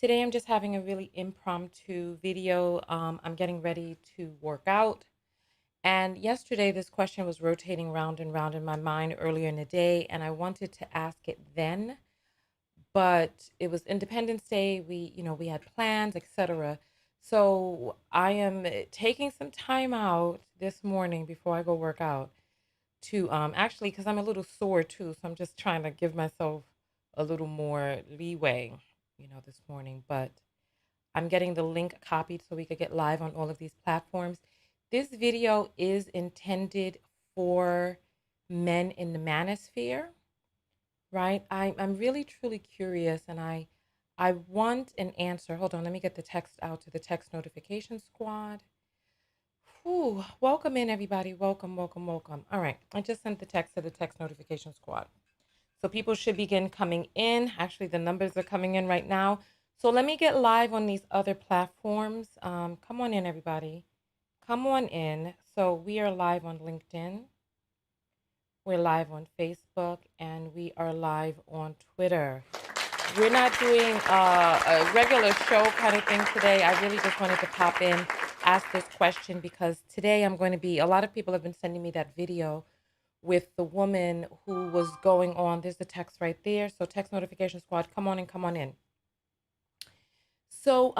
Today I'm just having a really impromptu video. I'm getting ready to work out. And yesterday this question was rotating round and round in my mind earlier in the day, and I wanted to ask it then, but it was Independence Day. We had plans, etc. So I am taking some time out this morning before I go work out to actually, because I'm a little sore too, so I'm just trying to give myself a little more leeway, this morning. But I'm getting the link copied so we could get live on all of these platforms. This video is intended for men in the manosphere, right? I'm really truly curious, and I want an answer. Hold on, let me get the text out to the text notification squad. Whew, welcome in everybody. Welcome, welcome, welcome. All right, I just sent the text to the text notification squad. So people should begin coming in. Actually, the numbers are coming in right now. So let me get live on these other platforms. Come on in, everybody. Come on in. So we are live on LinkedIn. We're live on Facebook, and we are live on Twitter. We're not doing a regular show kind of thing today. I really just wanted to pop in, ask this question, because today I'm going to be, a lot of people have been sending me that video with the woman who was going on. There's the text right there. So text notification squad, come on in, come on in. So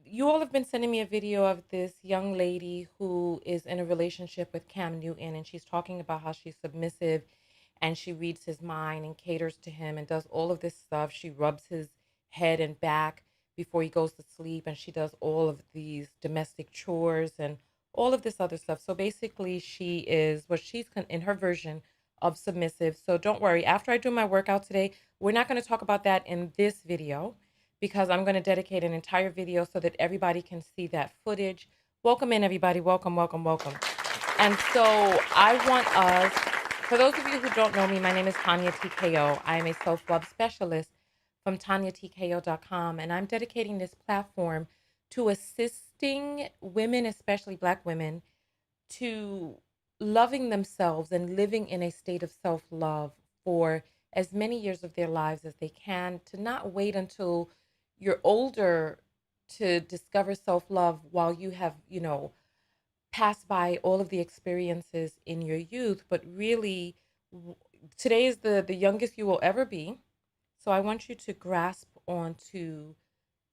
you all have been sending me a video of this young lady who is in a relationship with Cam Newton, and she's talking about how she's submissive and she reads his mind and caters to him and does all of this stuff. She rubs his head and back before he goes to sleep, and she does all of these domestic chores and all of this other stuff. So basically, she is what she's in her version of submissive. So don't worry. After I do my workout today, we're not going to talk about that in this video, because I'm going to dedicate an entire video so that everybody can see that footage. Welcome in, everybody. Welcome, welcome, welcome. And so I want us, for those of you who don't know me, my name is Tanya TKO. I am a self-love specialist from TanyaTKO.com, and I'm dedicating this platform to assisting women, especially Black women, to loving themselves and living in a state of self-love for as many years of their lives as they can, to not wait until you're older to discover self-love while you have, passed by all of the experiences in your youth, but really today is the youngest you will ever be. So I want you to grasp onto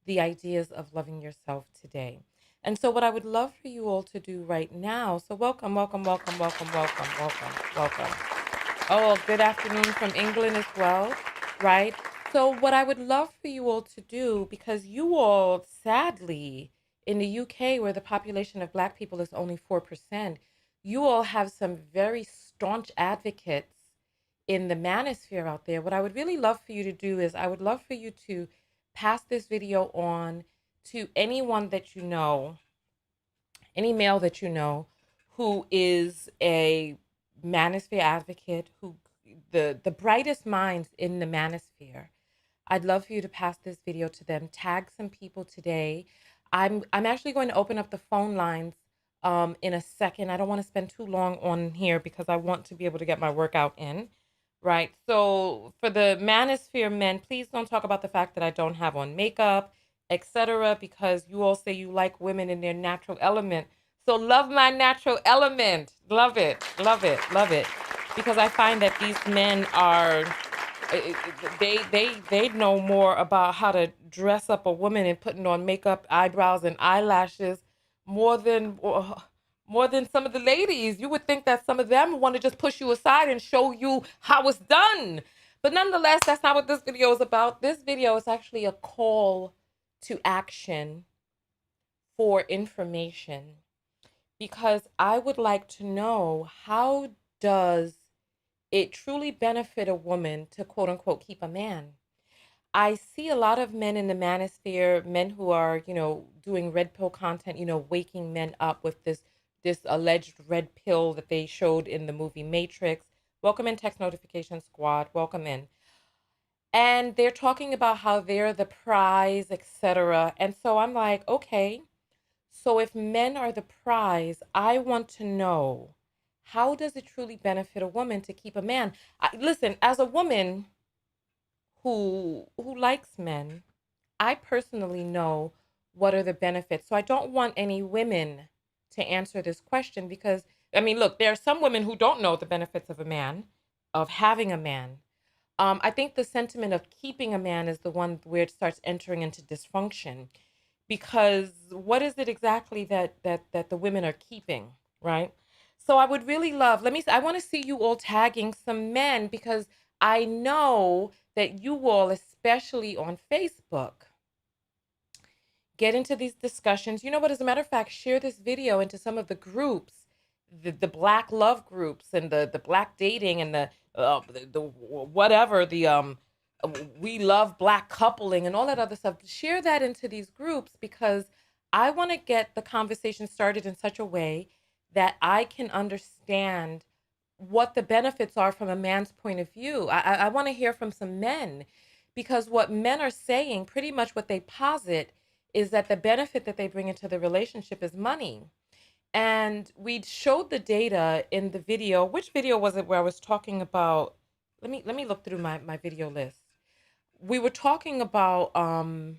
the ideas of loving yourself today. And so what I would love for you all to do right now, so welcome, welcome, welcome, welcome, welcome, welcome, welcome. Oh, good afternoon from England as well, right? So what I would love for you all to do, because you all, sadly, in the UK, where the population of Black people is only 4%, you all have some very staunch advocates in the manosphere out there. What I would really love for you to do is I would love for you to pass this video on to anyone that you know, any male that you know who is a manosphere advocate, who the brightest minds in the manosphere. I'd love for you to pass this video to them. Tag some people today. I'm actually going to open up the phone lines in a second. I don't want to spend too long on here because I want to be able to get my workout in. Right. So for the manosphere men, please don't talk about the fact that I don't have on makeup, etc., because you all say you like women in their natural element. So love my natural element. Love it. Love it. Love it. Because I find that these men are they know more about how to dress up a woman and putting on makeup, eyebrows, and eyelashes more than more than some of the ladies. You would think that some of them want to just push you aside and show you how it's done. But nonetheless, that's not what this video is about. This video is actually a call to action for information, because I would like to know, how does it truly benefit a woman to quote unquote keep a man? I see a lot of men in the manosphere, men who are, doing red pill content, waking men up with this alleged red pill that they showed in the movie Matrix. Welcome in, text notification squad. Welcome in. And they're talking about how they're the prize, etc. And so I'm like, okay, so if men are the prize, I want to know, how does it truly benefit a woman to keep a man? Listen, as a woman who likes men, I personally know what are the benefits. So I don't want any women to answer this question because, I mean, look, there are some women who don't know the benefits of a man, of having a man. I think the sentiment of keeping a man is the one where it starts entering into dysfunction, because what is it exactly that the women are keeping, right? So I would really love, I want to see you all tagging some men, because I know that you all, especially on Facebook, get into these discussions. You know what? As a matter of fact, share this video into some of the groups, the Black love groups and the Black dating and the whatever, we love Black coupling and all that other stuff. Share that into these groups, because I want to get the conversation started in such a way that I can understand what the benefits are from a man's point of view. I want to hear from some men, because what men are saying, pretty much what they posit, is that the benefit that they bring into the relationship is money. And we showed the data in the video. Which video was it where I was talking about? Let me look through my video list. We were talking about hold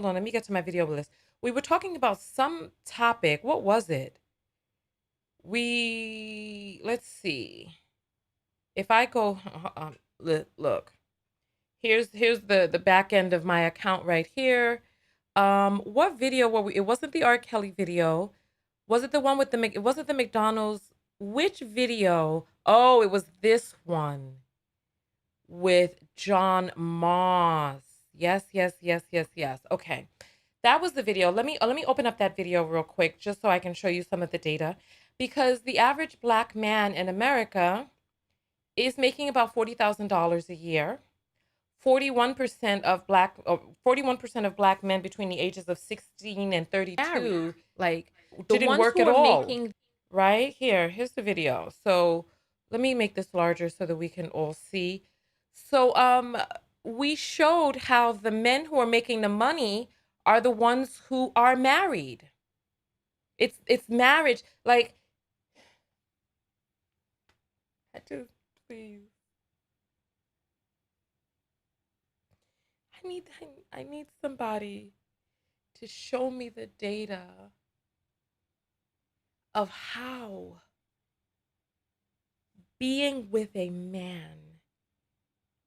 on, let me get to my video list. We were talking about some topic. What was it? Let's see. If I go, look, here's the back end of my account right here. What video were we? It wasn't the R. Kelly video. Was it the one with it wasn't the McDonald's? Which video? Oh, it was this one with John Moss. Yes, yes, yes, yes, yes. Okay. That was the video. Let me open up that video real quick just so I can show you some of the data, because the average Black man in America is making about $40,000 a year. 41% of Black men between the ages of 16 and 32, like, didn't work at all. Right here, here's the video. So let me make this larger so that we can all see. So we showed how the men who are making the money are the ones who are married. It's marriage. Like, please. I need somebody to show me the data of how being with a man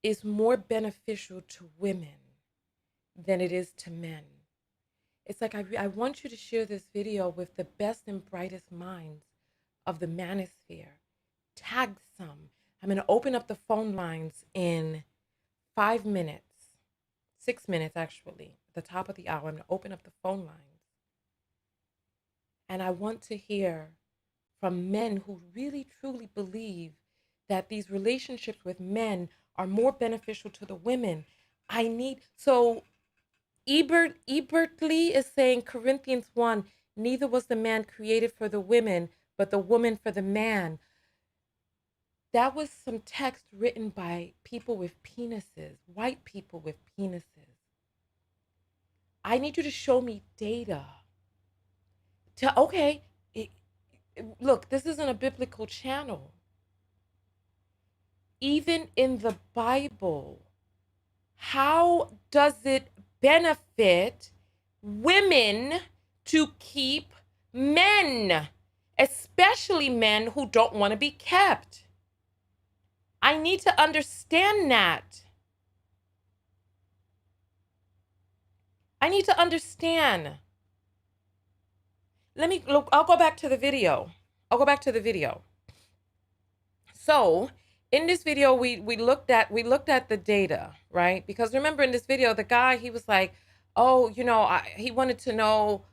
is more beneficial to women than it is to men. It's like, I want you to share this video with the best and brightest minds of the Manosphere. Tag some. I'm going to open up the phone lines in 5 minutes. 6 minutes, actually. At the top of the hour, I'm going to open up the phone lines. And I want to hear from men who really, truly believe that these relationships with men are more beneficial to the women. So Ebert Lee is saying, Corinthians 1, neither was the man created for the women, but the woman for the man. That was some text written by people with penises, white people with penises. I need you to show me data. Look, this isn't a biblical channel. Even in the Bible, how does it benefit women to keep men, especially men who don't want to be kept? I need to understand that. I need to understand. I'll go back to the video. So in this video, we looked at the data, right? Because remember, in this video, the guy, he was like, oh, he wanted to know,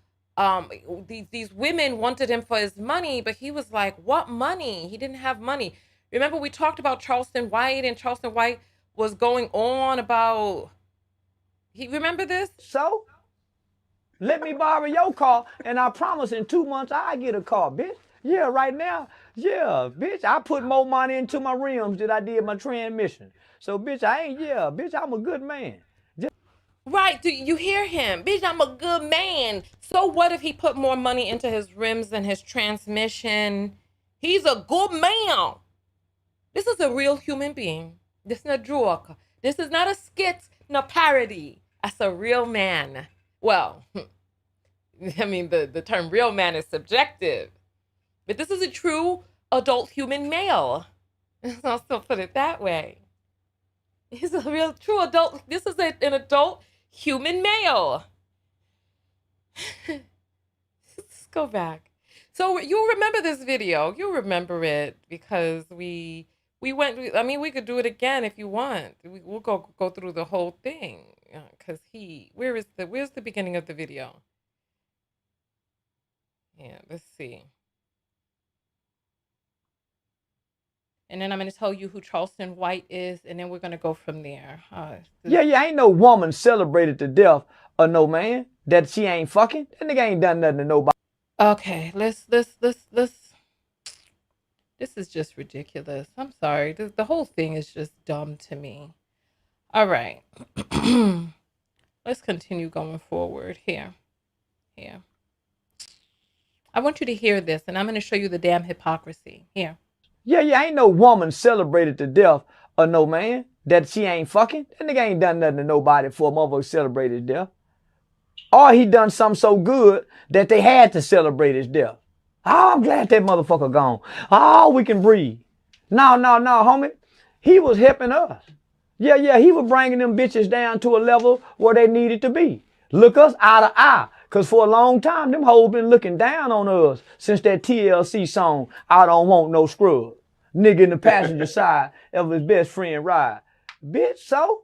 these women wanted him for his money, but he was like, what money? He didn't have money. Remember, we talked about Charleston White, and Charleston White was going on about, remember this? So, let me borrow your car, and I promise in 2 months I get a car, bitch. Yeah, right now, yeah, bitch, I put more money into my rims than I did my transmission. So, bitch, bitch, I'm a good man. Right, do you hear him? Bitch, I'm a good man. So what if he put more money into his rims than his transmission? He's a good man. This is a real human being. This is not a joke. This is not a skit, no parody. That's a real man. Well, I mean, the term real man is subjective, but this is a true adult human male. I'll still put it that way. He's a real true adult. This is an adult human male. Let's go back. So you remember this video. You remember it because we went. I mean, we could do it again if you want. We'll go through the whole thing because where's the beginning of the video? Yeah, let's see. And then I'm going to tell you who Charleston White is, and then we're going to go from there. Yeah, ain't no woman celebrated the death of no man that she ain't fucking. That nigga ain't done nothing to nobody. Okay, let's. This is just ridiculous. I'm sorry. The whole thing is just dumb to me. All right. Let's continue going forward here. Here. I want you to hear this, and I'm going to show you the damn hypocrisy. Here. Yeah, ain't no woman celebrated the death of no man that she ain't fucking. That nigga ain't done nothing to nobody for a motherfucker to celebrate his death. Or he done something so good that they had to celebrate his death. Oh, I'm glad that motherfucker gone. Oh, we can breathe. No, homie. He was helping us. Yeah, he was bringing them bitches down to a level where they needed to be. Look us eye to eye. Because for a long time, them hoes been looking down on us since that TLC song, I Don't Want No Scrub. Nigga in the passenger side of his best friend ride. Bitch, so?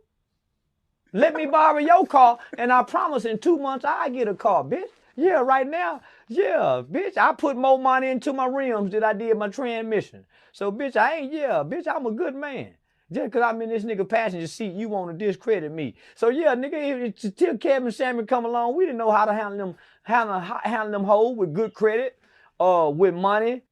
Let me borrow your car, and I promise in 2 months I get a car, bitch. Yeah, right now, yeah, bitch, I put more money into my rims than I did my transmission. So, bitch, bitch, I'm a good man. Just because I'm in this nigga passenger seat, you want to discredit me. So, yeah, nigga, until Kevin and Sammy come along, we didn't know how to handle them hoes with good credit, with money.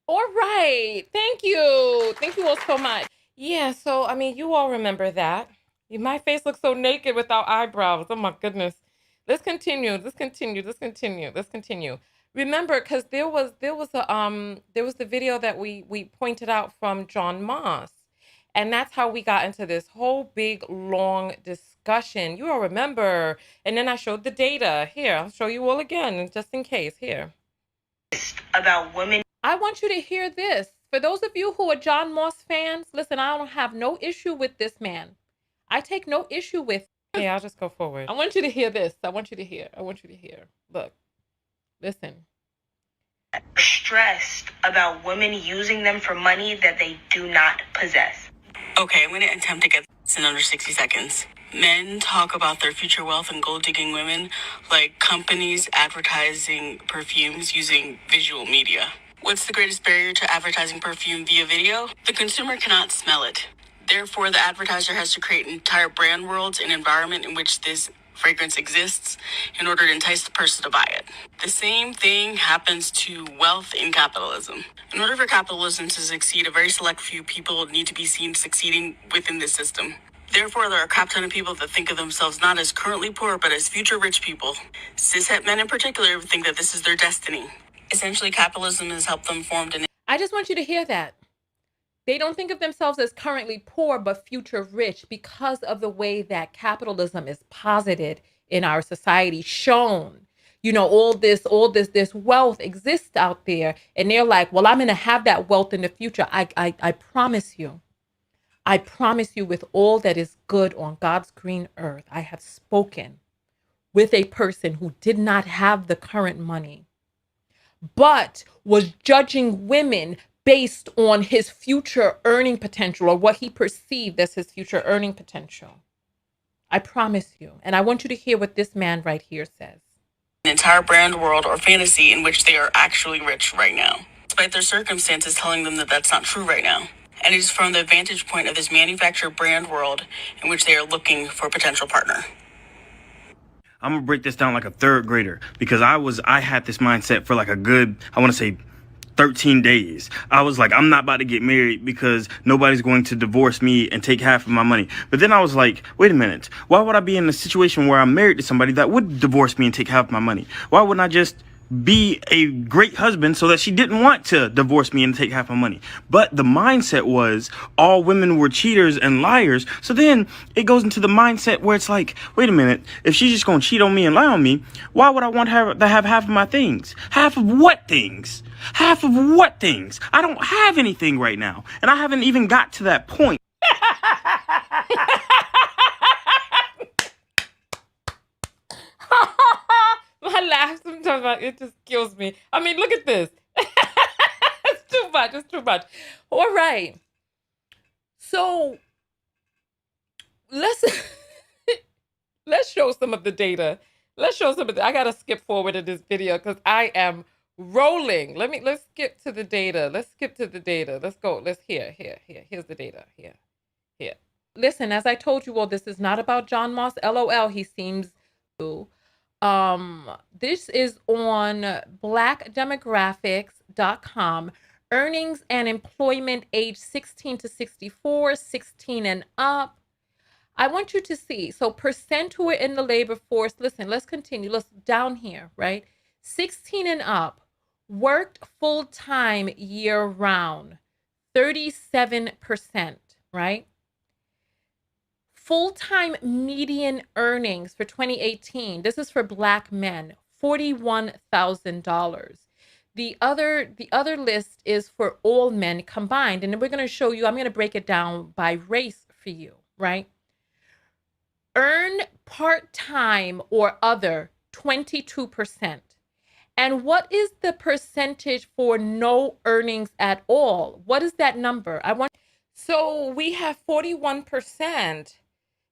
All right. Thank you. Thank you all so much. Yeah, so, I mean, you all remember that. My face looks so naked without eyebrows. Oh, my goodness. Let's continue. Remember, because there was the video that we pointed out from John Moss. And that's how we got into this whole big, long discussion. You all remember. And then I showed the data. Here, I'll show you all again, just in case. Here. About women. I want you to hear this. For those of you who are John Moss fans, listen, I don't have no issue with this man. I take no issue with. Hey, I'll just go forward. I want you to hear this. I want you to hear. Look. Listen. Stressed about women using them for money that they do not possess. Okay, I'm going to attempt to get this in under 60 seconds. Men talk about their future wealth and gold-digging women like companies advertising perfumes using visual media. What's the greatest barrier to advertising perfume via video? The consumer cannot smell it. Therefore, the advertiser has to create entire brand worlds and environment in which this fragrance exists in order to entice the person to buy it. The same thing happens to wealth in capitalism. In order for capitalism to succeed, a very select few people need to be seen succeeding within this system. Therefore, there are a crap ton of people that think of themselves not as currently poor, but as future rich people. Cishet men in particular think that this is their destiny. Essentially, capitalism has helped them form an... I just want you to hear that. They don't think of themselves as currently poor, but future rich because of the way that capitalism is posited in our society, shown. You know, all this wealth exists out there. And they're like, well, I'm going to have that wealth in the future. I promise you. I promise you, with all that is good on God's green earth, I have spoken with a person who did not have the current money, but was judging women based on his future earning potential, or what he perceived as his future earning potential. I promise you. And I want you to hear what this man right here says. An entire brand world or fantasy in which they are actually rich right now, despite their circumstances telling them that that's not true right now. And it is from the vantage point of this manufactured brand world in which they are looking for a potential partner. I'm gonna break this down like a third grader because I had this mindset for like a good, I want to say 13 days. I was like, I'm not about to get married because nobody's going to divorce me and take half of my money. But then I was like, wait a minute. Why would I be in a situation where I'm married to somebody that would divorce me and take half of my money? Why wouldn't I just be a great husband so that she didn't want to divorce me and take half my money. But the mindset was all women were cheaters and liars. So then it goes into the mindset where it's like, wait a minute, if she's just going to cheat on me and lie on me, why would I want her to have half of my things? Half of what things? Half of what things? I don't have anything right now. And I haven't even got to that point. I laugh sometimes. It just kills me. I mean, look at this. It's too much. It's too much. All right. So let's let's show some of the data. Let's show some of the. I gotta skip forward in this video because I am rolling. Let's skip to the data. Let's skip to the data. Let's go. Let's here. Here's the data. Here. Listen, as I told you all, this is not about John Moss. LOL. He seems to. This is on blackdemographics.com. Earnings and employment age 16 to 64, 16 and up. I want you to see. So percent who are in the labor force. Listen, let's continue. Let's down here, right? 16 and up, worked full time year round, 37%, right? Full-time median earnings for 2018, this is for Black men, $41,000. The other list is for all men combined. And then we're going to show you, I'm going to break it down by race for you, right? Earn part-time or other, 22%. And what is the percentage for no earnings at all? What is that number? So we have 41%.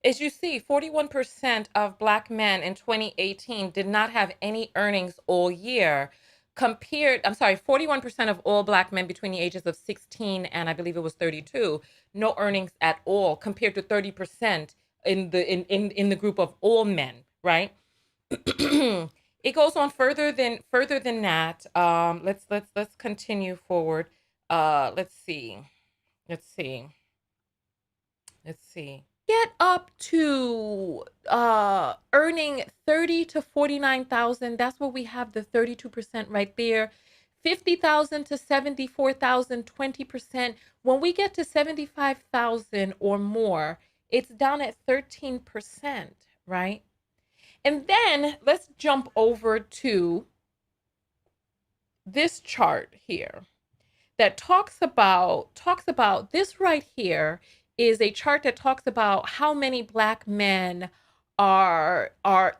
As you see, 41% of Black men in 2018 did not have any earnings all year. 41% of all Black men between the ages of 16 and I believe it was 32, no earnings at all, compared to 30% in the group of all men, right? It goes on further than that. Let's continue forward. Let's see. Get up to earning 30 to 49,000. That's where we have the 32% right there. 50,000 to 74,000, 20%. When we get to 75,000 or more, it's down at 13%, right? And then let's jump over to this chart here that talks about this right here is a chart that talks about how many Black men are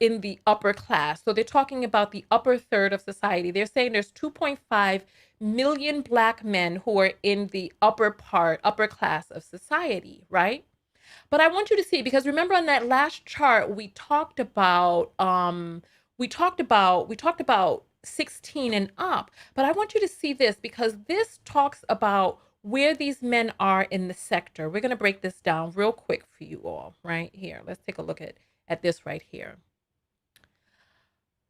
in the upper class. So they're talking about the upper third of society. They're saying there's 2.5 million Black men who are in the upper class of society, right? But I want you to see, because remember on that last chart we talked about 16 and up. But I want you to see this because this talks about where these men are in the sector. We're going to break this down real quick for you all right here. Let's take a look at this right here.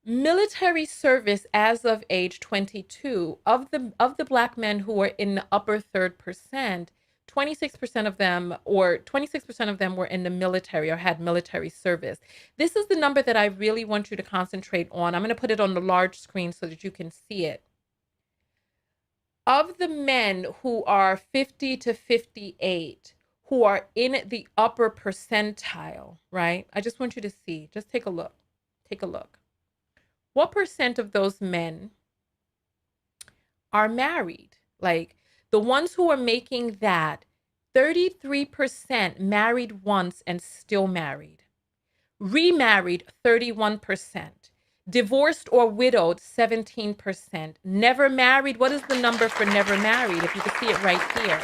Military service as of age 22 of the Black men who are in the upper 3%, 26% of them were in the military or had military service. This is the number that I really want you to concentrate on. I'm going to put it on the large screen so that you can see it. Of the men who are 50 to 58, who are in the upper percentile, right? I just want you to see, just take a look. What percent of those men are married? Like the ones who are making that, 33% married once and still married. Remarried, 31%. Divorced or widowed, 17%. Never married, what is the number for never married? If you can see it right here.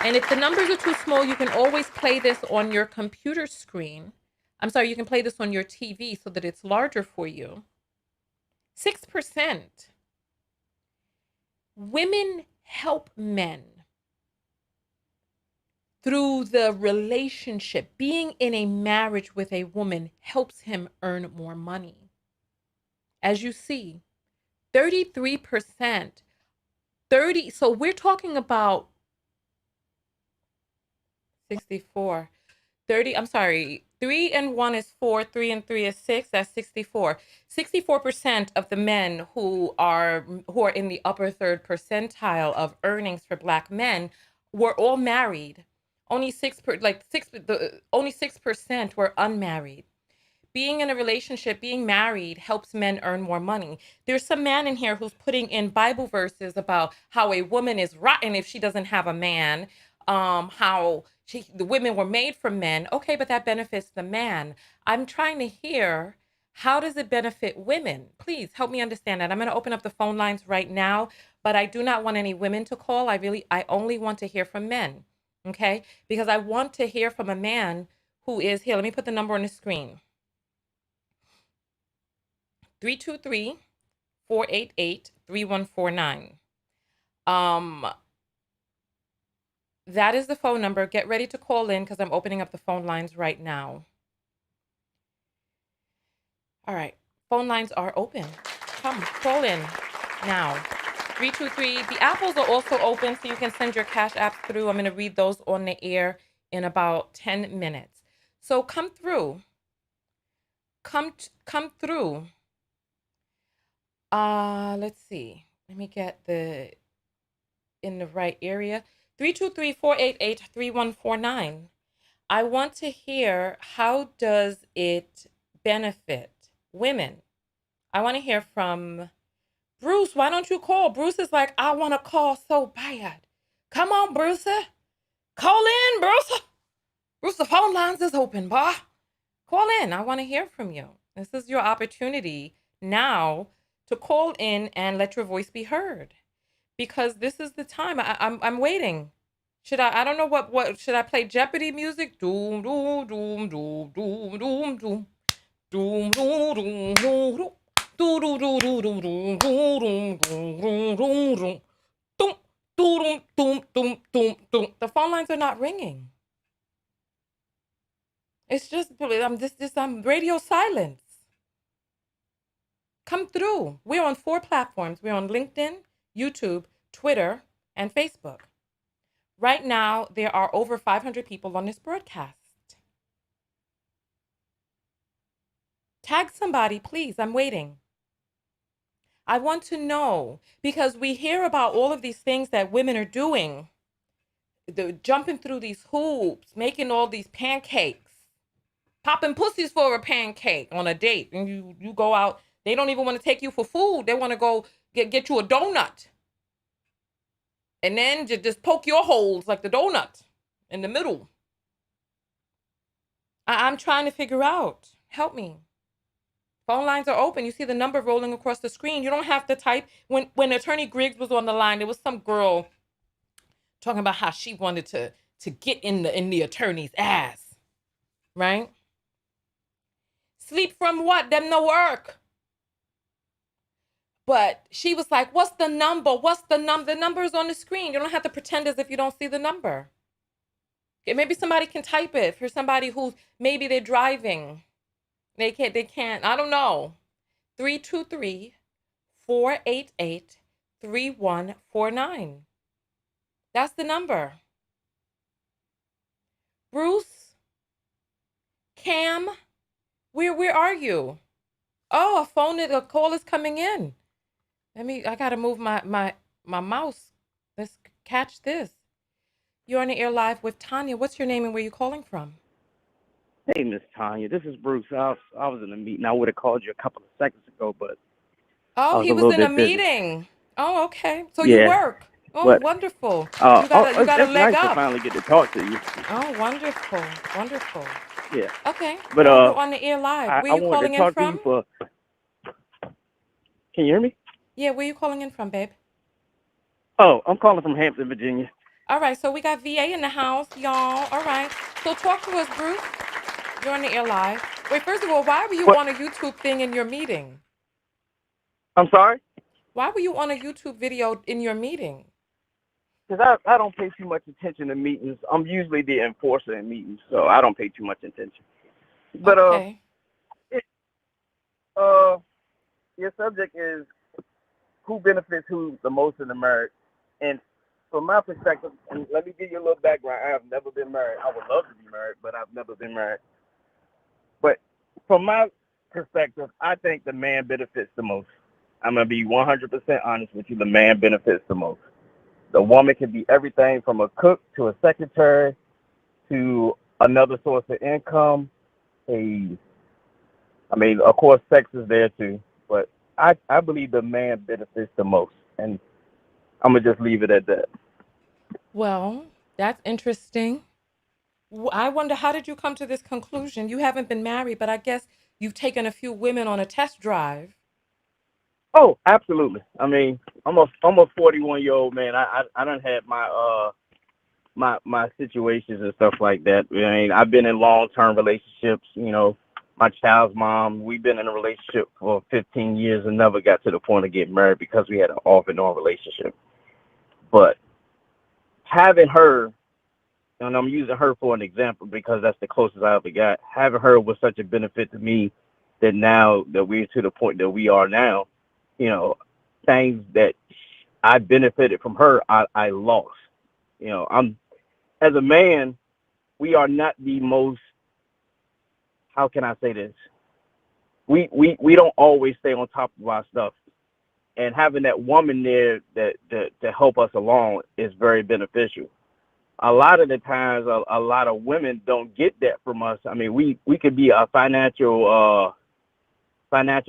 And if the numbers are too small, you can always play this on your computer screen. I'm sorry, you can play this on your TV so that it's larger for you. 6%. Women help men through the relationship. Being in a marriage with a woman helps him earn more money. As you see, 33%, so we're talking about 64, 30, I'm sorry, 3 and 1 is 4, 3 and 3 is 6, that's 64. 64% of the men who are in the upper third percentile of earnings for Black men were all married. Only 6% were unmarried. Being in a relationship, being married helps men earn more money. There's some man in here who's putting in Bible verses about how a woman is rotten if she doesn't have a man, how the women were made for men. Okay, but that benefits the man. I'm trying to hear, how does it benefit women? Please help me understand that. I'm going to open up the phone lines right now, but I do not want any women to call. I only want to hear from men. Okay? Because I want to hear from a man who is here. Let me put the number on the screen. 323-488-3149. That is the phone number. Get ready to call in because I'm opening up the phone lines right now. All right. Phone lines are open. Come, call in now. 323. The apples are also open, so you can send your cash apps through. I'm going to read those on the air in about 10 minutes. So come through. Come through. Let's see. Let me get in the right area. 323-488-3149. I want to hear, how does it benefit women? I want to hear from Bruce. Why don't you call? Bruce is like, I want to call so bad. Come on, Bruce. Call in, Bruce. Bruce, the phone lines is open, boy. Call in. I want to hear from you. This is your opportunity now to call in and let your voice be heard, because this is the time. I'm waiting. Should I don't know what should I play Jeopardy music? Doom doom doom doom doom doom doom doom doom doom doom. Do do do do do do do do do do do do. The phone lines are not ringing. It's just I'm radio silence. Come through. We're on 4 platforms. We're on LinkedIn, YouTube, Twitter, and Facebook. Right now, there are over 500 people on this broadcast. Tag somebody, please. I'm waiting. I want to know, because we hear about all of these things that women are doing. They're jumping through these hoops, making all these pancakes, popping pussies for a pancake on a date. And you go out. They don't even want to take you for food. They want to go get you a donut. And then just poke your holes like the donut in the middle. I'm trying to figure out. Help me. Phone lines are open. You see the number rolling across the screen. You don't have to type. When Attorney Griggs was on the line, there was some girl talking about how she wanted to get in the attorney's ass. Right? Sleep from what? Them no work. But she was like, what's the number? What's the number? The number is on the screen. You don't have to pretend as if you don't see the number. Maybe somebody can type it for somebody who's, maybe they're driving. They can't. I don't know. 323-488-3149. That's the number. Bruce, Cam, where are you? Oh, a call is coming in. I gotta move my mouse. Let's catch this. You're on the air live with Tanya. What's your name and where you calling from? Hey, Miss Tanya, this is Bruce. I was in a meeting. I would have called you a couple of seconds ago, but I Oh, was he a was little in a bit busy. meeting. Oh, okay. So you Yeah, work. Oh, but wonderful. You got a it's leg nice to up. finally get to talk to you. Oh, wonderful. Wonderful. Yeah, Okay. but Well, you're on the air live. Where I you wanted calling to in talk to you from? for. Can you hear me? Yeah, where you calling in from, babe? Oh, I'm calling from Hampton, Virginia. All right, so we got VA in the house, y'all. All right. So talk to us, Bruce. You're on the air live. Wait, first of all, why were you What? on a YouTube thing in your meeting? I'm sorry, Why were you on a YouTube video in your meeting? because I don't pay too much attention to meetings. I'm usually the enforcer in meetings, so I don't pay too much attention. But Okay. it, your subject is who benefits who the most in the marriage. And from my perspective, and let me give you a little background. I have never been married. I would love to be married, but I've never been married. from my perspective, I think the man benefits the most. I'm gonna be 100% honest with you. The man benefits the most. The woman can be everything from a cook to a secretary to another source of income. A, I mean, of course, sex is there too, but I believe the man benefits the most, and I'm gonna just leave it at that. Well, that's interesting. I wonder, how did you come to this conclusion? You haven't been married, but I guess you've taken a few women on a test drive. Oh, absolutely. I mean, I'm a 41-year-old man. I done had my situations and stuff like that. I mean, I've been in long-term relationships. My child's mom. We've been in a relationship for 15 years and never got to the point of getting married because we had an off and on relationship. But having her, and I'm using her for an example because that's the closest I ever got. Having her was such a benefit to me that now that we're to the point that we are now, you know, things that I benefited from her, I lost. I'm as a man, we are not the most. How can I say this? We don't always stay on top of our stuff, and having that woman there that to help us along is very beneficial. A lot of the times, a lot of women don't get that from us. I mean, we could be a financial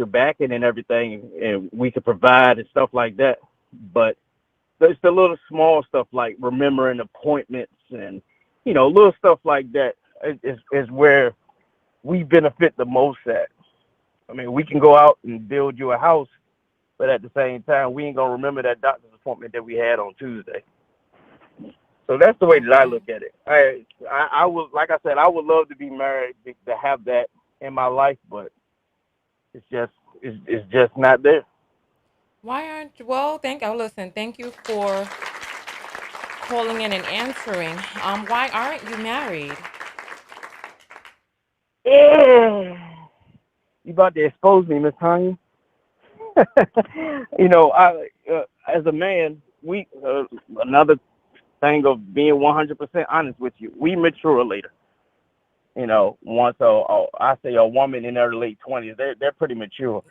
backing and everything, and we could provide and stuff like that. But there's the little small stuff like remembering appointments and little stuff like that is where we benefit the most at. I mean, we can go out and build you a house, but at the same time, we ain't gonna remember that doctor's appointment that we had on Tuesday. So that's the way that I Okay. look at it. I would, like I said, I would love to be married to have that in my life, but it's just it's just not there. Why aren't you? Well, listen, thank you for calling in and answering. Why aren't you married? Yeah. You about to expose me, Miss Tanya? I as a man, we another thing of being 100% honest with you, we mature later. Once I say a woman in their late 20s, they're pretty mature.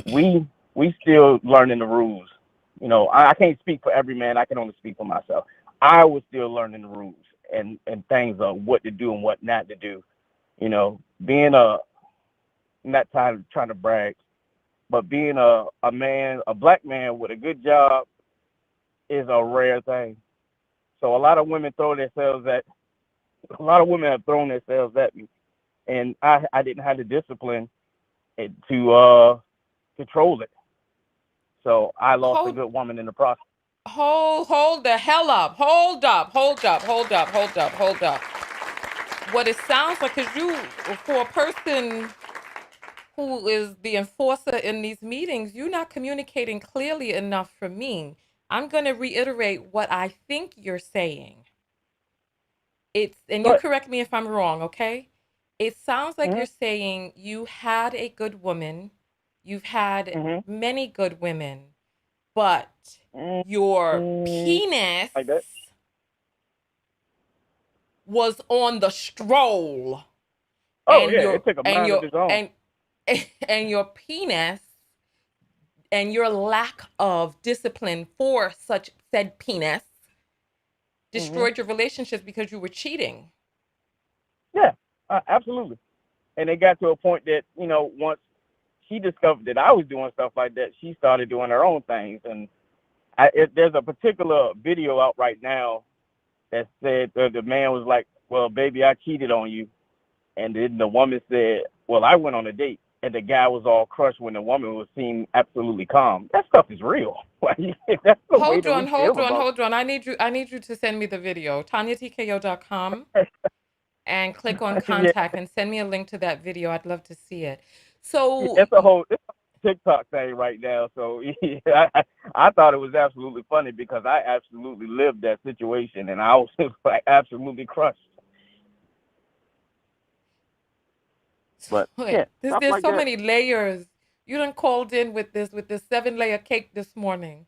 We still learning the rules. I can't speak for every man. I can only speak for myself. I was still learning the rules and things of what to do and what not to do. Being not trying to brag, but being a man, a black man with a good job is a rare thing. So a lot of women have thrown themselves at me, and I didn't have the discipline to control it. So I lost a Hold, good woman in the process. hold the hell up. Hold up, hold up, hold up, hold up, hold up. What it sounds like is you, for a person who is the enforcer in these meetings, you're not communicating clearly enough for me. I'm going to reiterate what I think you're saying. And you But correct me if I'm wrong, okay? It sounds like you're hmm saying you had a good woman, you've had hmm many good women, but your mm, penis like that. was on the stroll, Oh and yeah, your it took a and mind of your its own. and and your penis and your lack of discipline for such said penis hmm destroyed your relationships because you were cheating. Yeah, absolutely. And it got to a point that once she discovered that I was doing stuff like that, she started doing her own things. And there's a particular video out right now that said the man was like, "Well, baby, I cheated on you," and then the woman said, "Well, I went on a date." And the guy was all crushed when the woman was seemed absolutely calm. That stuff is real. Like that's the way Hold that on, we hold feel on, about hold on. I need you to send me the video. TanyaTKO.com it. and click on Yeah, contact and send me a link to that video. I'd love to see it. So, it's a TikTok thing right now. So yeah, I thought it was absolutely funny because I absolutely lived that situation and I was like absolutely crushed. But yeah, wait, stuff there's like so that. many layers. You done called in with this 7 layer cake this morning.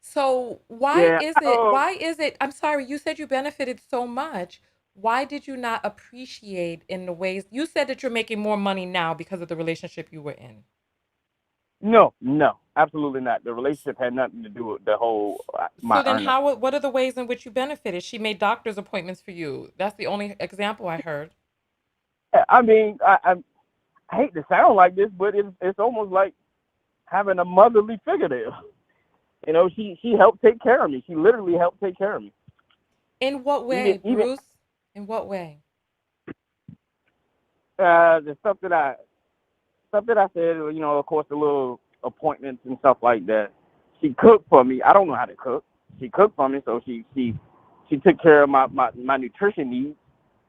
So Yeah. why is it, I'm sorry, you said you benefited so much. Why did you not appreciate in the ways you said that you're making more money now because of the relationship you were in? No, no, absolutely not. The relationship had nothing to do with the whole So my then earning. what are the ways in which you benefited? She made doctor's appointments for you. That's the only example I heard. I mean, I hate to sound like this, but it's almost like having a motherly figure there. You know, she helped take care of me. She literally helped take care of me. In what Even way, even Bruce? In what way? the stuff that I said, you know, of course, the little appointments and stuff like that. She cooked for me. I don't know how to cook. She cooked for me, so she took care of my nutrition needs.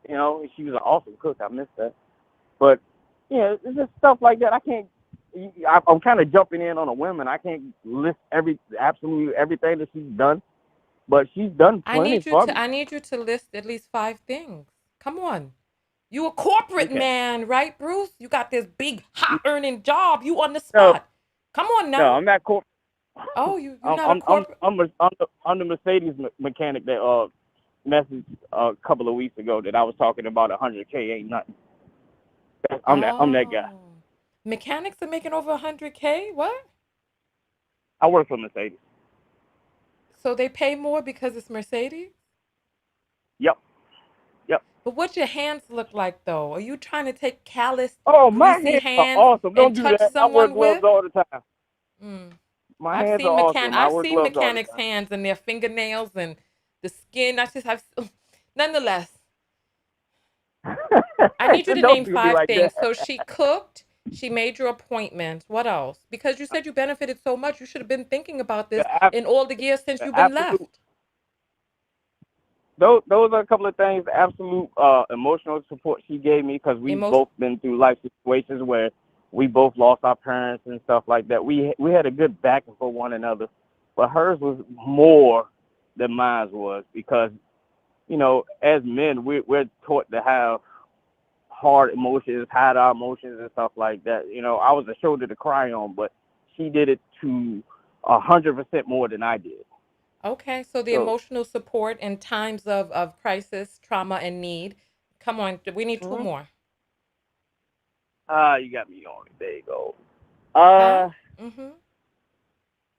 You know, she was an awesome cook. I miss that. But yeah, it's just stuff like that. I can't. I'm kind of jumping in on a whim, and I can't list absolutely everything that she's done. But she's done plenty for me. I need you to list at least 5 things. Come on. You a corporate Okay. man, right, Bruce? You got this big high earning job. You on the No, spot. Come on no, now. I'm not corporate. Oh, you're not a corporate. I'm the Mercedes mechanic that messaged a couple of weeks ago that I was talking about 100K ain't nothing. I'm that guy. Oh. Mechanics are making over 100K? What? I work for Mercedes. So they pay more because it's Mercedes? Yep, yep. But what your hands look like though? Are you trying to take calloused, Oh, my greasy hands are hands awesome. and Don't do touch that. I wear someone gloves with? all the time. Mm. My hands are awesome. I I've wear seen gloves all mechanics' the hands and their fingernails and the skin. I just have nonetheless. I need you time. to Don't name do me five like that. things. So she cooked, she made your appointments. What else? Because you said you benefited so much, you should have been thinking about The, this in all the years since the you've been absolute. left. Those are a couple of things. The absolute emotional support she gave me because we've Emotion. both been through life situations where we both lost our parents and stuff like that. We had a good backing for one another, but hers was more than mine was because you know as men we're taught to have hard emotions, hide our emotions and stuff like that. You know, I was a shoulder to cry on, but she did it to 100% more than I did. Okay, so the So, emotional support in times of crisis, trauma, and need. Come on, we need two mhm. more. You got me on it. There you go. Huh? Uh, Mm-hmm.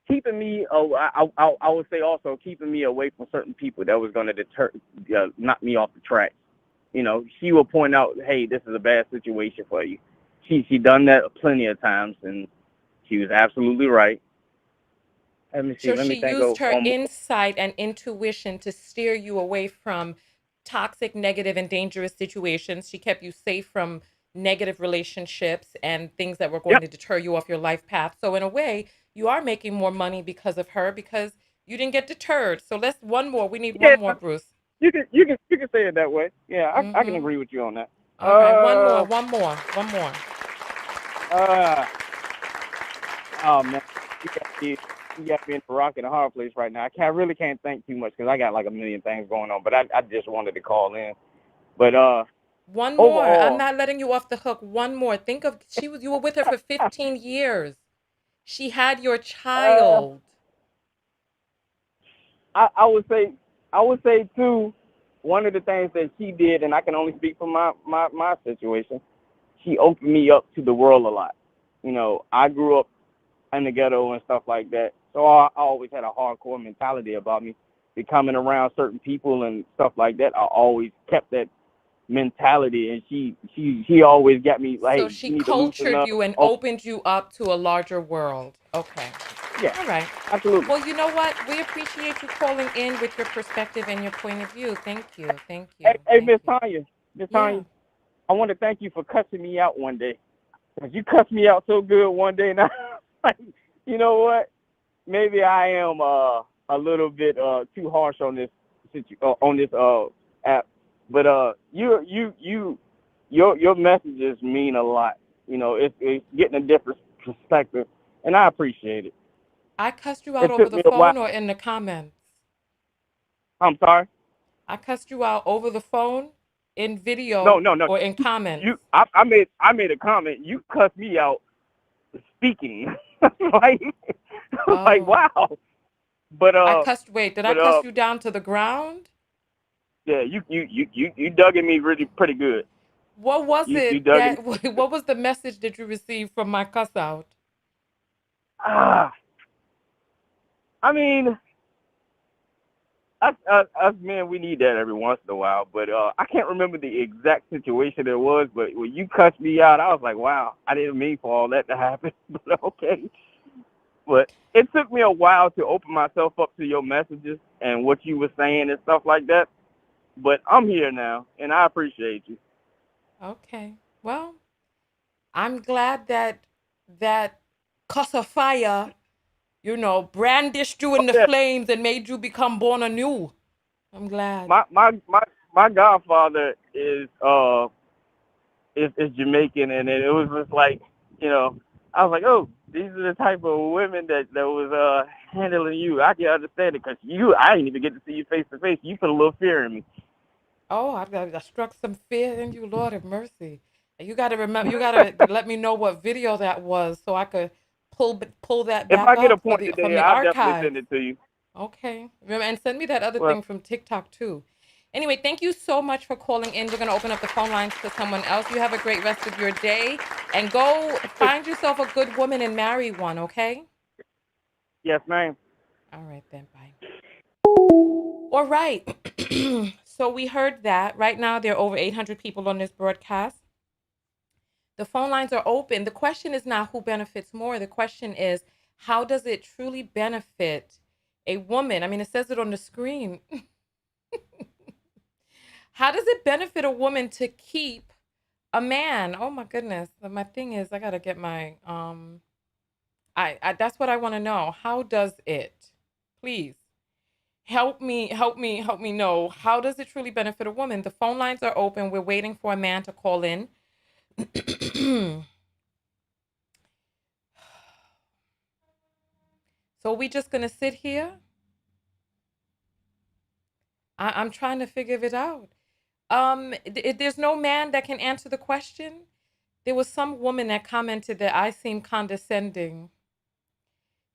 keeping me, I would say also keeping me away from certain people that was going to knock me off the track. You know, she will point out, hey, this is a bad situation for you. She done that plenty of times, and she was absolutely right. Let me see. So Let she me think used of her one more. insight and intuition to steer you away from toxic, negative, and dangerous situations. She kept you safe from negative relationships and things that were going Yep. to deter you off your life path. So, in a way, you are making more money because of her because you didn't get deterred. So, let's one more. We need one Yeah. more, Bruce. You can say it that way. Yeah, I can Mm-hmm. agree with you on that. All right, one more. Uh, oh man, you got me, you got me in a rock and a hard place right now. I really can't think too much because I got like a million things going on. But I just wanted to call in. But One more. I'm overall, not letting you off the hook. One more. Think of you were with her for 15 years. She had your uh, child. I would say too. One of the things that she did, and I can only speak for my situation. She opened me up to the world a lot. You know, I grew up in the ghetto and stuff like that, so I always had a hardcore mentality about me. Becoming around certain people and stuff like that, I always kept that mentality, and she always got me like, So hey, she you need to loosen cultured up. you and Oh, opened you up to a larger world. Okay. yeah, All right. absolutely. Well, you know what? We appreciate you calling in with your perspective and your point of view. Thank you. Thank Hey, you. hey Thank Miss you. Tanya, Miss Yeah. Tanya, I want to thank you for cussing me out one day. 'Cause you cussed me out so good one day. Now, like, you know what? Maybe I am a little bit too harsh on on this app, but your messages mean a lot. You know, it's getting a different perspective, and I appreciate it. I cussed you out It over took the me a while. phone or in the comments? I'm sorry. I cussed you out over the phone, in No, video, no, no. or in comments. I made a comment. You cussed me out speaking, like like Oh. wow. But Wait, did I but cuss you down to the ground? Yeah, you dug in me really pretty good. What was You it dug in. that what was the message that you received from my cuss out? Ah, I mean, us men, we need that every once in a while. But I can't remember the exact situation it was. But when you cussed me out, I was like, wow, I didn't mean for all that to happen. But okay. But it took me a while to open myself up to your messages and what you were saying and stuff like that. But I'm here now, and I appreciate you. Okay. Well, I'm glad that that cuss of fire, brandished you Oh in the yeah, flames and made you become born anew. I'm glad. my godfather is Jamaican, and it was just like, you know, I was like, oh, these are the type of women that was handling you. I can understand it because I didn't even get to see you face to face. You put a little fear in me. Oh, I struck some fear in you, Lord have mercy. And you got to remember, you got to let me know what video that was so I could pull that If back I get a up point from today, the I'll definitely archives. send it to you. Okay. Remember, and send me that other Well, thing from TikTok too. Anyway, thank you so much for calling in. We're going to open up the phone lines to someone else. You have a great rest of your day and go find yourself a good woman and marry one, okay? yes, ma'am. All right then, bye. All right. So we heard that. Right now there are over 800 people on this broadcast. The phone lines are open. The question is not who benefits more. The question is, how does it truly benefit a woman? I mean, it says it on the screen. How does it benefit a woman to keep a man? Oh my goodness. My thing is I gotta get my I that's what I want to know. How does it? Please help me know. How does it truly benefit a woman? The phone lines are open. We're waiting for a man to call in. So we just gonna sit here? I'm trying to figure it out. There's no man that can answer the question. There was some woman that commented that I seem condescending.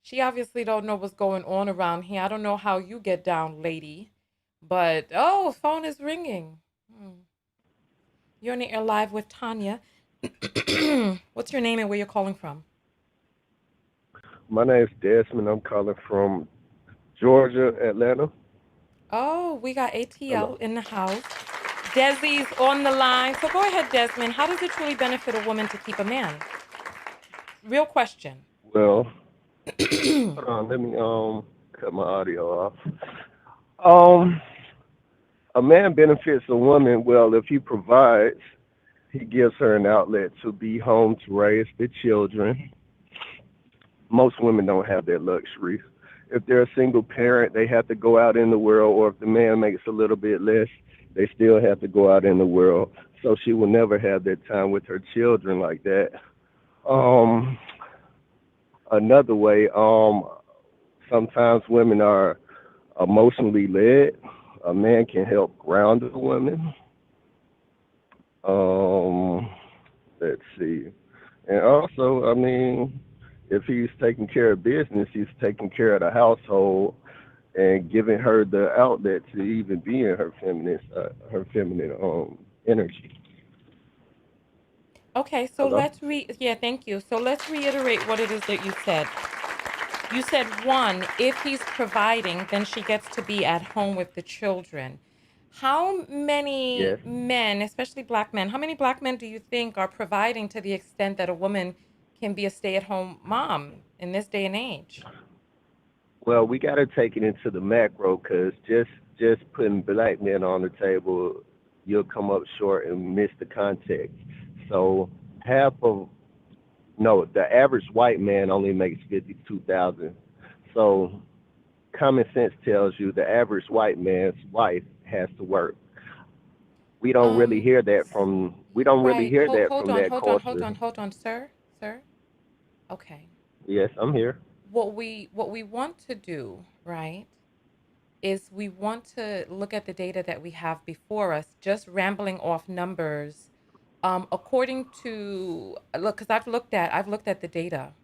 She obviously don't know what's going on around here. I don't know how you get down, lady. But oh, phone is ringing. Hmm. You're on the air live with Tanya. What's your name and where you're calling from? My name's Desmond. I'm calling from Georgia, Atlanta. Oh, we got ATL Hello. in the house. Desi's on the line. So go ahead, Desmond. How does it truly benefit a woman to keep a man? Real question. Well, hold on. Let me cut my audio off. Um, a man benefits a woman. Well, if he provides, he gives her an outlet to be home to raise the children. Most women don't have that luxury. If they're a single parent, they have to go out in the world, or if the man makes a little bit less, they still have to go out in the world. So she will never have that time with her children like that. Um, Another way, sometimes women are emotionally led. A man can help ground a woman. Um, let's see. And also, I mean, if he's taking care of business, he's taking care of the household and giving her the outlet to even be in her feminine energy. Okay, so Hello. yeah, thank you. So let's reiterate what it is that you said. You said one, if he's providing, then she gets to be at home with the children. How many Yes. men, especially black men, how many black men do you think are providing to the extent that a woman can be a stay-at-home mom in this day and age? Well, we got to take it into the macro because just putting black men on the table, you'll come up short and miss the context. So half of no, the average white man only makes 52,000. So common sense tells you the average white man's wife has to work. Um, We don't really right. hear Hold, that hold from on, that hold on, hold culture. on, hold on, sir, sir. Okay. Yes, I'm here. What we want to do, right, is we want to look at the data that we have before us, just rambling off numbers. According to look, because I've looked at the data.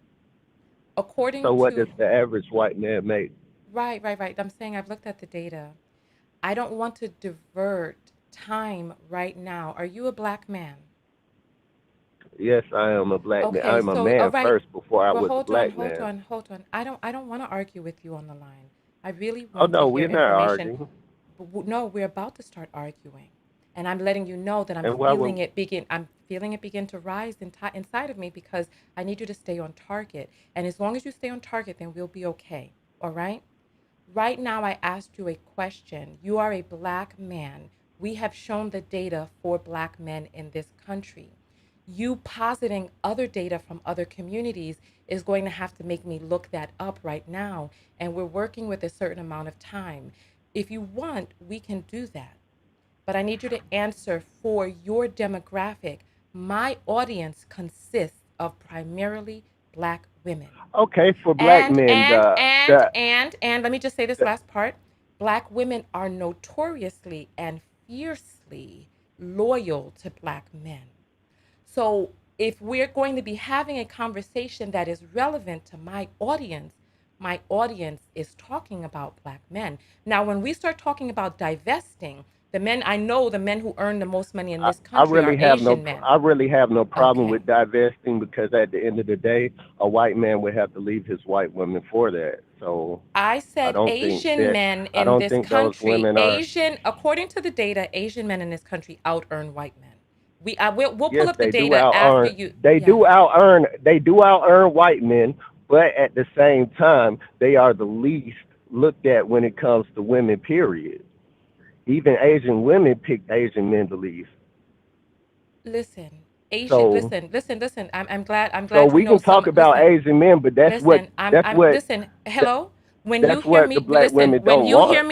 So According what does to the average white man make? right. I'm saying I've looked at the data. I don't want to divert time right now. Are you a black man? Yes, I am a black man. Okay, I'm a so all man right. first before I Well, was a hold on, black hold man. on, hold on. I don't want to argue with you on the line. I really Oh want to no, hear we're not information. arguing. No, we're about to start arguing. And I'm letting you know that And why would I'm feeling it begin to rise inside of me because I need you to stay on target. And as long as you stay on target, then we'll be okay. All right? Right now, I asked you a question. You are a black man. We have shown the data for black men in this country. You positing other data from other communities is going to have to make me look that up right now. And we're working with a certain amount of time. If you want, we can do that. But I need you to answer for your demographic. My audience consists of primarily black women. okay for black And men and and the, and and let me just say this the last part. Black women are notoriously and fiercely loyal to black men. So if we're going to be having a conversation that is relevant to my audience is talking about black men. Now, when we start talking about divesting, the men I know the men who earn the most money in this I country are really have no Asian men. I really have no problem Okay. with divesting because at the end of the day, a white man would have to leave his white woman for that. So I I said don't think Asian that men I in don't this think those country, women are. According to the data, Asian men in this country out earn white men. We'll pull Yes, up the data after you. They Yeah. do out earn white men, but at the same time, they are the least looked at when it comes to women. Period. Even Asian women pick Asian men the least. Listen, Asian. So Listen. I'm so glad you we know can some. talk about Listen, Asian men, but I'm listen. th- Hello. When you that's hear what the me, black listen. women don't want.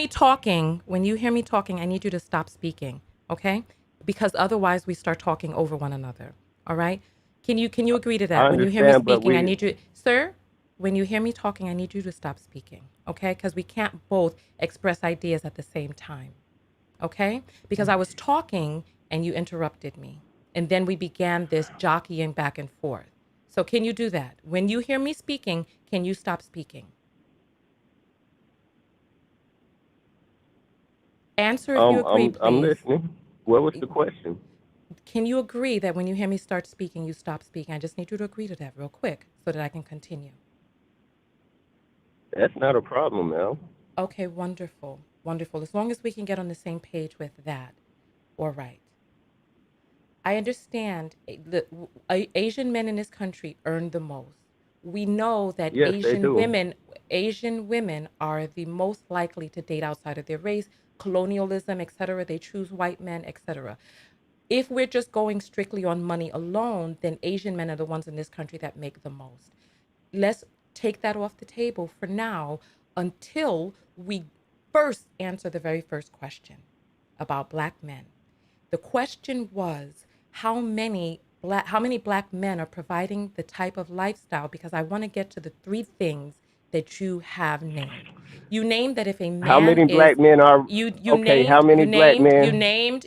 When you hear me talking, I need you to stop speaking, okay? Because otherwise we start talking over one another. All right? Can you agree to I that? When you hear me understand, but speaking, I we need you, sir. When you hear me talking, I need you to stop speaking, okay? Because we can't both express ideas at the same time, okay? Because I was talking and you interrupted me. And then we began this jockeying back and forth. So can you do that? When you hear me speaking, can you stop speaking? Answer if you agree, I'm please. listening. What was the question? Can you agree that when you hear me start speaking, you stop speaking? I just need you to agree to that real quick so that I can continue. That's not a problem, Mel. Okay, wonderful. Wonderful. As long as we can get on the same page with that. All right. I understand Asian men in this country earn the most. We know that Yes, they do. Asian women are the most likely to date outside of their race, colonialism, etc. They choose white men, etc. If we're just going strictly on money alone, then Asian men are the ones in this country that make the most. Let's take that off the table for now until we first answer the very first question about black men. The question was how many black men are providing the type of lifestyle, because I want to get to the three things that you have named. You named that if a How man many is black men are you okay? How named many black men?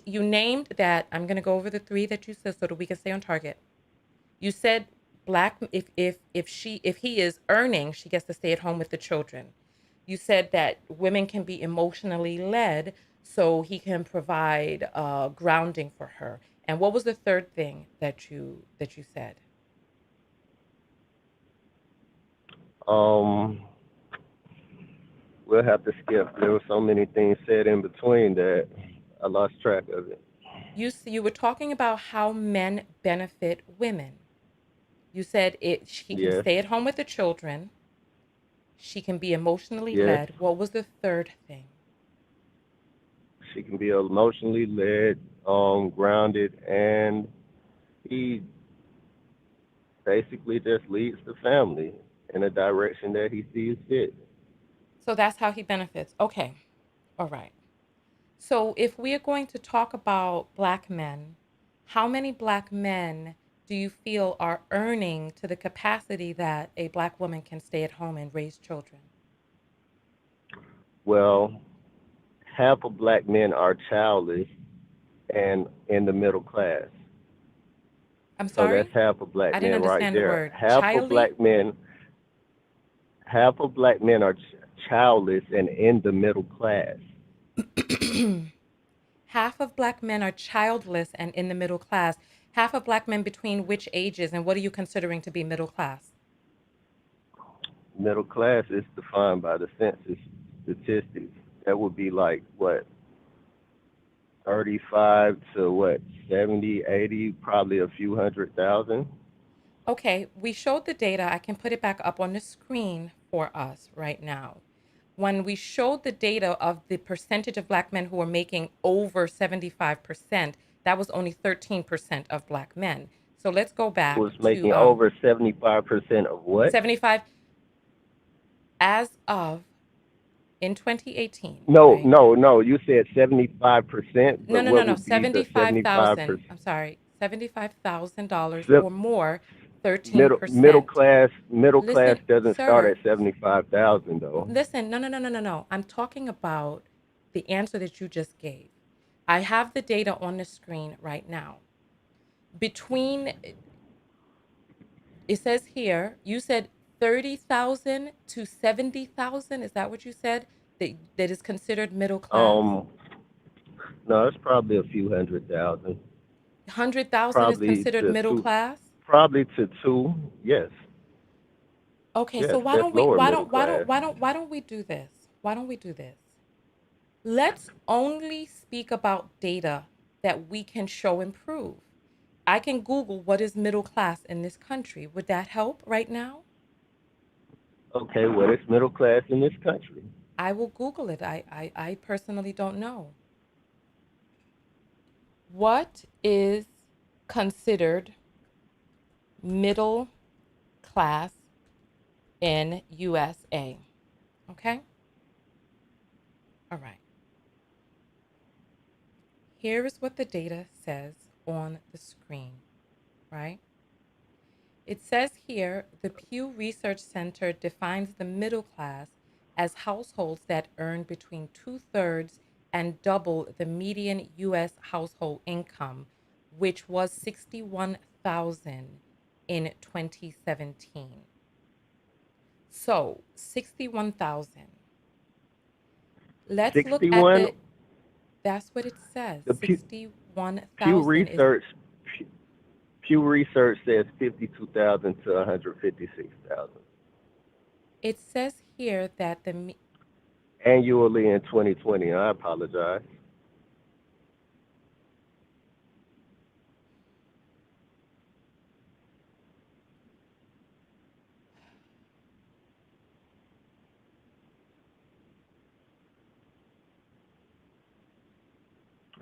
you named that. I'm going to go over the three that you said so that we can stay on target. You said black if he is earning, she gets to stay at home with the children. You said that women can be emotionally led, so he can provide grounding for her. And what was the third thing that you said? Um, we'll have to skip. There were so many things said in between that I lost track of it. You were talking about how men benefit women. You said she can Yes, stay at home with the children. She can be emotionally yes. led. What was the third thing? She can be emotionally led, grounded, and he basically just leads the family in a direction that he sees fit. So that's how he benefits. Okay. All right. So, if we are going to talk about black men, how many black men do you feel are earning to the capacity that a black woman can stay at home and raise children? Well, half of black men are childless and in the middle class. I'm So that's sorry? half of black I didn't men right understand the there. word. Childly? Half of black men are childless and in the middle class. Half of black men are childless and in the middle class. Half of black men between which ages, and what are you considering to be middle class? Middle class is defined by the census statistics. That would be like what, 35 to what, 70, 80, probably a few 100,000. Okay, we showed the data. I can put it back up on the screen for us right now. When we showed the data of the percentage of black men who were making over 75%, that was only 13% of black men. So let's go back Was to making over 75% of what? 75 as of in 2018, No, right? no, no. You said 75%, No, but no, no, what no. would be the 75,000. 75%? I'm sorry. $75,000 Sim- or more, middle 13%. class Listen, doesn't start sir, at 75,000 though. listen. No, no, no, no, no, no. I'm talking about the answer that you just gave. I have the data on the screen right now. Between, it says here, you said 30,000 to 70,000. Is that what you said? That is considered middle class? Um, no, it's probably a few 100,000. 100,000 is Probably considered to middle two, class? probably to two. Yes, Okay, so yes, why that's don't we lower why middle don't why class. don't why don't why don't we do this? Why don't we do this? Let's only speak about data that we can show and prove. I can Google what is middle class in this country. Would that help right now? Okay, what is middle class in this country? I will Google it. I personally don't know. What is considered middle class in USA? Okay? All right. Here is what the data says on the screen, right? It says here the Pew Research Center defines the middle class as households that earn between two-thirds and double the median US household income, which was 61,000 in 2017. So, 61,000. Let's look at 61. the that's what it says. The Pew 61,000 is Research Pew Research says 52,000 to 156,000 it says here that annually in 2020. I apologize.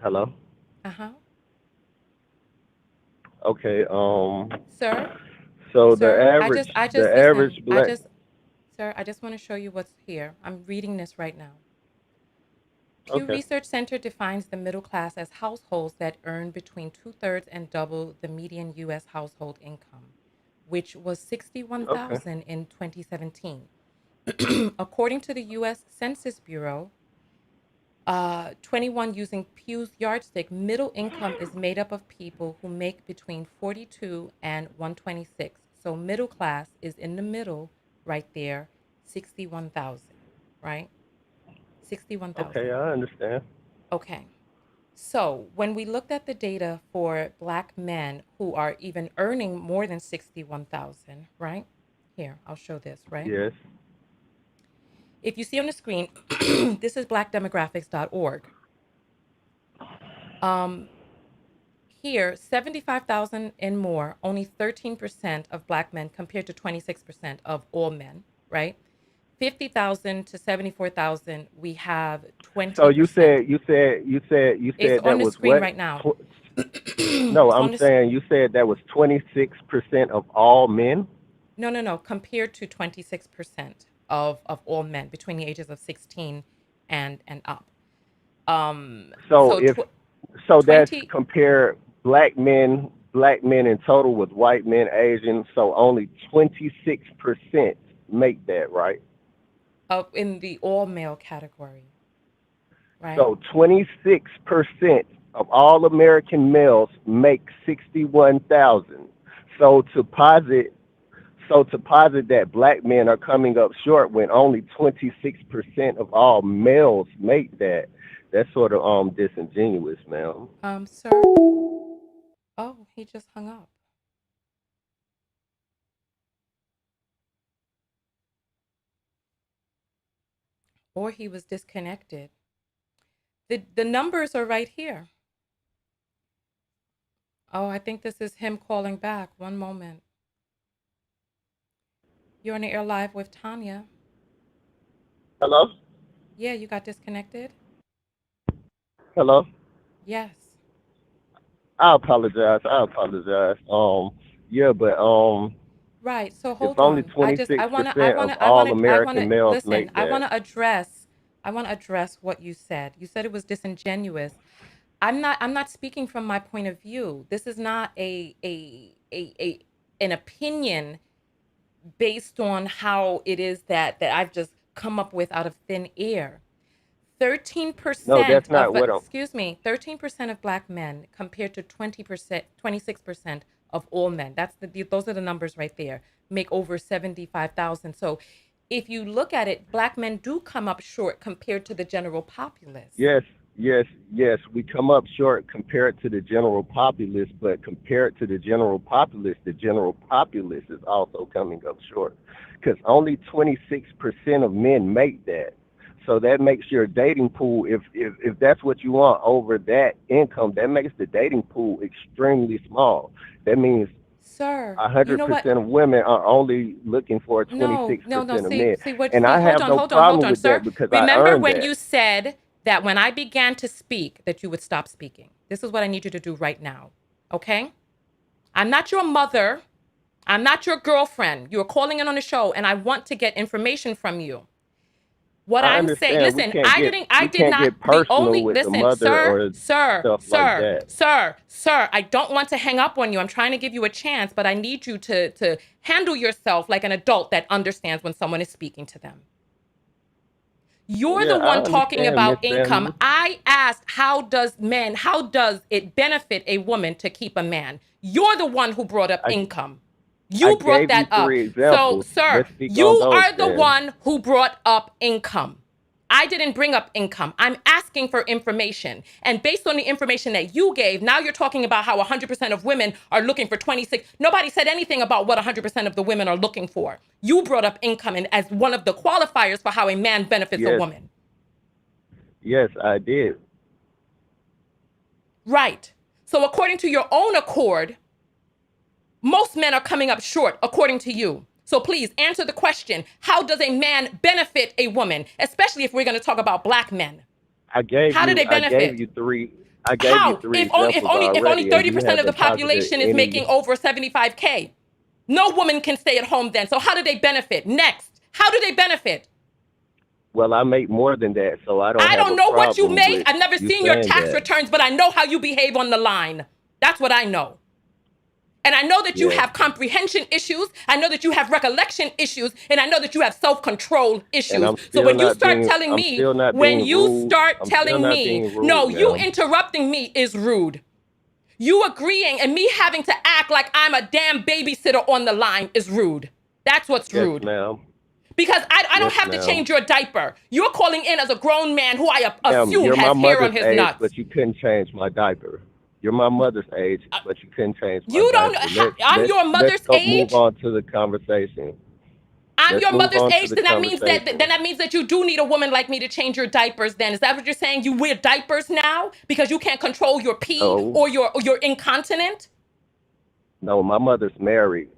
Hello. uh-huh. Okay. Sir, So sir, I just the listen. average black. Sir, I just want to show you what's here. I'm reading this right now. Pew Okay. Research Center defines the middle class as households that earn between two-thirds and double the median U.S. household income, which was Okay. 61,000 in 2017. According to the U.S. Census Bureau, 21 using Pew's yardstick, middle income is made up of people who make between 42 and 126. So middle class is in the middle right there, 61,000, right? Okay. 61,000. I understand. Okay. So when we looked at the data for black men who are even earning more than 61,000, right? Here, I'll show this, right? Yes. If you see on the screen, this is blackdemographics.org. Um, Here, 75,000 and more, only 13% of black men compared to 26% of all men, right? 50,000 to 74,000, we have So you 20%. said you said you said you It's said on that the was screen what? right now. Tw- no, It's on I'm this. saying you said that was 26% of all men. No, no, no. Compared to 26% of all men between the ages of 16 and up. So So if so, that's 20 compare black men in total with white men, Asian. So only 26% make that, right? of in the all male category, right? So 26% of all American males make 61,000. So to posit to posit that black men are coming up short when only 26% of all males make that, That's sort of disingenuous, ma'am. Sir. Oh, he just hung up. Or he was disconnected. The numbers are right here. Oh, I think this is him calling back. One moment. You're on the air live with Tanya. Hello? Yeah, you got disconnected? Hello? Yes. I apologize. I apologize. Yeah, but Right. So if hold only on. I wanna, I 26% of wanna, I all wanna, I American wanna males listen. make that, I wanna address what you said. You said it was disingenuous. I'm not speaking from my point of view. This is not a an opinion based on how it is that I've just come up with out of thin air. no, 13% that's of, not what I'm. excuse me, 13% of black men compared to 20%, 26% of all men. Those are the numbers right there. Make over 75,000. So if you look at it, black men do come up short compared to the general populace. Yes, yes, yes. We come up short compared to the general populace, but compared to the general populace is also coming up short because only 26% of men make that. So that makes your dating pool, if that's what you want over that income, that makes the dating pool extremely small. That means Sir, you hundred know what? percent of women are only looking for No, 26 no, no. percent of See, men, see what? and See, I hold have on, no hold on, hold problem on, with sir. that because I Remember earned when that. you said that when I began to speak that you would stop speaking? This is what I need you to do right now. Okay? I'm not your mother. I'm not your girlfriend. You're calling in on the show, and I want to get information from you. What I I'm saying, understand listen, I we did can't not, get the personal only, with the listen, mother sir, or sir, stuff like sir, that. sir, sir, I don't want to hang up on you. I'm trying to give you a chance, but I need you to handle yourself like an adult that understands when someone is speaking to them. You're Yeah, the I one talking understand, Miss about income. Samuel. I asked, how does it benefit a woman to keep a man? You're the one who brought up I income. I You brought gave you that up. three So, examples. sir, Let's speak on you those are the then. one who brought up income. I didn't bring up income. I'm asking for information. And based on the information that you gave, now you're talking about how 100% of women are looking for 26. Nobody said anything about what 100% of the women are looking for. You brought up income and as one of the qualifiers for how a man benefits a Yes, woman. yes, I did. Right. So according to your own accord, most men are coming up short, according to you. So please answer the question, how does a man benefit a woman, especially if we're going to talk about black men? How do they I gave benefit? you three. I gave you How? three If examples only if only already, and you 30% of the haven't posited population is making any. over 75K. No woman can stay at home then. So how do they benefit? Next. How do they benefit? Well, I make more than that, so I don't I have don't a know what you problem make. with I've never you seen your saying tax that. returns, but I know how you behave on the line. That's what I know. And I know that you Yes, have comprehension issues. I know that you have recollection issues. And I know that you have self-control and issues. So when you start telling I'm me, still not when being you rude. start I'm still telling not me, being rude, no, you ma'am. interrupting me is rude. You agreeing and me having to act like I'm a damn babysitter on the line is rude. That's what's Yes, rude. ma'am. Because I don't Yes, have to ma'am. change your diaper. You're calling in as a grown man who I assume You're my has hair on mother's his age, nuts. but you couldn't change my diaper. You're my mother's age, but you couldn't change my You don't, diaper. I'm your Let's mother's go move age. on to the conversation. I'm Let's your move mother's on to age, the then conversation. that means that you do need a woman like me to change your diapers then. Is that what you're saying? You wear diapers now because you can't control your pee No, or you're incontinent? no, my mother's married.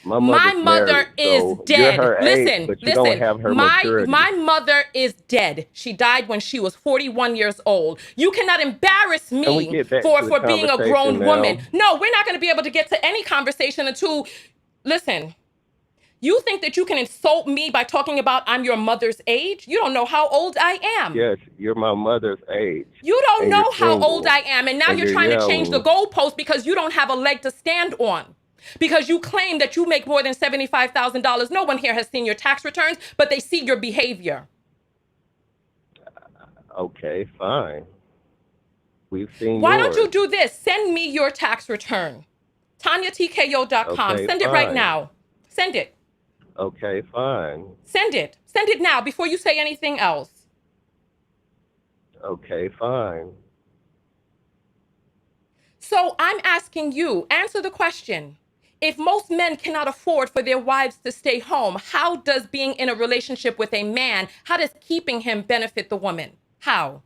My My mother's mother married, is so you're dead. her age, Listen, but you don't listen. have her My maturity. my mother is dead. She died when she was 41 years old. You cannot embarrass Can we me get back for to the being a conversation, grown woman. ma'am? No, we're not going to be able to get to any conversation until listen. You think that you can insult me by talking about I'm your mother's age? You don't know how old I am. Yes, you're my mother's age, You don't and you're know how old single, I am. And now and you're you're trying to change the young. goalpost because you don't have a leg to stand on. Because you claim that you make more than $75,000. No one here has seen your tax returns, but they see your behavior. Okay, fine. We've seen Why don't you yours. do this? Send me your tax return. TanyaTKO.com. Okay, Send it right fine. now. Send it. Okay, fine. Send it. Send it now before you say anything else. Okay, fine. So I'm asking you, answer the question. If most men cannot afford for their wives to stay home, how does being in a relationship with a man, how does keeping him benefit the woman? How?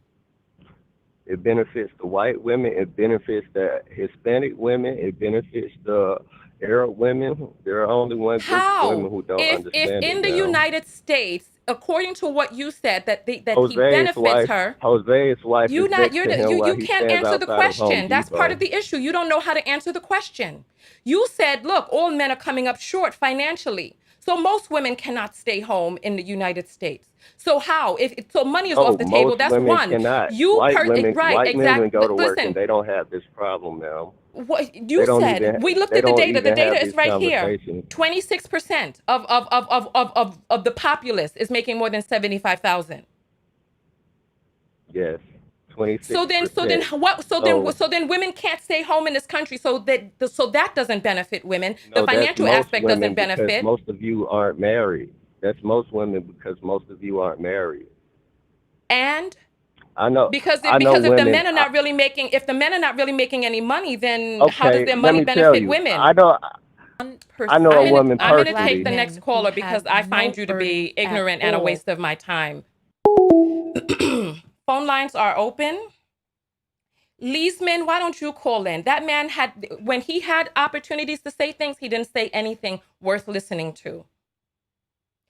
It benefits the white women. It benefits the Hispanic women. It benefits the Arab women. There are only one group of women How? who don't If understand it, in the ma'am. United States, according to what you said, that he Jose's benefits wife, her, Jose's wife is next to him while you he can't stands answer the outside of Home question. That's part of Depot. the issue. You don't know how to answer the question. You said, look, all men are coming up short financially. So most women cannot stay home in the United States. So how? If so money is off No, the table, most that's women one. cannot. You per right, White women exact go to work and listen, they don't have this problem, ma'am. what you said, we looked They at the don't data. The even data have is these right here. conversations. 26% of the populace is making more than 75,000. Yes, twenty six So then percent. what So so then women can't stay home in this country, so that doesn't benefit women. The no, that's financial most aspect doesn't women because benefit. most of you aren't married. That's most women because most of you aren't married. And I know. because I know if the women. men are not really making if the men are not really making any money, then how does Okay, their let money me tell benefit you. women? I know a woman I'm gonna personally. take the next caller because I find you to be ignorant and a waste of my time. Phone lines are open. Leesman, why don't you call in? That man had, when he had opportunities to say things, he didn't say anything worth listening to.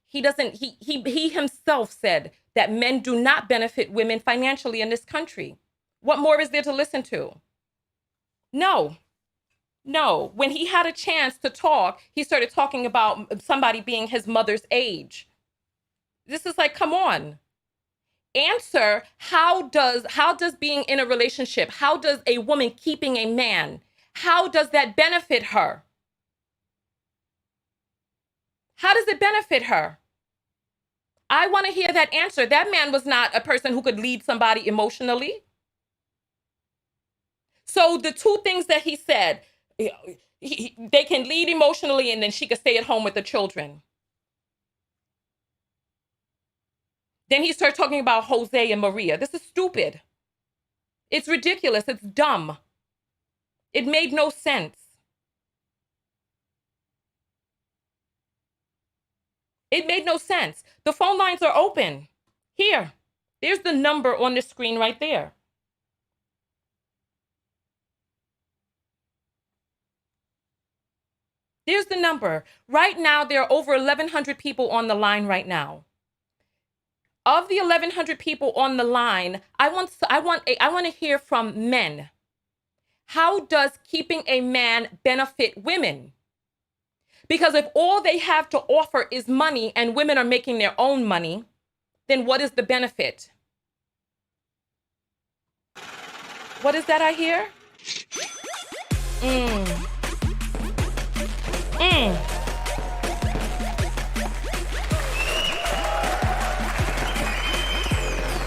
He doesn't, he himself said that men do not benefit women financially in this country. What more is there to listen to? No, no. When he had a chance to talk, he started talking about somebody being his mother's age. This is like, come on. Answer, how does being in a relationship, how does a woman keeping a man, how does that benefit her? How does it benefit her? I want to hear that answer. That man was not a person who could lead somebody emotionally. So the two things that he said, they can lead emotionally and then she could stay at home with the children. Then he started talking about Jose and Maria. This is stupid. It's ridiculous. It's dumb. It made no sense. It made no sense. The phone lines are open. Here, there's the number on the screen right there. There's the number. Right now, there are over 1,100 people on the line right now. Of the 1,100 people on the line, I want to hear from men. How does keeping a man benefit women? Because if all they have to offer is money and women are making their own money, then what is the benefit? What is that I hear? Mm, mm.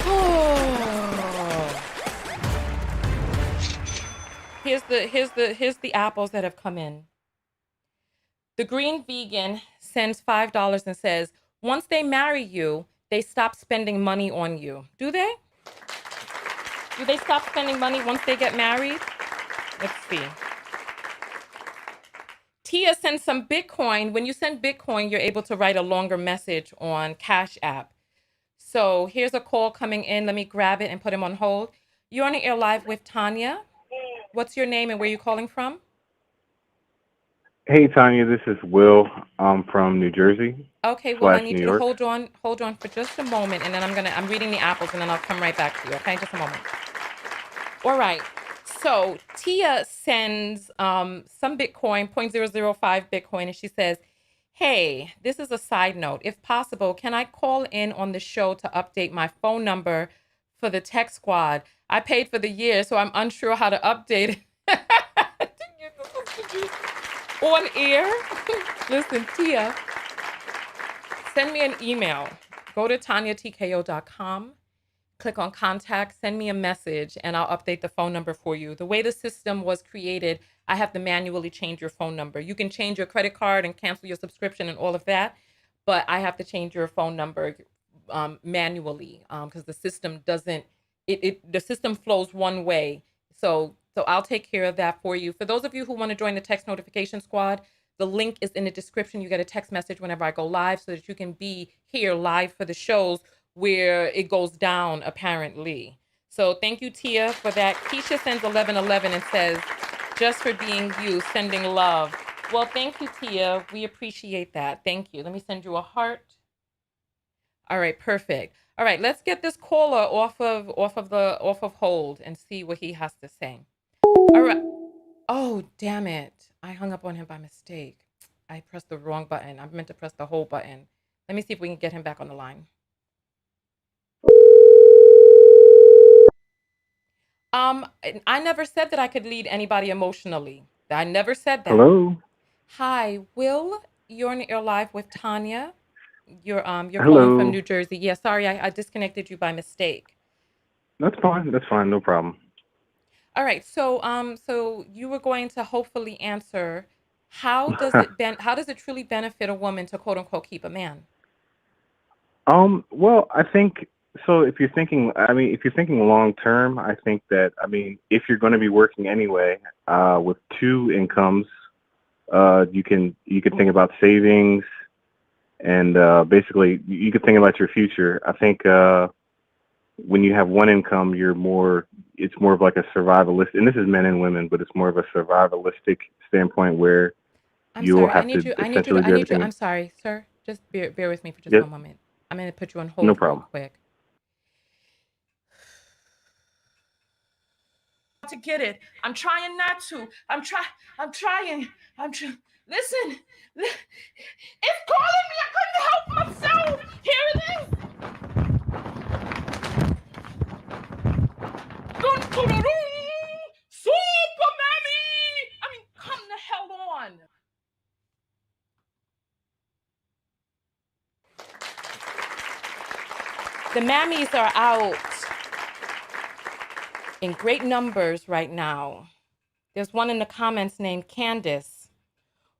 Oh. Here's the apples that have come in. The Green Vegan sends $5 and says, once they marry you, they stop spending money on you. Do they? Do they stop spending money once they get married? Let's see. Tia sends some Bitcoin. When you send Bitcoin, you're able to write a longer message on Cash App. So here's a call coming in. Let me grab it and put him on hold. You're on the air live with Tanya. What's your name and where are you calling from? Hey, Tanya, this is Will. I'm from New Jersey Okay, well, I slash need New you to York. hold on for just a moment, and then I'm reading the apples, and then I'll come right back to you. Okay, just a moment. All right. So Tia sends some Bitcoin, 0.005 Bitcoin, and she says, hey, this is a side note. If possible, can I call in on the show to update my phone number for the tech squad? I paid for the year, so I'm unsure how to update it. On air? Listen, Tia, send me an email. Go to tanyatko.com, click on contact, send me a message, and I'll update the phone number for you. The way the system was created, I have to manually change your phone number. You can change your credit card and cancel your subscription and all of that, but I have to change your phone number manually because the system doesn't the system flows one way. So I'll take care of that for you. For those of you who want to join the text notification squad, the link is in the description. You get a text message whenever I go live so that you can be here live for the shows where it goes down, apparently. So thank you, Tia, for that. Keisha sends 1111 and says, just for being you, sending love. Well, thank you, Tia. We appreciate that. Thank you. Let me send you a heart. All right, perfect. All right, let's get this caller off of hold and see what he has to say. All right. Oh, damn it. I hung up on him by mistake. I pressed the wrong button. I meant to press the whole button. Let me see if we can get him back on the line. I never said that I could lead anybody emotionally. I never said that. Hello. Hi, Will. You're live with Tanya. You're calling from Hello. New Jersey. Yeah, sorry, I disconnected you by mistake. That's fine. That's fine. No problem. All right. So you were going to hopefully answer, how does it truly benefit a woman to quote unquote keep a man? Well, I think so. If you're thinking long term, I think that, if you're going to be working anyway, with two incomes, you can think about savings, and basically you could think about your future. I think when you have one income, it's more of like a survivalist, and this is men and women, but it's more of a survivalistic standpoint where I'm you will sorry. have to essentially do I'm everything. sorry, sir. Just bear with me for just Yes, one moment. I'm going to put you on no hold real problem. quick. To get it. I'm trying not to. I'm trying. Listen. It's calling me. I couldn't help myself. Here it is. Dun, dun, dun, dun. Super Mammy. I mean, come the hell on. The mammies are out in great numbers right now. There's one in the comments named Candace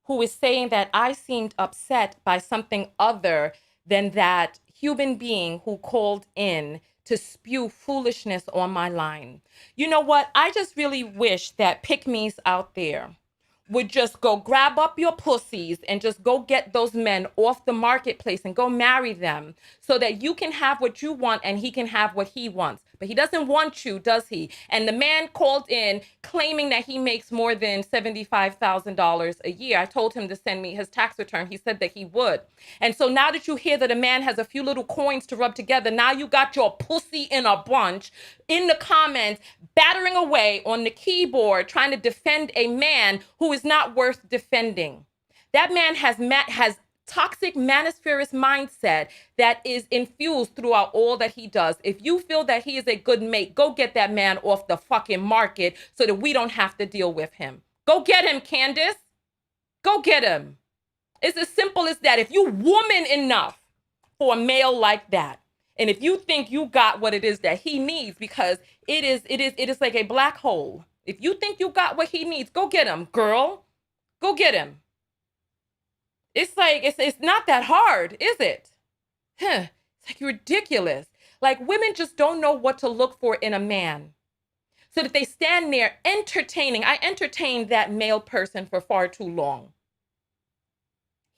who is saying that I seemed upset by something other than that human being who called in to spew foolishness on my line. You know what? I just really wish that pick-me's out there would just go grab up your pussies and just go get those men off the marketplace and go marry them so that you can have what you want and he can have what he wants. But he doesn't want you, does he? And the man called in claiming that he makes more than $75,000 a year. I told him to send me his tax return. He said that he would. And so now that you hear that a man has a few little coins to rub together, now you got your pussy in a bunch in the comments, battering away on the keyboard, trying to defend a man who is not worth defending. That man has toxic manospherist mindset that is infused throughout all that he does. If you feel that he is a good mate, go get that man off the fucking market so that we don't have to deal with him. Go get him, Candace. Go get him. It's as simple as that. If you woman enough for a male like that, and if you think you got what it is that he needs, because it is like a black hole. If you think you got what he needs, go get him, girl. Go get him. It's like it's not that hard, is it? Huh. It's like ridiculous. Like women just don't know what to look for in a man. So that they stand there entertaining. I entertained that male person for far too long.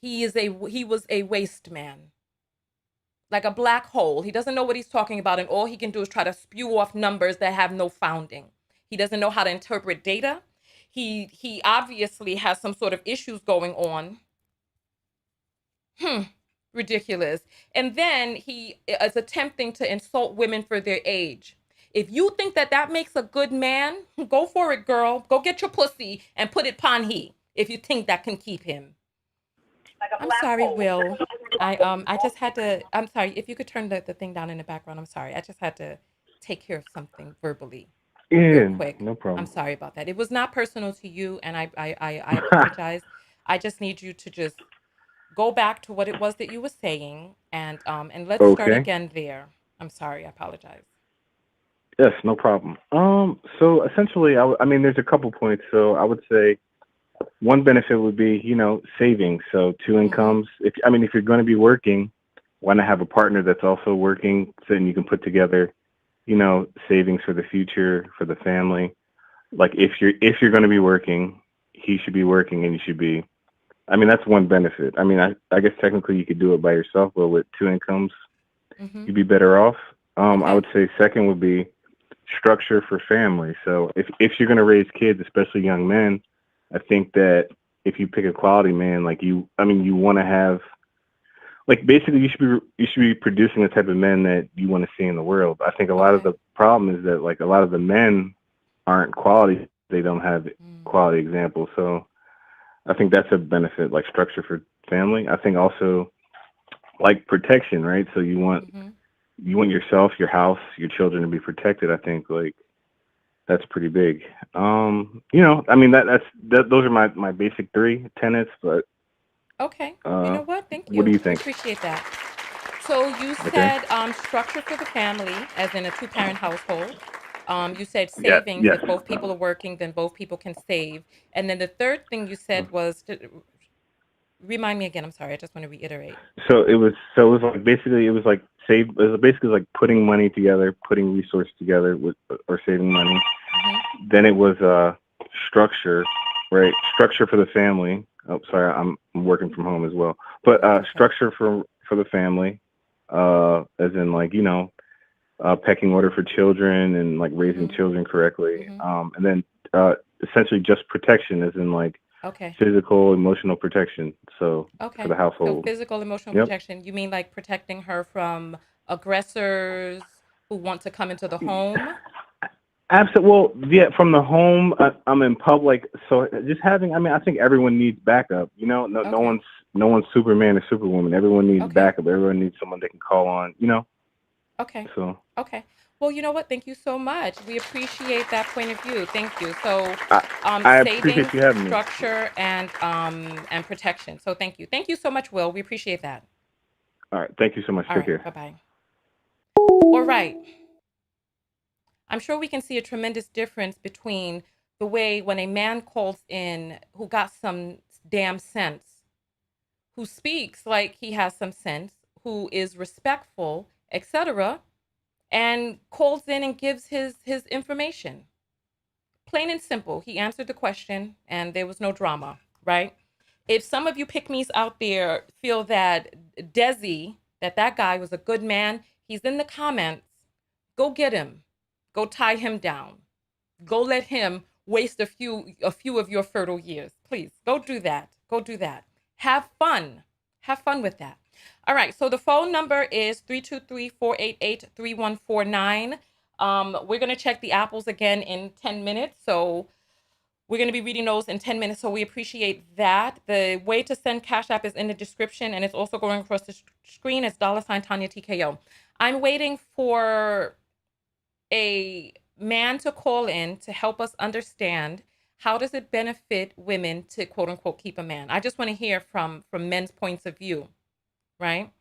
He was a waste man. Like a black hole. He doesn't know what he's talking about, and all he can do is try to spew off numbers that have no founding. He doesn't know how to interpret data. He obviously has some sort of issues going on. Ridiculous. And then he is attempting to insult women for their age. If you think that that makes a good man, go for it, girl. Go get your pussy and put it pon he. If you think that can keep him. I'm sorry, Will. I just had to. I'm sorry. If you could turn the thing down in the background. I'm sorry. I just had to take care of something verbally, real Yeah, quick. no I'm problem. sorry about that. It was not personal to you, and I apologize. I just need you to just go back to what it was that you were saying, and let's start Okay. again there. I'm sorry. I apologize. Yes, no problem. So essentially, there's a couple points. So I would say one benefit would be, savings. So two Mm-hmm. incomes. If you're going to be working, why not have a partner that's also working, so then you can put together, savings for the future, for the family. Like if you're going to be working, he should be working, and you should be. I mean, that's one benefit. I mean, I guess technically you could do it by yourself, but with two incomes, Mm-hmm. you'd be better off. I Okay. would say second would be structure for family. So if you're going to raise kids, especially young men, I think that if you pick a quality man, like you want to have, like, basically you should be producing the type of men that you want to see in the world. I think a lot of Okay. the problem is that, like, a lot of the men aren't quality. They don't have Mm. quality examples. So I think that's a benefit, like structure for family. I think also like protection, right? So Mm-hmm. you want yourself, your house, your children to be protected. I think, like, that's pretty big. I mean, those are my basic three tenets. But Okay. You uh, know what? Thank what do you. you We think? appreciate that. So you Okay. said structure for the family, as in a two-parent household. You said Yeah. savings. Yes. If both people are working, then both people can save. And then the third thing you said was remind me again. I'm sorry. I just want to reiterate. So it was like basically it was like save. It was basically like putting money together, putting resources together with or saving money. Mm-hmm. Then it was structure, right? Structure for the family. Oh, sorry, I'm working from home as well. But That's okay. structure for the family, as in, like, pecking order for children and, like, raising Mm-hmm. children correctly. Mm-hmm. And then essentially just protection, as in, like, Okay. physical, emotional protection. So for the Okay. So household. physical, emotional Yep. protection. You mean like protecting her from aggressors who want to come into the home? Absolutely. Well, yeah, from the home, I'm in public, so just having. I mean, I think everyone needs backup. No, no Okay. one's no one's Superman or Superwoman. Everyone needs Okay. backup. Everyone needs someone they can call on. Okay. So Okay. Well, you know what? Thank you so much. We appreciate that point of view. Thank you. So, I I appreciate savings, you having me. structure, and protection. So, thank you. Thank you so much, Will. We appreciate that. All right. Thank you so much. All Take right. care. Bye bye. All right. I'm sure we can see a tremendous difference between the way when a man calls in who got some damn sense, who speaks like he has some sense, who is respectful, etc., and calls in and gives his information. Plain and simple. He answered the question and there was no drama, right? If some of you pick me's out there feel that Desi, that guy was a good man, he's in the comments. Go get him. Go tie him down. Go let him waste a few of your fertile years. Please go do that. Go do that. Have fun. Have fun with that. All right. So the phone number is 323-488-3149. We're gonna check the apples again in 10 minutes. So we're going to be reading those in 10 minutes. So we appreciate that. The way to send Cash App is in the description and it's also going across the screen. It's $ Tanya TKO. I'm waiting for a man to call in to help us understand how does it benefit women to quote unquote keep a man. I just want to hear from men's points of view, right?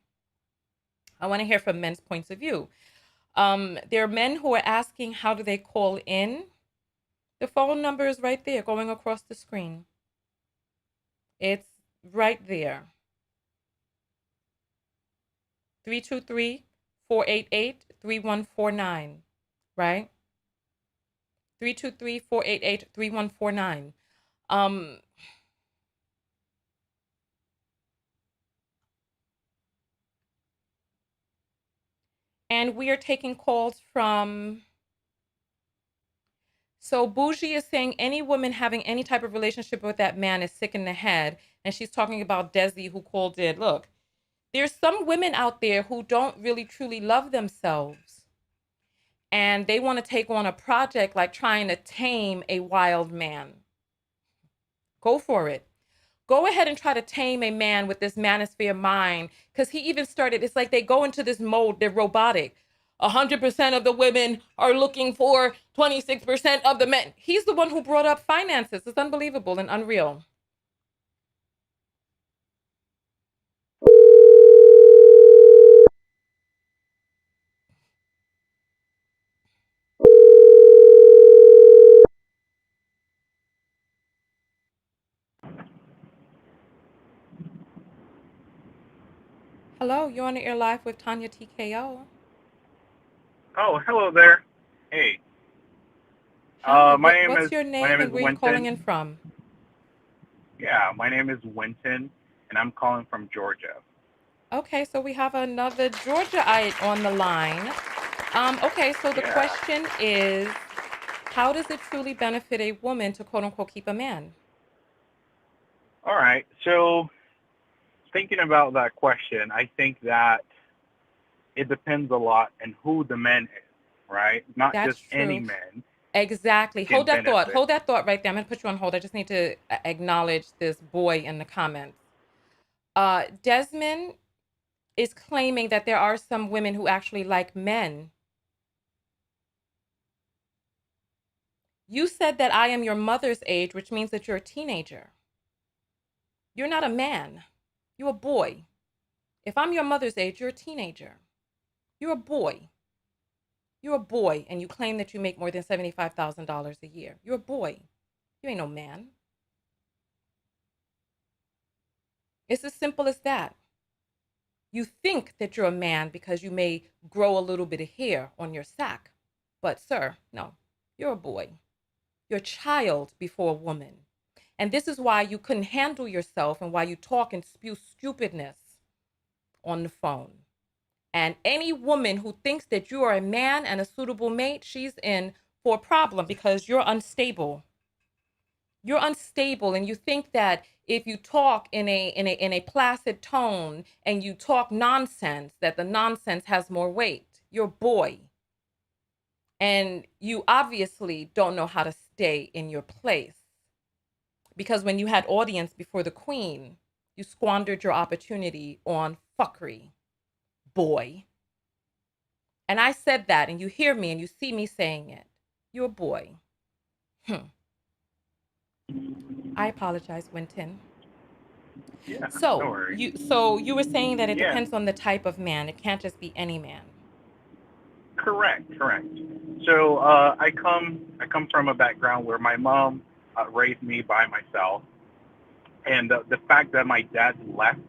I want to hear from men's points of view. There are men who are asking how do they call in. The phone number is right there going across the screen. It's right there. 323-488-3149, right? 323-488-3149. Um, and we are taking calls from. So Bougie is saying any woman having any type of relationship with that man is sick in the head. And she's talking about Desi who called in. Look, there's some women out there who don't really truly love themselves. And they want to take on a project like trying to tame a wild man. Go for it. Go ahead and try to tame a man with this manosphere mind. Because he even started, it's like they go into this mode, they're robotic. 100% of the women are looking for 26% of the men. He's the one who brought up finances. It's unbelievable and unreal. Hello, you're on the air live with Tanya TKO. Oh, hello there. Hey, Hi, my name is what's your name and where are you calling in Winton. from? Yeah, my name is Winton, and I'm calling from Georgia. Okay, so we have another Georgiaite on the line. Okay, so the Yeah. question is, how does it truly benefit a woman to quote unquote keep a man? All right. So, thinking about that question, I think that it depends a lot on who the man is, right? Not That's just any true. man Exactly. can Hold that thought. benefit. Hold that thought right there. I'm going to put you on hold. I just need to acknowledge this boy in the comments. Desmond is claiming that there are some women who actually like men. You said that I am your mother's age, which means that you're a teenager. You're not a man. You're a boy. If I'm your mother's age, you're a teenager. You're a boy. You're a boy, and you claim that you make more than $75,000 a year. You're a boy. You ain't no man. It's as simple as that. You think that you're a man because you may grow a little bit of hair on your sack. But, sir, no, you're a boy. You're a child before a woman. And this is why you couldn't handle yourself and why you talk and spew stupidness on the phone. And any woman who thinks that you are a man and a suitable mate, she's in for a problem because you're unstable. You're unstable and you think that if you talk in a placid tone and you talk nonsense, that the nonsense has more weight. You're a boy. And you obviously don't know how to stay in your place. Because when you had audience before the queen, you squandered your opportunity on fuckery, boy. And I said that, and you hear me and you see me saying it. You're a boy. Hmm. I apologize, Winton. Yeah, no worries. So you were saying that it Yeah, depends on the type of man. It can't just be any man. correct. So, I come from a background where my mom raised me by myself, and the fact that my dad left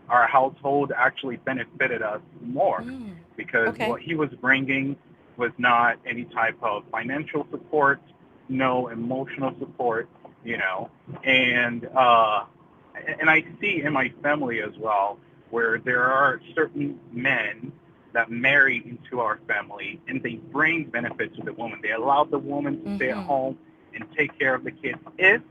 our household actually benefited us more Mm. because Okay. what he was bringing was not any type of financial support, no emotional support, you know, and uh, and I see in my family as well where there are certain men that marry into our family and they bring benefit to the woman. They allow the woman to stay at Mm-hmm. home and take care of the kids if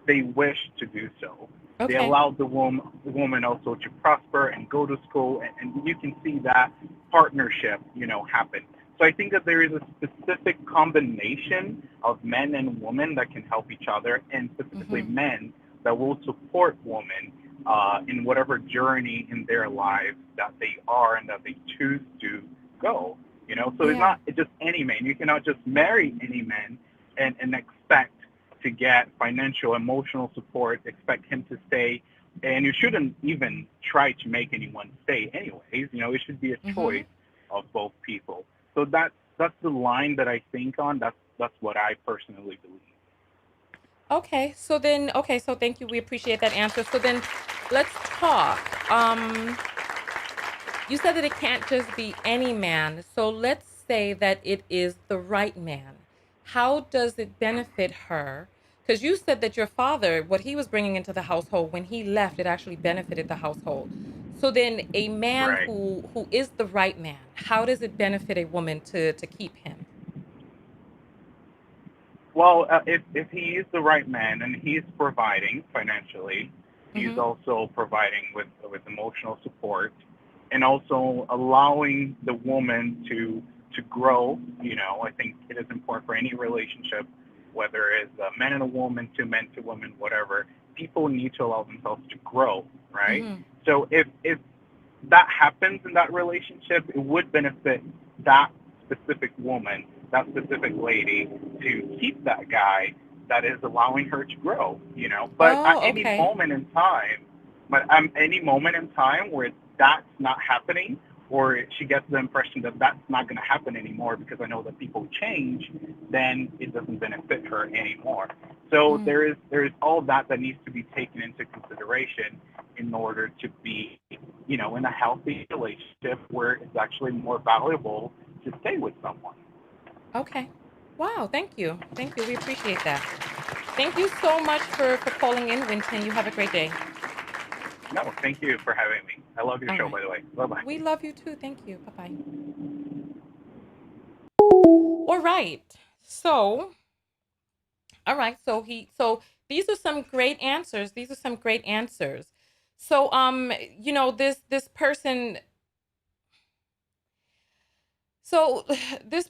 they wish to do so. They Okay. allow the woman also to prosper and go to school, and you can see that partnership, happen. So I think that there is a specific combination of men and women that can help each other, and specifically Mm-hmm. men that will support women in whatever journey in their lives that they are and that they choose to go. So it's Yeah. not just any man. You cannot just marry any man and expect to get financial, emotional support, expect him to stay. And you shouldn't even try to make anyone stay anyways. It should be a Mm-hmm. choice of both people. So that's the line that I think on. That's what I personally believe. Okay, so thank you. We appreciate that answer. So then let's talk. You said that it can't just be any man. So let's say that it is the right man. How does it benefit her? Because you said that your father, what he was bringing into the household, when he left, it actually benefited the household. So then a man Right. who is the right man, how does it benefit a woman to keep him? Well, if he is the right man and he's providing financially, he's Mm-hmm. also providing with emotional support, and also allowing the woman to grow. I think it is important for any relationship, whether it's a man and a woman, two men, two women, whatever. People need to allow themselves to grow, right? Mm-hmm. So if that happens in that relationship, it would benefit that specific woman, that specific lady, to keep that guy that is allowing her to grow. But at Oh, any okay. moment in time, any moment in time where that's not happening, or she gets the impression that that's not going to happen anymore because I know that people change, then it doesn't benefit her anymore. So Mm. there is all that needs to be taken into consideration in order to be in a healthy relationship where it's actually more valuable to to stay with someone. Okay. Wow. Thank you. Thank you. We appreciate that. Thank you so much for calling in, Winton. You have a great day. No, thank you for having me. I love your All show, right. by the way. Bye-bye. We love you too. Thank you. Bye bye. All right. So, all right. So these are some great answers. These are some great answers. So, this person. So this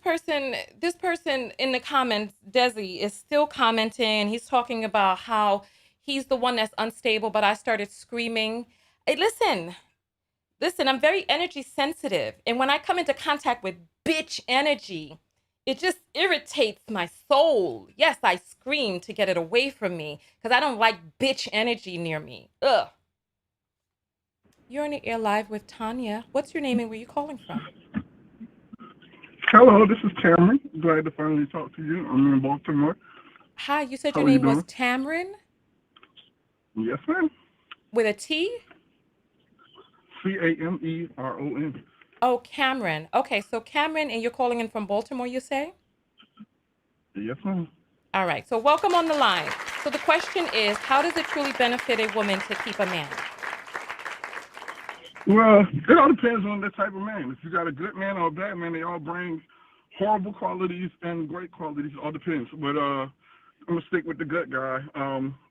person in the comments, Desi, is still commenting. He's talking about how he's the one that's unstable, but I started screaming. Hey, listen, I'm very energy sensitive. And when I come into contact with bitch energy, it just irritates my soul. Yes, I scream to get it away from me because I don't like bitch energy near me. Ugh. You're on the air live with Tanya. What's your name and where you calling from? Hello, this is Cameron. Glad to finally talk to you. I'm in Baltimore. Hi, you said How your are you name was doing? Tamron Yes, ma'am. with a T? Cameron. Oh, Cameron. Okay, so Cameron, and you're calling in from Baltimore, you say? Yes, ma'am. All right, so welcome on the line. So the question is, how does it truly benefit a woman to keep a man? Well, it all depends on the type of man. If you got a good man or a bad man, they all bring horrible qualities and great qualities. It all depends. But I'm gonna stick with the good guy.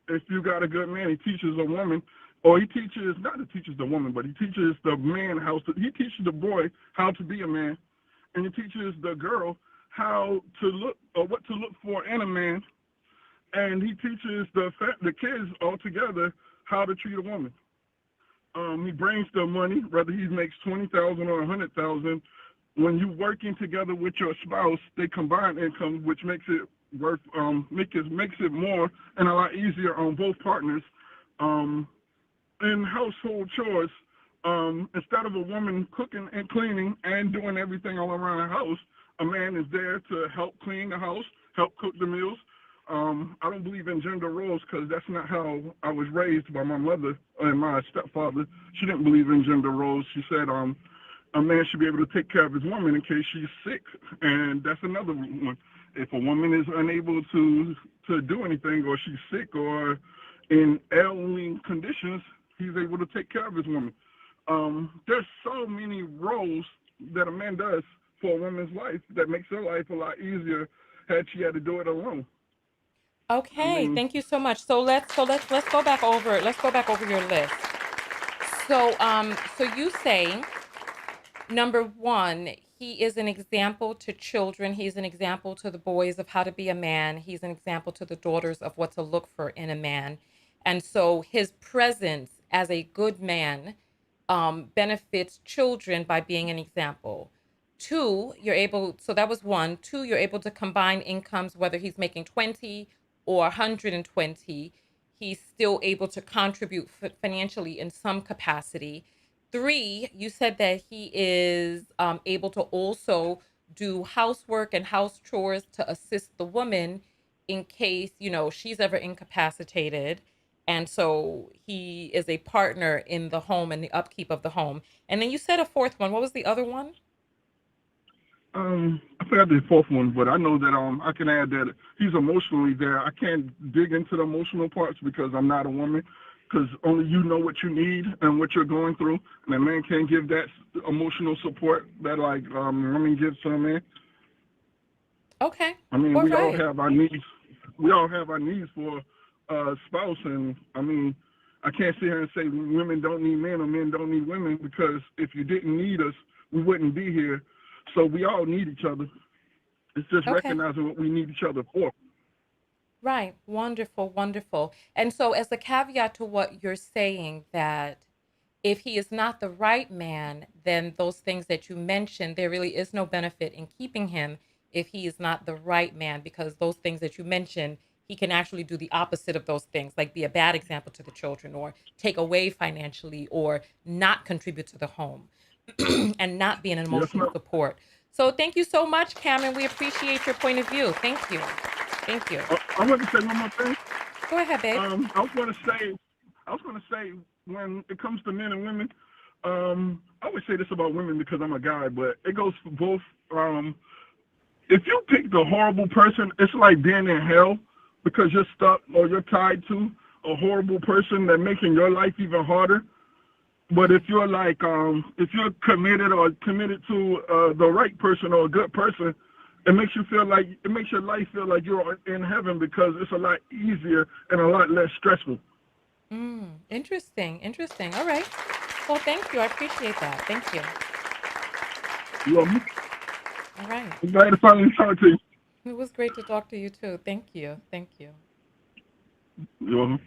If you got a good man, he teaches a woman, or he teaches not he teaches the woman, but he teaches the man he teaches the boy how to be a man, and he teaches the girl how to look or what to look for in a man, and he teaches the kids all together how to treat a woman. He brings the money, whether he makes 20,000 or 100,000. When you working together with your spouse, they combine income, which makes it worth makes it more and a lot easier on both partners. Um, in household chores, instead of a woman cooking and cleaning and doing everything all around the house, a man is there to help clean the house, help cook the meals. I don't believe in gender roles because that's not how I was raised by my mother and my stepfather. She didn't believe in gender roles. She said a man should be able to take care of his woman in case she's sick, and that's another one. If a woman is unable to do anything, or she's sick, or in ailing conditions, he's able to take care of his woman. There's so many roles that a man does for a woman's life that makes her life a lot easier had she had to do it alone. I Okay, mean, thank you so much. So let's go back over your list. So you say number one, he is an example to children. He's an example to the boys of how to be a man. He's an example to the daughters of what to look for in a man. And so his presence as a good man benefits children by being an example. Two, so that was one. Two, you're able to combine incomes, whether he's making 20 or 120, he's still able to contribute financially in some capacity. Three, you said that he is able to also do housework and house chores to assist the woman in case, she's ever incapacitated. And so he is a partner in the home and the upkeep of the home. And then you said a fourth one. What was the other one? I forgot the fourth one, but I know that I can add that he's emotionally there. I can't dig into the emotional parts because I'm not a woman. Because only you know what you need and what you're going through, and a man can't give that emotional support that like women give to a man. Okay. I mean, All we all right. have our needs. We all have our needs for a spouse, and I mean, I can't sit here and say women don't need men or men don't need women because if you didn't need us, we wouldn't be here. So we all need each other. It's just Okay. recognizing what we need each other for. Right. Wonderful. Wonderful. And so, as a caveat to what you're saying, that if he is not the right man, then those things that you mentioned, there really is no benefit in keeping him if he is not the right man, because those things that you mentioned, he can actually do the opposite of those things, like be a bad example to the children or take away financially or not contribute to the home and not be an Yes, emotional ma'am. support. So thank you so much, Cameron. We appreciate your point of view. Thank you. Thank you. I want to say one more thing. Go ahead, babe. I was going to say when it comes to men and women, I would say this about women because I'm a guy, but it goes for both. If you pick the horrible person, it's like being in hell because you're stuck or you're tied to a horrible person that making your life even harder. But if you're like, if you're committed or committed to the right person or a good person, it makes your life feel like you're in heaven because it's a lot easier and a lot less stressful. Interesting. Interesting. All right. Well, thank you. I appreciate that. Thank you. You know, I'm All right. glad to finally talk to you. It was great to talk to you too. Thank you. Thank you. You know,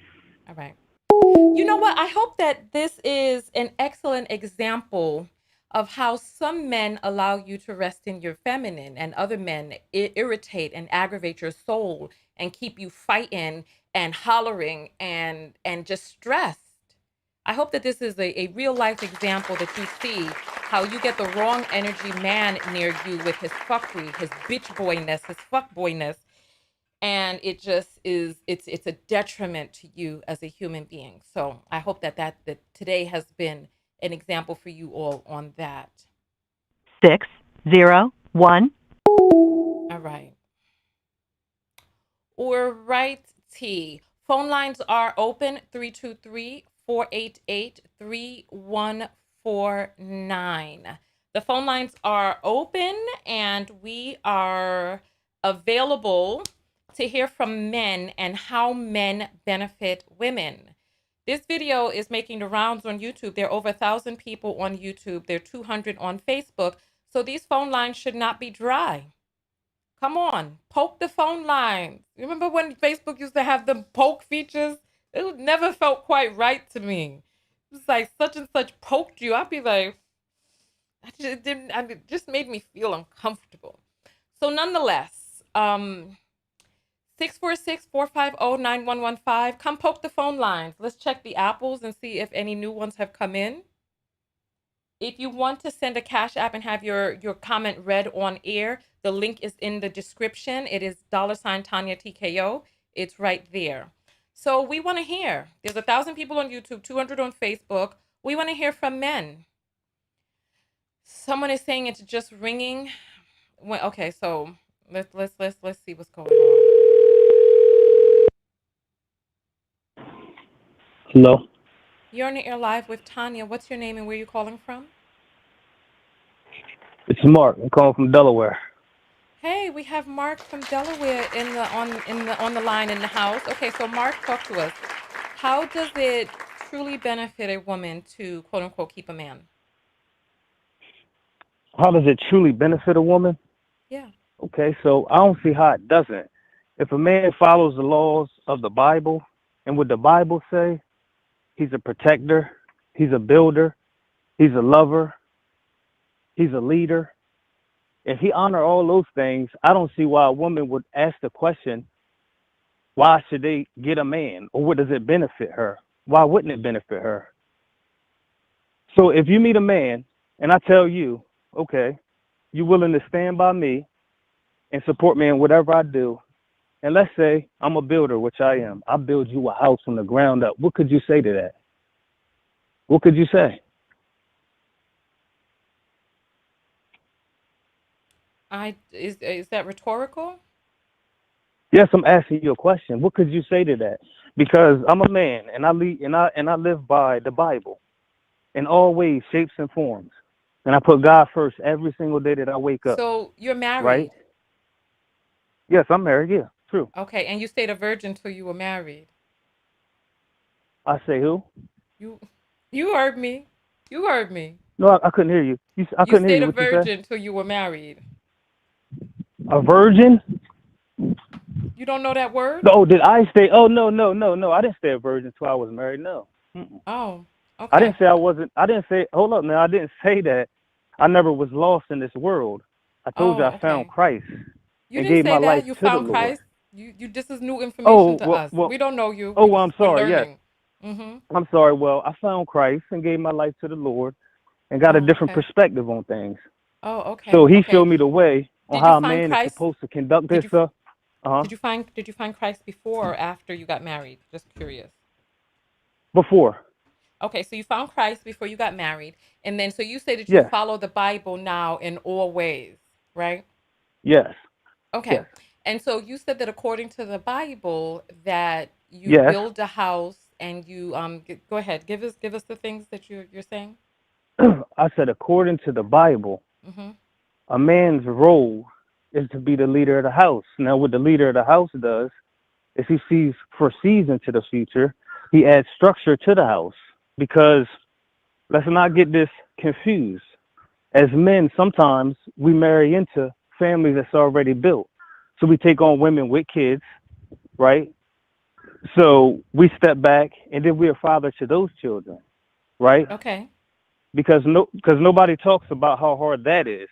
All right. You know what? I hope that this is an excellent example of how some men allow you to rest in your feminine and other men irritate and aggravate your soul and keep you fighting and hollering and just stressed. I hope that this is a real life example that you see how you get the wrong energy man near you with his fuckery, his bitch boyness, his fuck boyness, and it just is it's a detriment to you as a human being. So I hope that today has been an example for you all on that. 601. All right. All right, T. Phone lines are open 323-488-3149. The phone lines are open and we are available to hear from men and how men benefit women. This video is making the rounds on YouTube. There are over 1,000 people on YouTube. There are 200 on Facebook. So these phone lines should not be dry. Come on, poke the phone lines. You remember when Facebook used to have them poke features? It never felt quite right to me. It was like such and such poked you. I'd be like, it just made me feel uncomfortable. So nonetheless, 646-450-9115. Come poke the phone lines. Let's check the apples and see if any new ones have come in. If you want to send a Cash App and have your comment read on air, the link is in the description. It is $ Tanya TKO. It's right there. So we want to hear. There's 1,000 people on YouTube, 200 on Facebook. We want to hear from men. Someone is saying it's just ringing. Well, okay, so let's see what's going on. Hello. You're on the air live with Tanya. What's your name and where are you calling from? It's Mark. I'm calling from Delaware. Hey, we have Mark from Delaware on the line in the house. Okay, so Mark, talk to us. How does it truly benefit a woman to quote unquote keep a man? How does it truly benefit a woman? Yeah. Okay, so I don't see how it doesn't. If a man follows the laws of the Bible and what the Bible say, he's a protector, he's a builder, he's a lover, he's a leader. If he honor all those things, I don't see why a woman would ask the question, why should they get a man? Or what does it benefit her? Why wouldn't it benefit her? So if you meet a man and I tell you, okay, you're willing to stand by me and support me in whatever I do, and let's say I'm a builder, which I am. I build you a house from the ground up. What could you say to that? What could you say? Is that rhetorical? Yes, I'm asking you a question. What could you say to that? Because I'm a man and I live by the Bible in all ways, shapes, and forms. And I put God first every single day that I wake up. So you're Right? married. Yes, I'm married. Yeah, true. Okay, and you stayed a virgin till you were married. I say who? You you heard me. You heard me. No, I couldn't hear you. I You couldn't hear stayed you. a What you say? virgin till you were married. A virgin? You don't know that word? Oh, did I stay? Oh, no. I didn't stay a virgin until I was married. No. Mm-mm. Oh, I okay. didn't say I wasn't. I didn't say, hold up, man. I didn't say that I never was lost in this world. I told you Oh, I found okay. Christ You and didn't gave my say life that. You to the found Lord. Christ. You this is new information Oh, to us. well, We don't know you. oh, well, I'm We're sorry. Yes. learning. Mhm. I'm sorry. Well, I found Christ and gave my life to the Lord and got a Oh, different okay. perspective on things. Oh, So okay. he Okay. showed me the way on Did you how a find man is Christ? supposed to conduct Did you himself. Uh huh. did you find Christ before or after you got married? Just curious. Before. Okay, so you found Christ before you got married, and then so you say that you Yes, follow the Bible now in all ways, right? yes, Okay. yes, And so you said that according to the Bible that you yes. build a house and you go ahead, give us the things that you're saying. I said, according to the Bible, Mhm. a man's role is to be the leader of the house. Now, what the leader of the house does is foresees into the future. He adds structure to the house because let's not get this confused. As men, sometimes we marry into families that's already built. So we take on women with kids, right? So we step back and then we're a father to those children, right? Okay. Because nobody talks about how hard that is,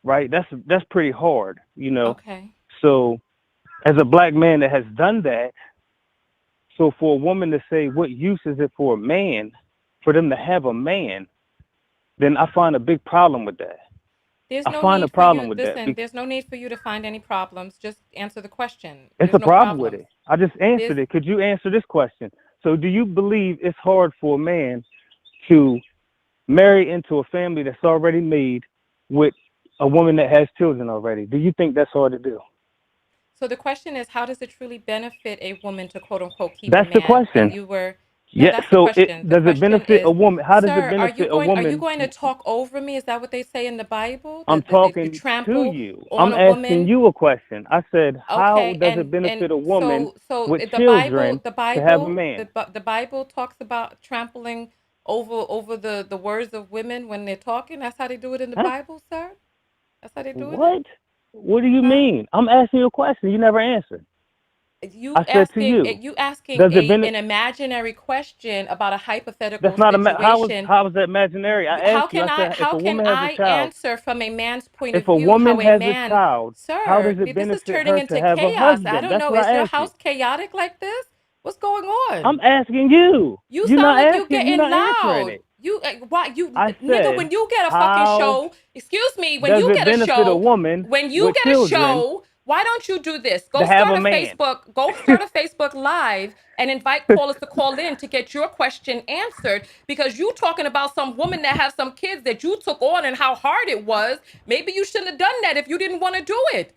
right? That's pretty hard, you know. Okay. So as a black man that has done that, so for a woman to say what use is it for a man, for them to have a man, then I find a big problem with that. There's I no find a need for problem you. with that Listen, because there's no need for you to find any problems. Just answer the question. it's There's a no problem with problems. it. I just There's answered it. Could you answer this question? So do you believe it's hard for a man to marry into a family that's already made with a woman that has children already? Do you think that's hard to do? So the question is, how does it truly benefit a woman to quote unquote keep a That's the man when question. you were no, Yeah. that's the So it question. The does it question benefit a is, woman? How does it sir, benefit a are you woman? going to talk over me? Is that what they say in the Bible? I'm That you talking to trample you. on I'm a asking woman? you a question. I said, how Okay, does it and benefit a woman so with the Bible, children to have a man? The Bible talks about trampling over the words of women when they're talking. That's how they do it in the Huh? Bible, sir. That's how they're doing it, What? What do you huh? mean? I'm asking you a question. You never answered. I said to you, You asking does it a benefit? an imaginary question about a That's hypothetical not a situation. how is that imaginary? I asked you. I said if How a can woman has a I child, answer from a man's point of if a view woman how a has a man, child, how sir, does it this is benefit turning her to into have a chaos. I husband? don't That's know. what Is I your asked you. house chaotic like this? What's going I'm on? asking you. You You're sound not like you asking. You're getting not answering loud. it. You why you I nigga said, when you get a fucking how show, excuse me, when does you it get a benefit a show, woman when you with get a children show, why don't you do this? to have a man? Go start a Facebook live and invite callers to call in to get your question answered because you talking about some woman that has some kids that you took on and how hard it was. Maybe you shouldn't have done that if you didn't want to do it.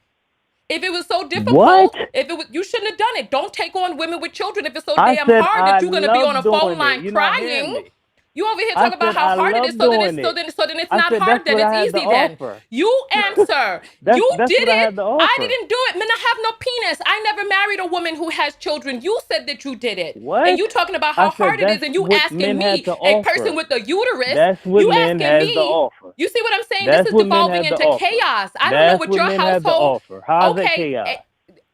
If it was so What? difficult, if it was, you shouldn't have done it. Don't take on women with children if it's so I damn said hard I that you're gonna be on love a phone doing it. line You're not hearing crying. me. You over here I talking about said how I hard it is, love doing it. so then it's I not said hard, that's then what it's I had to easy then. offer. You answer. that's You that's did what I it. had to I offer. didn't do it. Man, I have no penis. I never married a woman who has children. You said that you did it. And What? you talking about how I hard said it is, that's and you what asking men had me, to a person offer. with a uterus, That's what you men asking has to me. offer. You see what I'm saying? This That's is what men devolving had to into offer. chaos. I don't know That's what what your men had to household. offer. How's that Okay, chaos?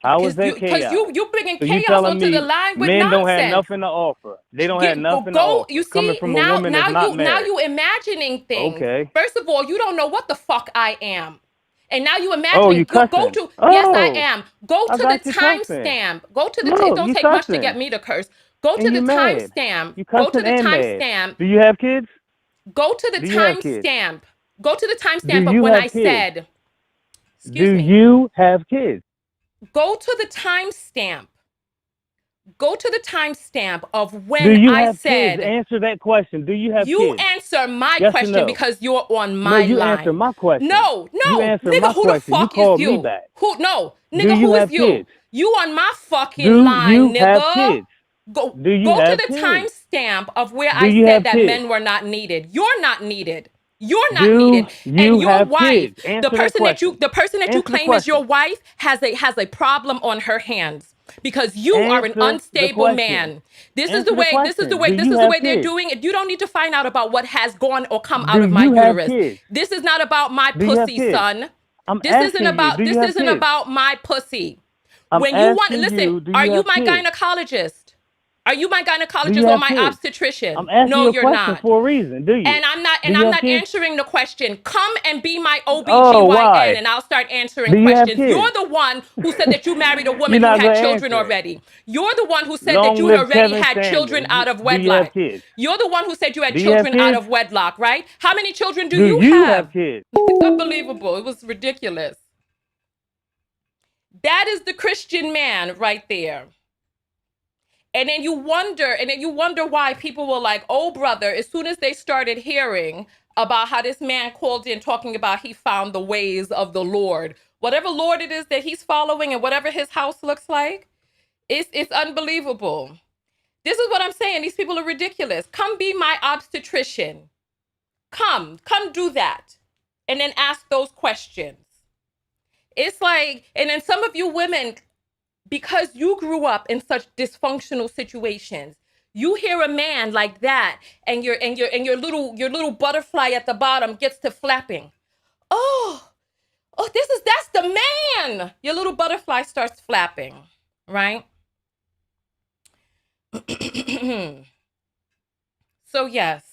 How is that because chaos? you bringing So you chaos telling onto the me line with men don't have nonsense. nothing to offer? They don't have nothing to Go. You offer coming see from a woman that's not now married. you imagining things. Okay. First of all, you don't know what the fuck I am. And now you Oh, you imagining, go cussing? to, yes, I Oh, am. Go I to the got you cussing. timestamp. Go to it Look, don't you take much to cussing get me to curse. Go to and the you mad. timestamp. You Go to cussing the and mad. timestamp. Do you have kids? Go to the Do you have kids? timestamp. Go to the Do timestamp of you when I have kids? said, Do excuse me. you have kids? Go to the timestamp. Go to the timestamp of Do when you I have kids? said, Answer that question. Do you have you kids? answer my Yes or question no? because you're on No, my you answer line. my question. No, You no, answer nigga, my who the question. You fuck is called me you? back. Do Nigga, you who is have you? kids? You on my fucking Do line, you have nigga. kids? Do you Go to have the kids? timestamp of where Do I you said have that kids? men were not needed. You're not needed. You're not Do needed. And you your have wife, kids? Answer that question. the person that you Answer the claim is your question. wife has a problem on her hands because you are an Answer the unstable question. man. Answer the question. Do you This is the have way they're kids? doing it. You don't need to find out about what has gone or come out Do of my you have uterus. kids? This is not about my Do you have pussy, kids? son. I'm asking you, do you This have isn't kids? about my pussy. I'm When you want, asking listen, you, do are you you have my kids? gynecologist? Are you my Do you gynecologist or have my kids? I'm obstetrician? asking No, you a you're question not. for a reason. Do you? Do And you I'm have not kids? answering the question. Come and be my Oh, OBGYN why? and I'll start answering Do you have questions. You're kids? the one who said that you married a You're woman who not had gonna children answer it. already. You're the one who said that Long you had live already Kevin had children Samuels. out of Do you have wedlock. kids? You're the one who said you had Do you have children out kids? of wedlock, right? How many children do Do you you have have? kids? It's unbelievable. It was ridiculous. That is the Christian man right there. And then you wonder why people were like, oh, brother, as soon as they started hearing about how this man called in talking about he found the ways of the Lord, whatever Lord it is that he's following and whatever his house looks like, it's unbelievable. This is what I'm saying. These people are ridiculous. Come be my obstetrician. Come do that. And then ask those questions. It's like, and then some of you women, because you grew up in such dysfunctional situations, you hear a man like that, and your little butterfly at the bottom gets to flapping. Oh, that's the man. Your little butterfly starts flapping, right? So yes.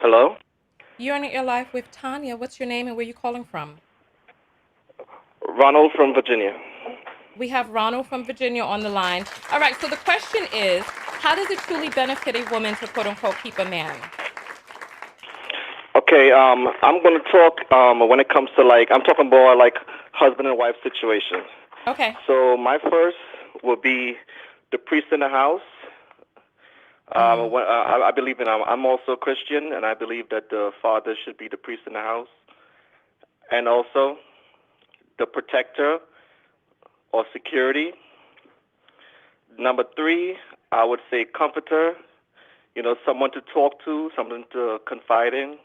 Hello? You're on Your Life with Tanya. What's your name and where you calling from? Ronald from Virginia. We have Ronald from Virginia on the line. All right, so the question is, how does it truly benefit a woman to quote unquote keep a man? Okay, I'm going to talk when it comes to I'm talking about husband and wife situation. Okay. So my first would be the priest in the house. I believe I'm also a Christian, and I believe that the father should be the priest in the house. And also the protector or security. Number 3, I would say comforter, someone to talk to, someone to confide in.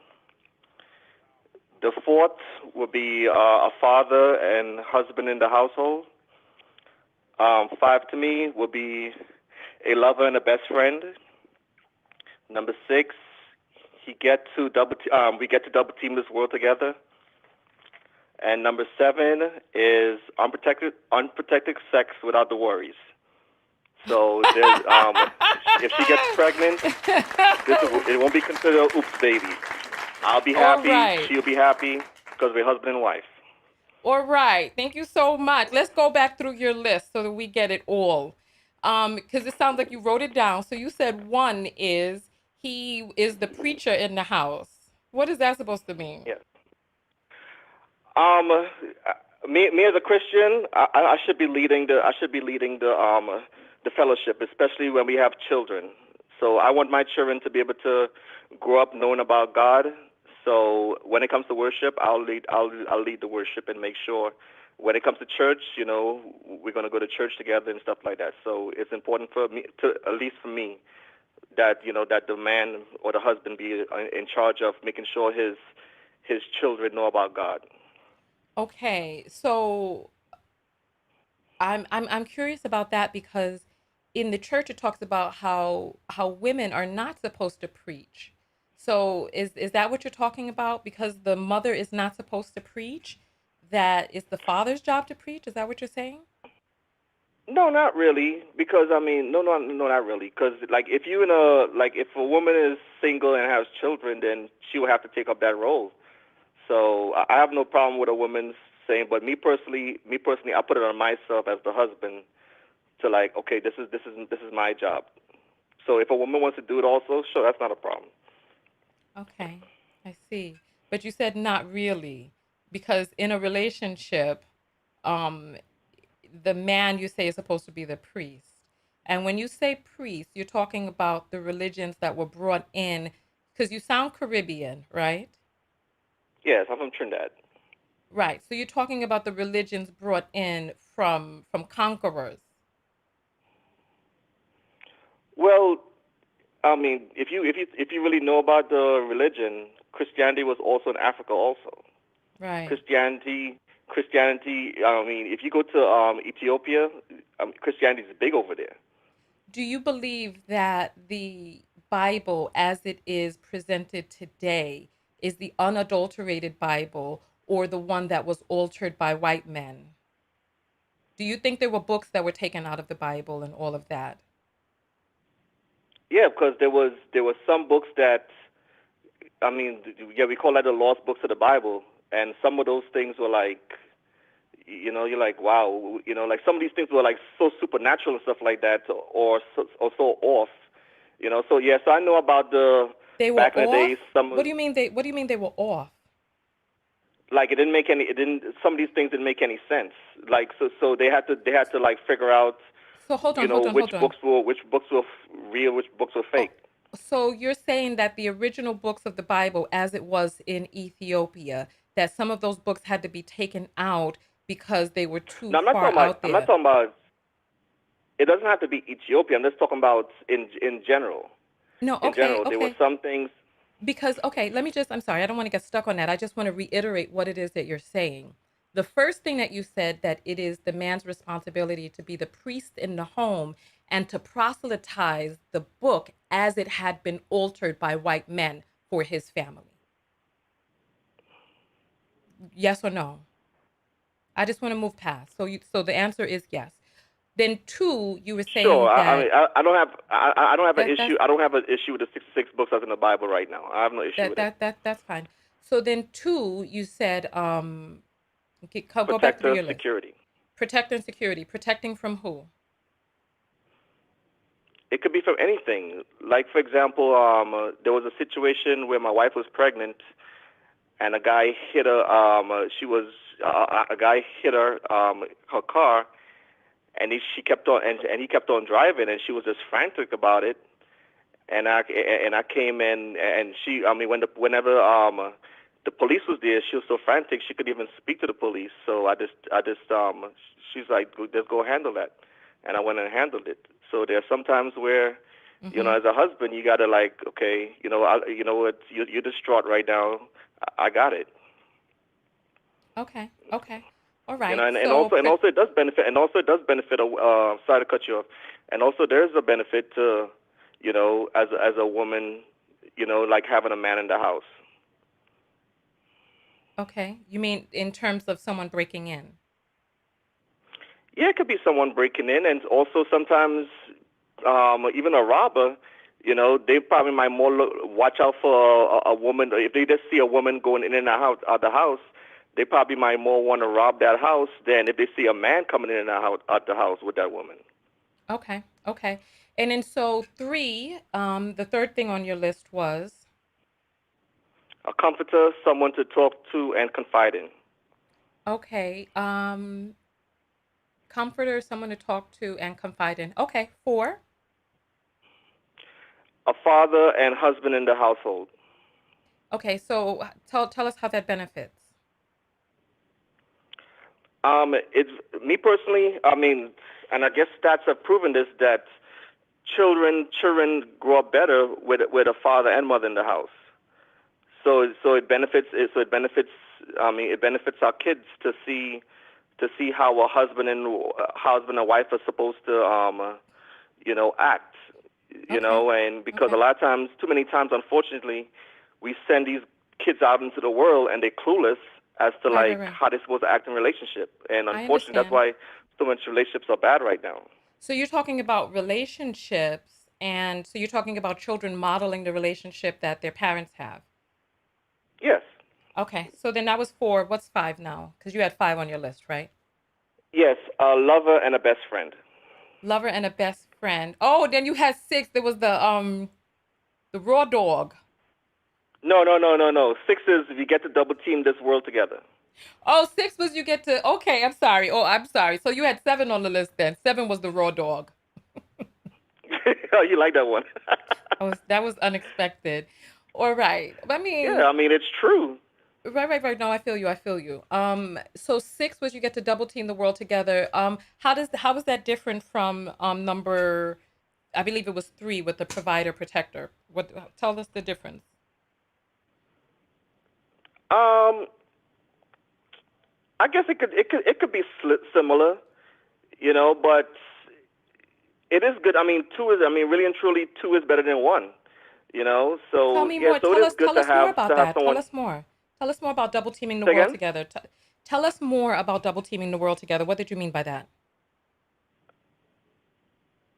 The 4th would be a father and husband in the household. 5 to me would be a lover and a best friend. Number 6, we get to double team this world together. And number 7 is unprotected sex without the worries. So there's if she gets pregnant, it won't be considered an oops baby. I'll be happy, right. She'll be happy, because we're husband and wife. All right. Thank you so much. Let's go back through your list so that we get it all. Because it sounds like you wrote it down. So you said 1 is he is the preacher in the house. What is that supposed to mean? Yeah. Me as a Christian, I should be leading the fellowship, especially when we have children. So I want my children to be able to grow up knowing about God. So when it comes to worship, I'll lead the worship and make sure. When it comes to church, we're going to go to church together and stuff like that. So it's important for me, at least for me, that that the man or the husband be in charge of making sure his children know about God. Okay, so I'm curious about that because in the church it talks about how women are not supposed to preach. So is that what you're talking about? Because the mother is not supposed to preach, that it's the father's job to preach? Is that what you're saying? No, not really. Because no, not really. Because if a woman is single and has children, then she will have to take up that role. So I have no problem with a woman saying, but me personally, I put it on myself as the husband to okay, this is my job. So if a woman wants to do it also, sure, that's not a problem. Okay, I see. But you said not really, because in a relationship, um, the man you say is supposed to be the priest. And when you say priest, you're talking about the religions that were brought in, because you sound Caribbean, right? Yes, I'm from Trinidad. Right. So you're talking about the religions brought in from conquerors. Well, I mean, if you really know about the religion, Christianity was also in Africa also. Right. Christianity. I mean, if you go to Ethiopia, Christianity is big over there. Do you believe that the Bible, as it is presented today, is the unadulterated Bible or the one that was altered by white men? Do you think there were books that were taken out of the Bible and all of that? Yeah, because there was some books that, I mean, we call that the lost books of the Bible, and some of those things were you're like, wow, like some of these things were like so supernatural and stuff like that, or so off, So yeah, so I know about the They were back in the days. off? What do you mean they were off? Like some of these things didn't make any sense. Like so they had to like figure out, So hold on. which books were real, which books were Oh, fake. so you're saying that the original books of the Bible, as it was in Ethiopia, that some of those books had to be taken out because they were too No, I'm not far talking about. out I'm not there. talking about. It doesn't have to be Ethiopia. I'm just talking about in general. No, In okay, general, there were okay. some things. Because, okay, I'm sorry, I don't want to get stuck on that. I just want to reiterate what it is that you're saying. The first thing that you said, that it is the man's responsibility to be the priest in the home and to proselytize the book as it had been altered by white men for his family. Yes or no? I just want to move past. So the answer is yes. Then two, you were Sure. saying I mean, that I don't have an that issue. that's I don't have an issue with the 66 books that's in the Bible right now. I have no issue with it. that's fine. So then two, you said go back through Protector, your list. security. Protect and security. Protecting from who? It could be from anything. Like for example, there was a situation where my wife was pregnant, and a guy hit her. A guy hit her her car, and she kept on and he kept on driving, and she was just frantic about it. And I came in, and whenever the police was there, she was so frantic she couldn't even speak to the police. So she's like, just go handle that, and I went and handled it. So there are some times where, Mm-hmm. as a husband, you gotta like, okay, you know what, you're distraught right now. I got it. Okay. Okay. All right. And So, also it does benefit, sorry to cut you off, and also there's a benefit to, as a woman, like having a man in the house. okay. You mean in terms of someone breaking in? Yeah, it could be someone breaking in, and also sometimes even a robber. They probably might watch out for a woman. If they just see a woman going in and out the house, they probably might more want to rob that house than if they see a man coming in and out the house with that woman. Okay. Okay. And then so three, the third thing on your list was A comforter, someone to talk to and confide in. okay. Comforter, someone to talk to and confide in. Okay. Four. A father and husband in the household. Okay. So tell us how that benefits. It's me personally. I mean, and I guess stats have proven this, that children grow up better with a father and mother in the house. So it benefits. I mean, it benefits our kids to see how a husband and wife are supposed to act. Okay. And because a Okay. lot of times, too many times, unfortunately, we send these kids out into the world and they're clueless as to Right. Right. like Right. how they're supposed to act in relationship. And I unfortunately, that's understand. why so many relationships are bad right now. So you're talking about relationships, and so you're talking about children modeling the relationship that their parents have. Yes, Okay, so then that was four. What's five now? Because you had five on your list, right? yes, a lover and a best friend. Lover and a best friend. Oh, then you had six. There was the raw dog. No, no, no, no, no. Six is if you get to double team this world together. Oh, six was you get to. Okay, I'm sorry. Oh, I'm sorry. So you had seven on the list then. Seven was the raw dog. Oh, you like that one? That was unexpected. All right. I Yeah, mean, I mean it's true. right. No, I feel you. I feel you. So six was you get to double team the world together. How is that different from number? I believe it was three with the provider protector. What? Tell us the difference. Um, I guess it could be similar, but it is good. I mean, really and truly, two is better than one. Tell So me yeah, more. so it is good Tell to us more have about that. Tell someone. us more. Tell us more about double teaming the Say world again. together. Tell us more about double teaming the world together. What did you mean by that?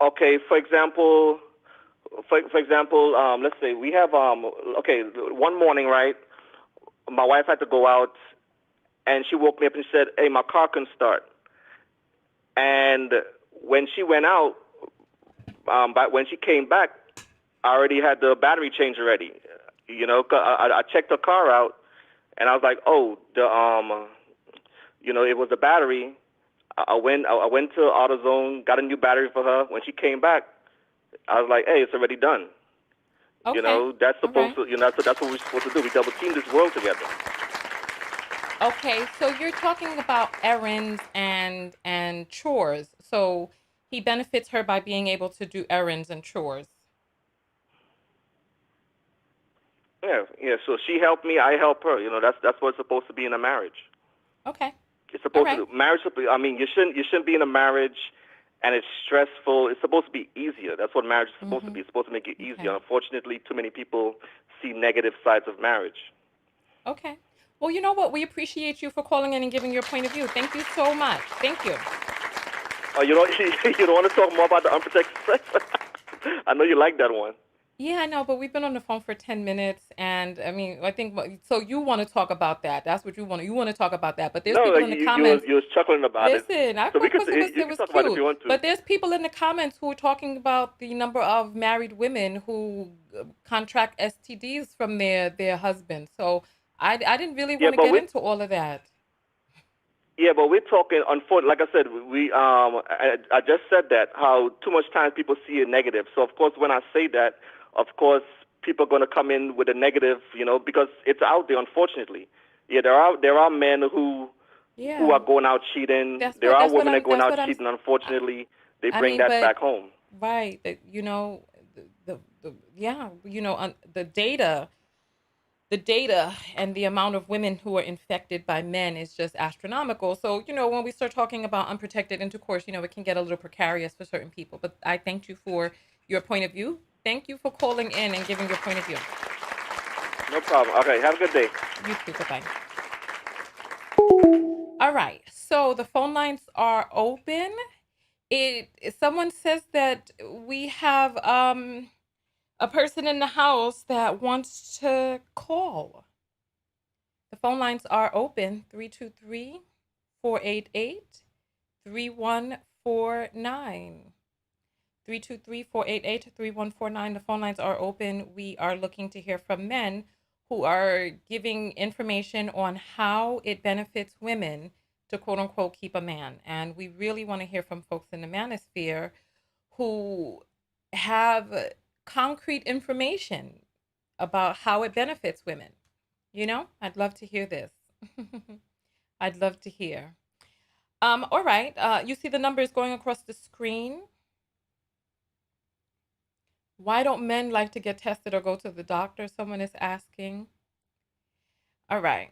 Okay, for example, let's say we have okay, one morning, right? My wife had to go out and she woke me up and said, "Hey, my car couldn't start." And when she went out, but when she came back, I already had the battery change already. I checked her car out, and I was like, "Oh, it was the battery." I went to AutoZone, got a new battery for her. When she came back, I was like, "Hey, it's already done." Okay. That's All supposed right. to, that's what we're supposed to do. We double team this world together. Okay, so you're talking about errands and chores. So he benefits her by being able to do errands and chores. Yeah, yeah. So she helped me, I help her. That's what it's supposed to be in a marriage. Okay. It's All supposed to right. do marriage. I mean, you shouldn't be in a marriage, and it's stressful. It's supposed to be easier. That's what marriage is supposed to Mm-hmm. be. It's supposed to make it easier. Okay. Unfortunately, too many people see negative sides of marriage. Okay. Well, you know what? We appreciate you for calling in and giving your point of view. Thank you so much. Thank you. You don't you don't want to talk more about the unprotected sex? I know you like that one. Yeah, I know, but we've been on the phone for 10 minutes. And I mean, I think, so you want to talk about that. That's what you want. You want to talk about that. But there's No, people like in the you was comments. you was chuckling about it, Listen, I so we thought could it you can was talk about it if cute. you want to. But there's people in the comments who are talking about the number of married women who contract STDs from their husbands. So I didn't really Yeah, want to but get into all of that. we're talking. Unfortunately, like I said, I just said that how too much time people see it negative. So of course, when I say that, of course, people are going to come in with a negative, because it's out there. Unfortunately, yeah, there are men who are Yeah, going out cheating. There are women that are going that's out what cheating. I, Unfortunately, they I bring mean, that but back home. right, yeah, the data and the amount of women who are infected by men is just astronomical. So, when we start talking about unprotected intercourse, it can get a little precarious for certain people. But I thank you for your point of view. Thank you for calling in and giving your point of view. No problem. Okay, have a good day. You too. Bye bye. All right. So the phone lines are open. Someone says that we have a person in the house that wants to call. The phone lines are open, 323-488-3149. 323-488-3149. The phone lines are open. We are looking to hear from men who are giving information on how it benefits women to quote unquote keep a man. And we really want to hear from folks in the manosphere who have concrete information about how it benefits women. I'd love to hear this. I'd love to hear. All right. You see the numbers going across the screen. Why don't men like to get tested or go to the doctor? Someone is asking. All right.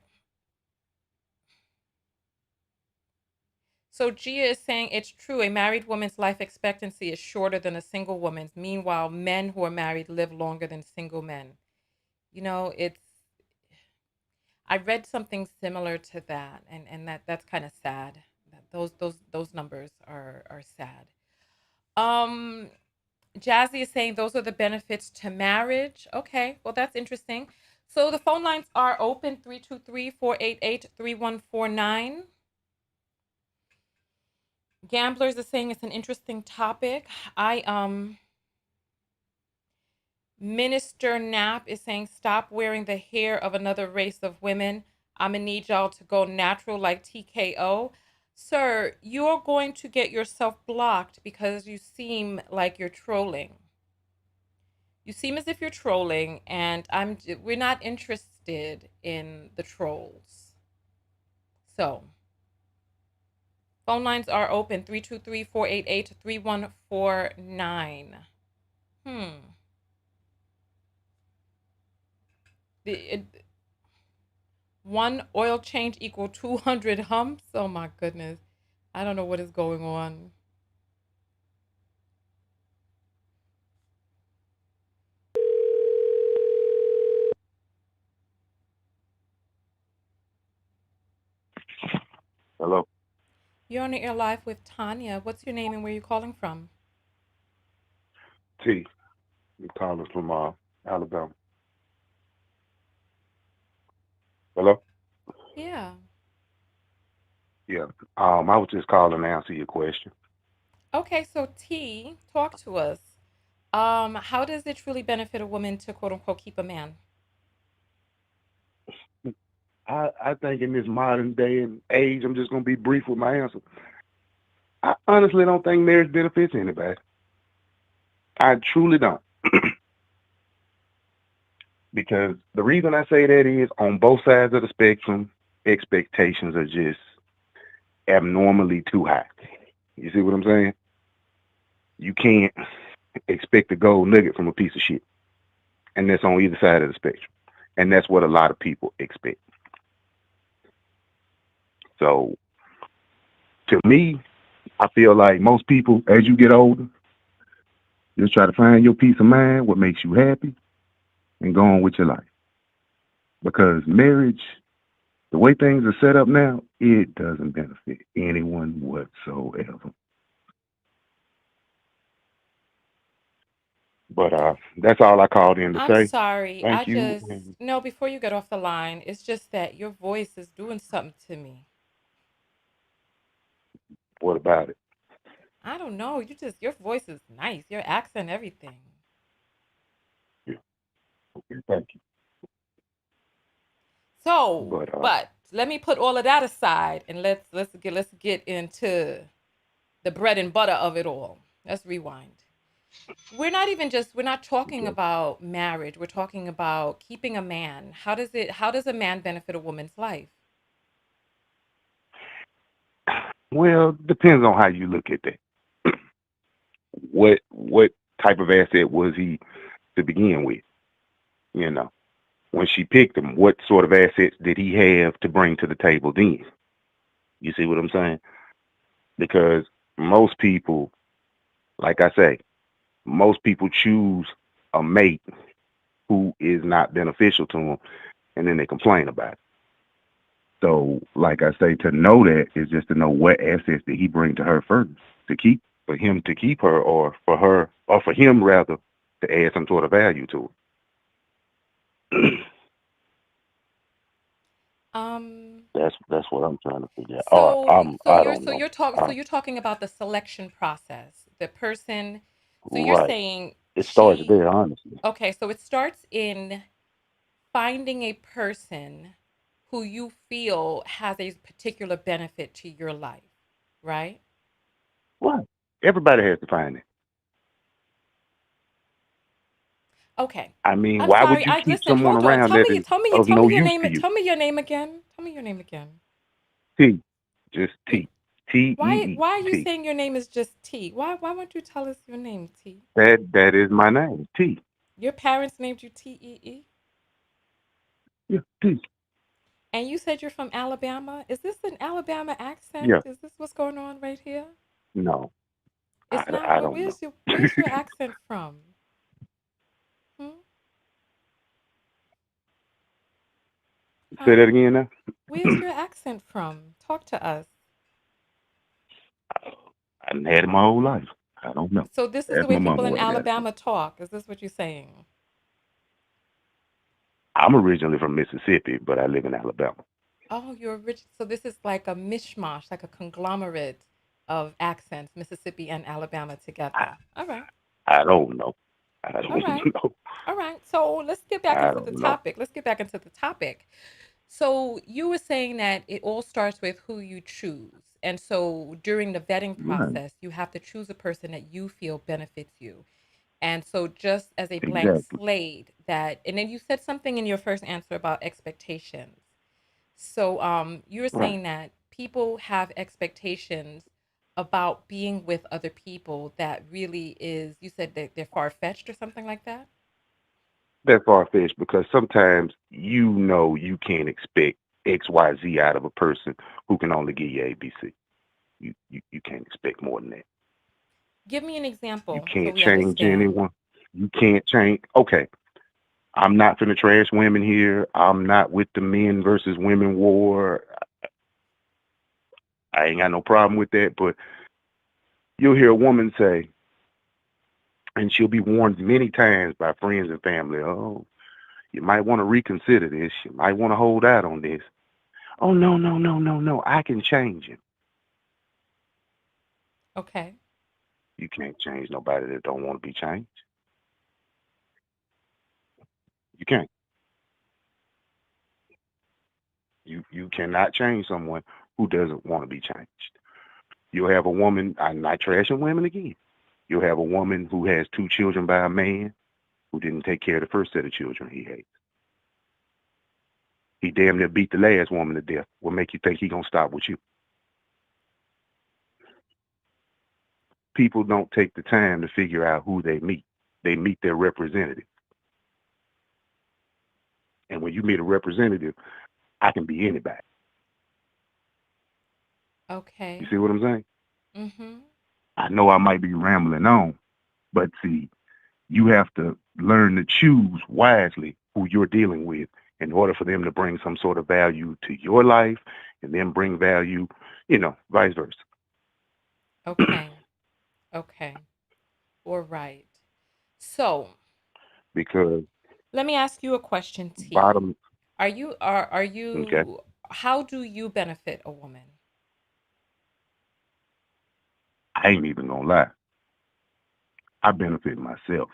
So Gia is saying it's true. A married woman's life expectancy is shorter than a single woman's. Meanwhile, men who are married live longer than single men. It's I read something similar to that, and that's kind of sad. Those numbers are sad. Um, Jazzy is saying those are the benefits to marriage. Okay, well that's interesting. So the phone lines are open, 323-488-3149. Gamblers is saying it's an interesting topic. I Minister Knapp is saying stop wearing the hair of another race of women. I'm gonna need y'all to go natural like TKO. Sir, you're going to get yourself blocked because you seem like you're trolling. You seem as if you're trolling, and we're not interested in the trolls. So, phone lines are open, 323-488-3149. Hmm. The, one oil change equal 200 humps. Oh my goodness. I don't know what is going on. Hello. You're on the air live with Tanya. What's your name and where are you calling from? T. I'm calling from Alabama. Hello. Yeah. Yeah. I was just calling to answer your question. Okay, so T, talk to us. How does it truly benefit a woman to quote unquote keep a man? I think in this modern day and age, I'm just gonna be brief with my answer. I honestly don't think marriage benefits anybody. I truly don't. Because the reason I say that is on both sides of the spectrum, expectations are just abnormally too high. You see what I'm saying? You can't expect a gold nugget from a piece of shit. And that's on either side of the spectrum. And that's what a lot of people expect. So to me, I feel like most people, as you get older, just try to find your peace of mind, what makes you happy, and go on with your life. Because marriage, the way things are set up now, it doesn't benefit anyone whatsoever. But that's all I called in to I'm say. sorry. Thank you. No, before you get off the line, it's just that your voice is doing something to me. What about it? I don't know. Your voice is nice. Your accent, everything. Yeah, okay, thank you. So, But but let me put all of that aside and let's get into the bread and butter of it all. Let's rewind. We're not talking okay. about marriage. We're talking about keeping a man. How does a man benefit a woman's life? Well, depends on how you look at that. What type of asset was he to begin with? You know, when she picked him, what sort of assets did he have to bring to the table then? You see what I'm saying? Because most people, like I say, most people choose a mate who is not beneficial to them, and then they complain about it. So, like I say, to know that is just to know what assets did he bring to her first to keep, for him to keep her, or for her, or for him rather, to add some sort of value to her. Um, That's what I'm trying to figure out. so so I you're don't so know. you're talking so you're talking about the selection process. The person, so you're Right. saying It starts she there, honestly. okay, so it starts in finding a person who you feel has a particular benefit to your life, right? Right. Everybody has to find it. Okay. I mean, I'm why would sorry. you I keep listen, someone hold on. around Tell that me is tell me of tell me no your use name. to you? Tell me your name again. Tell me your name again. T. Just You, T. T E why E why are you T. saying your name is just T? Why won't you tell us your name, T? That is my name. T. Your parents named you T. Yeah, T. And you said you're from Alabama. Is this an Alabama accent? Yeah. Is this what's going on right here? No. It's not. I Well, don't know. where's your accent from? Hmm? Say that Huh? again now. Where's your accent from? Talk to us. I done had it my whole life. I don't know. So this is the Ask way my people mama in where I got it from. Alabama talk. Is this what you're saying? I'm originally from Mississippi, but I live in Alabama. Oh, you're rich. So this is like a mishmash, like a conglomerate of accents, Mississippi and Alabama I, together. All right. I don't know. I All don't right. know. All right. So let's get back I into the don't know. topic. Let's get back into the topic. So you were saying that it all starts with who you choose. And so during the vetting Right. process, you have to choose a person that you feel benefits you. And so just as a blank Exactly. slate that, and then you said something in your first answer about expectations. So you were Right. saying that people have expectations about being with other people that really is, you said that they're far-fetched or something like that? That's far fetched because sometimes you know you can't expect XYZ out of a person who can only give you ABC. You can't expect more than that. Give me an You example so can't we change understand. anyone. You can't change. Okay, I'm not finna trash women here. I'm not with the men versus women war. I ain't got no problem with that. But you'll hear a woman say, and she'll be warned many times by friends and family, oh, you might want to reconsider this. You might want to hold out on this. Oh no, no, no, no, no. I can change him. Okay. You can't change nobody that don't want to be changed. You can't. You cannot change someone who doesn't want to be changed. You'll have a woman, I'm not trashing women again. You'll have a woman who has two children by a man who didn't take care of the first set of children he had. He damn near beat the last woman to death. What make you think he gonna stop with you? People don't take the time to figure out who they meet. They meet their representative. And when you meet a representative, I can be anybody. You Okay. see what I'm saying? Mm-hmm. I know I might be rambling on, but see, you have to learn to choose wisely who you're dealing with in order for them to bring some sort of value to your life and then bring value, vice versa. Okay. Okay. All right. So Because let me ask you a question, T. bottom, Are okay, you how do you benefit a woman? I ain't even gonna lie. I benefit myself.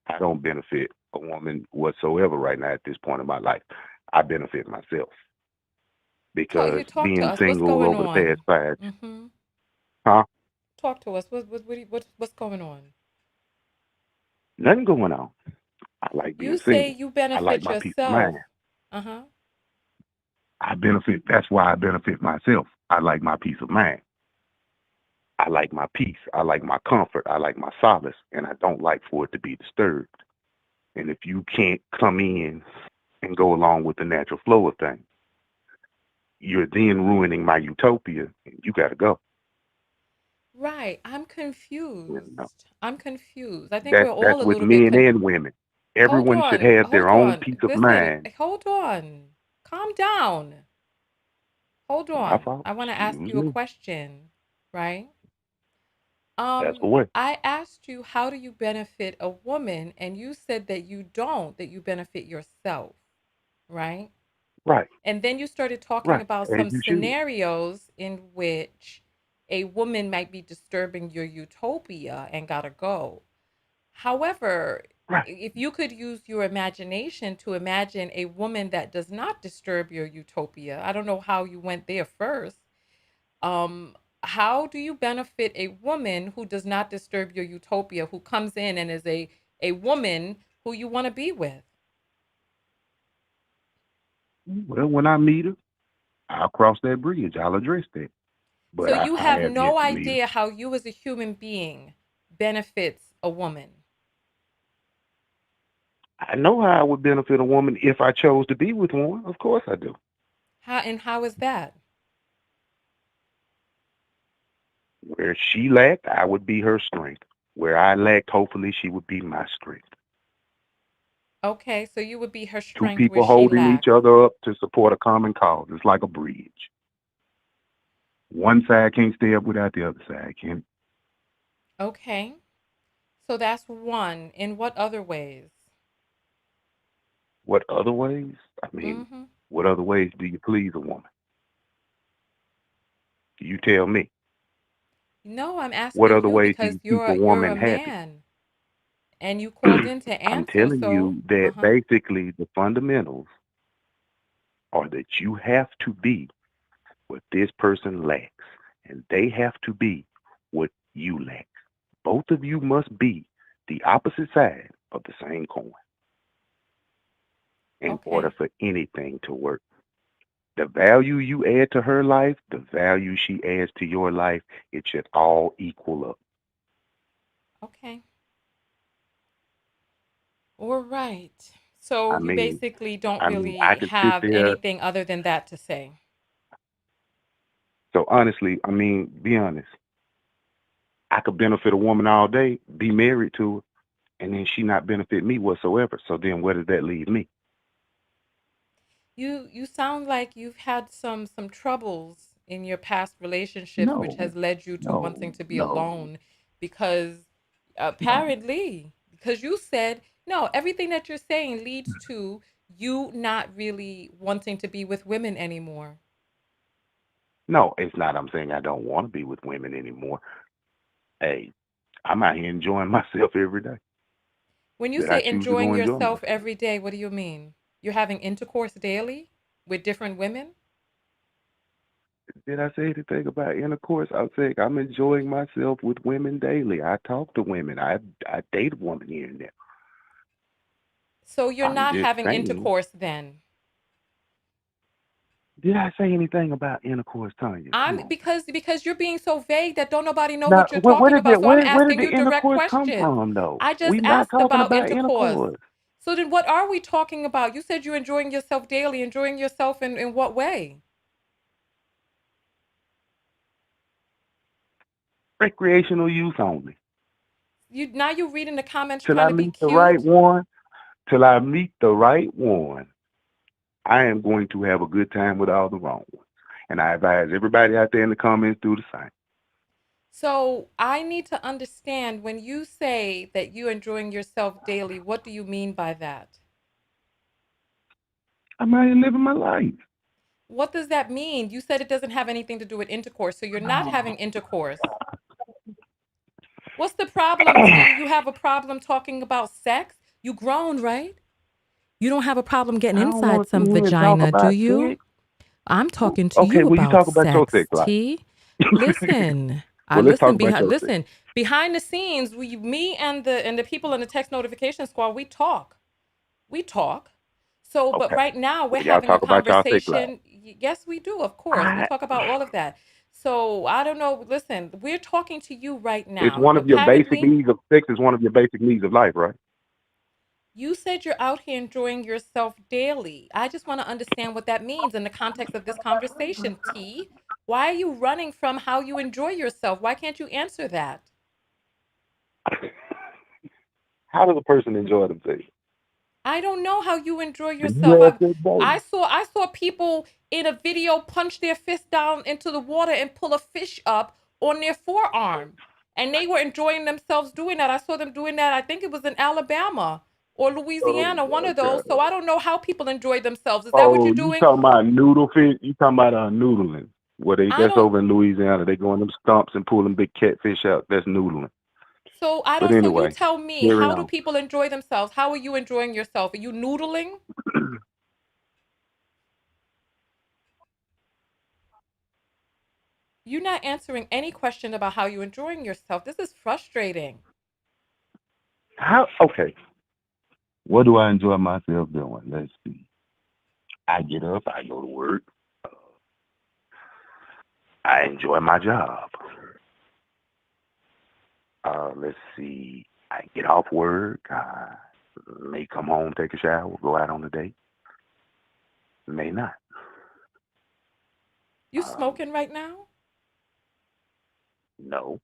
I don't benefit a woman whatsoever right now at this point in my life. I benefit myself because Talk to being us. What's single going over the past on? five, Mm-hmm. huh? Talk to us. What's going on? Nothing going on. I like You being say single. you I like benefit my peace of mind. yourself. Uh-huh. I benefit. That's why I benefit myself. I like my peace of mind. I like my peace. I like my comfort. I like my solace, and I don't like for it to be disturbed. And if you can't come in and go along with the natural flow of things, you're then ruining my utopia, and you got to go. Right. I'm You know, confused. I'm confused. I think we're that's all a with little bit men and women. Hold Everyone should on. have their Hold own on. peace of Listen, mind. hold on. Calm down. Hold My on. fault. I want to ask Excuse you a me. question, right? That's the way. I asked you how do you benefit a woman, and you said that you don't, that you benefit yourself, right? Right. And then you started talking Right. about As some you should. scenarios in which a woman might be disturbing your utopia and gotta go. However, Right. if you could use your imagination to imagine a woman that does not disturb your utopia, I don't know how you went there first. Um, how do you benefit a woman who does not disturb your utopia, who comes in and is a woman who you want to be with? Well, when I meet her, I'll cross that bridge. I'll address that. So But you I have have yet no to meet her. idea how you as a human being benefits a woman. I know how I would benefit a woman if I chose to be with one. Of course I do. How is that? Where she lacked, I would be her strength. Where I lacked, hopefully she would be my strength. Okay, so you would be her Two strength where people she holding each lacks. other up to support a common cause. It's like a bridge. One side can't stay up without the other side, can it? Okay. So that's one. In what other ways? What other ways? I mean, Mm-hmm. what other ways do you please a woman? You tell me. No, I'm What asking other you ways do because you keep a you're a woman happy? man and you called in to I'm answer, telling so you that uh-huh. basically the fundamentals are that you have to be what this person lacks, and they have to be what you lack. Both of you must be the opposite side of the same coin in order Okay. for anything to work. The value you add to her life, the value she adds to your life, it should all equal up. Okay. All right. So I you mean, basically don't I really could sit have there. anything other than that to say. So honestly, be honest. I could benefit a woman all day, be married to her, and then she not benefit me whatsoever. So then where does that leave me? You sound like you've had some troubles in your past relationships which No, has led you to no, wanting to be no, alone because no. apparently because you said no, everything that you're saying leads to you not really wanting to be with women anymore. No, it's not. I'm saying I don't want to be with women anymore. Hey, I'm out here enjoying myself every day When you that I say choose to enjoying go enjoy yourself myself. every day, what do you mean? You're having intercourse daily with different women? Did I say anything about intercourse? I'm saying I'm enjoying myself with women daily. I talk to women. I date a woman here and there. So you're I'm not just having saying. intercourse then. Did I say anything about intercourse, Tanya? Come I'm on. because you're being so vague that don't nobody know Now, what you're where talking did the about. So I'm where did asking the you direct intercourse come questions. from, though? I just We not asked talking about about intercourse. intercourse. So then what are we talking about? You said you're enjoying yourself daily. Enjoying yourself in what way? Recreational use only. You reading the comments Till trying I to be meet the right cute. one. Till I meet the right one, I am going to have a good time with all the wrong ones. And I advise everybody out there in the comments do the same. So I need to understand when you say that you're enjoying yourself daily, what do you mean by that? I'm out here living my life. What does that mean? You said it doesn't have anything to do with intercourse, so you're not having intercourse. What's the problem, T? You have a problem talking about sex? You grown, right? You don't have a problem getting I don't inside want to some sit here and talk vagina, do about you? sex. I'm talking to Okay, you well, you about talk about your sex sex, life. T. Listen, I Well, let's talk listen about behind your sex. listen behind the scenes. Me and the people in the text notification squad, we talk. We talk. So, but Okay. right now we're Well, y'all having a talk about y'all sex life. conversation. Yes, we do. Of course, we I, talk about all of that. So I don't know. Listen, we're talking to you right it's now. one of your basic Apparently, needs of sex is one of your basic needs of life, right? you said you're out here enjoying yourself daily. I just want to understand what that means in the context of this conversation, T. Why are you running from how you enjoy yourself? Why can't you answer that? How does a person enjoy themselves? I don't know how you enjoy You yourself. have to day. I saw people in a video punch their fist down into the water and pull a fish up on their forearm. And they were enjoying themselves doing that. I saw them doing that. I think it was in Alabama or Oh Louisiana, one my of those. So God. I don't know how people enjoy themselves. Is that what Oh, you're you doing? talking about noodle fish? You talking about noodling? Where they I that's don't over in Louisiana. They go in them stumps and pull them big catfish out. That's noodling. so I But don't so you anyway, tell me, carry how do on. people enjoy themselves? How are you enjoying yourself? Are you noodling? You're not answering any question about how you're enjoying yourself. This is frustrating. How? Okay. What do I enjoy myself doing? Let's see. I get up. I go to work. I enjoy my job. Let's see. I get off work. I may come home, take a shower, go out on a date. May not. You Um, smoking right now? no,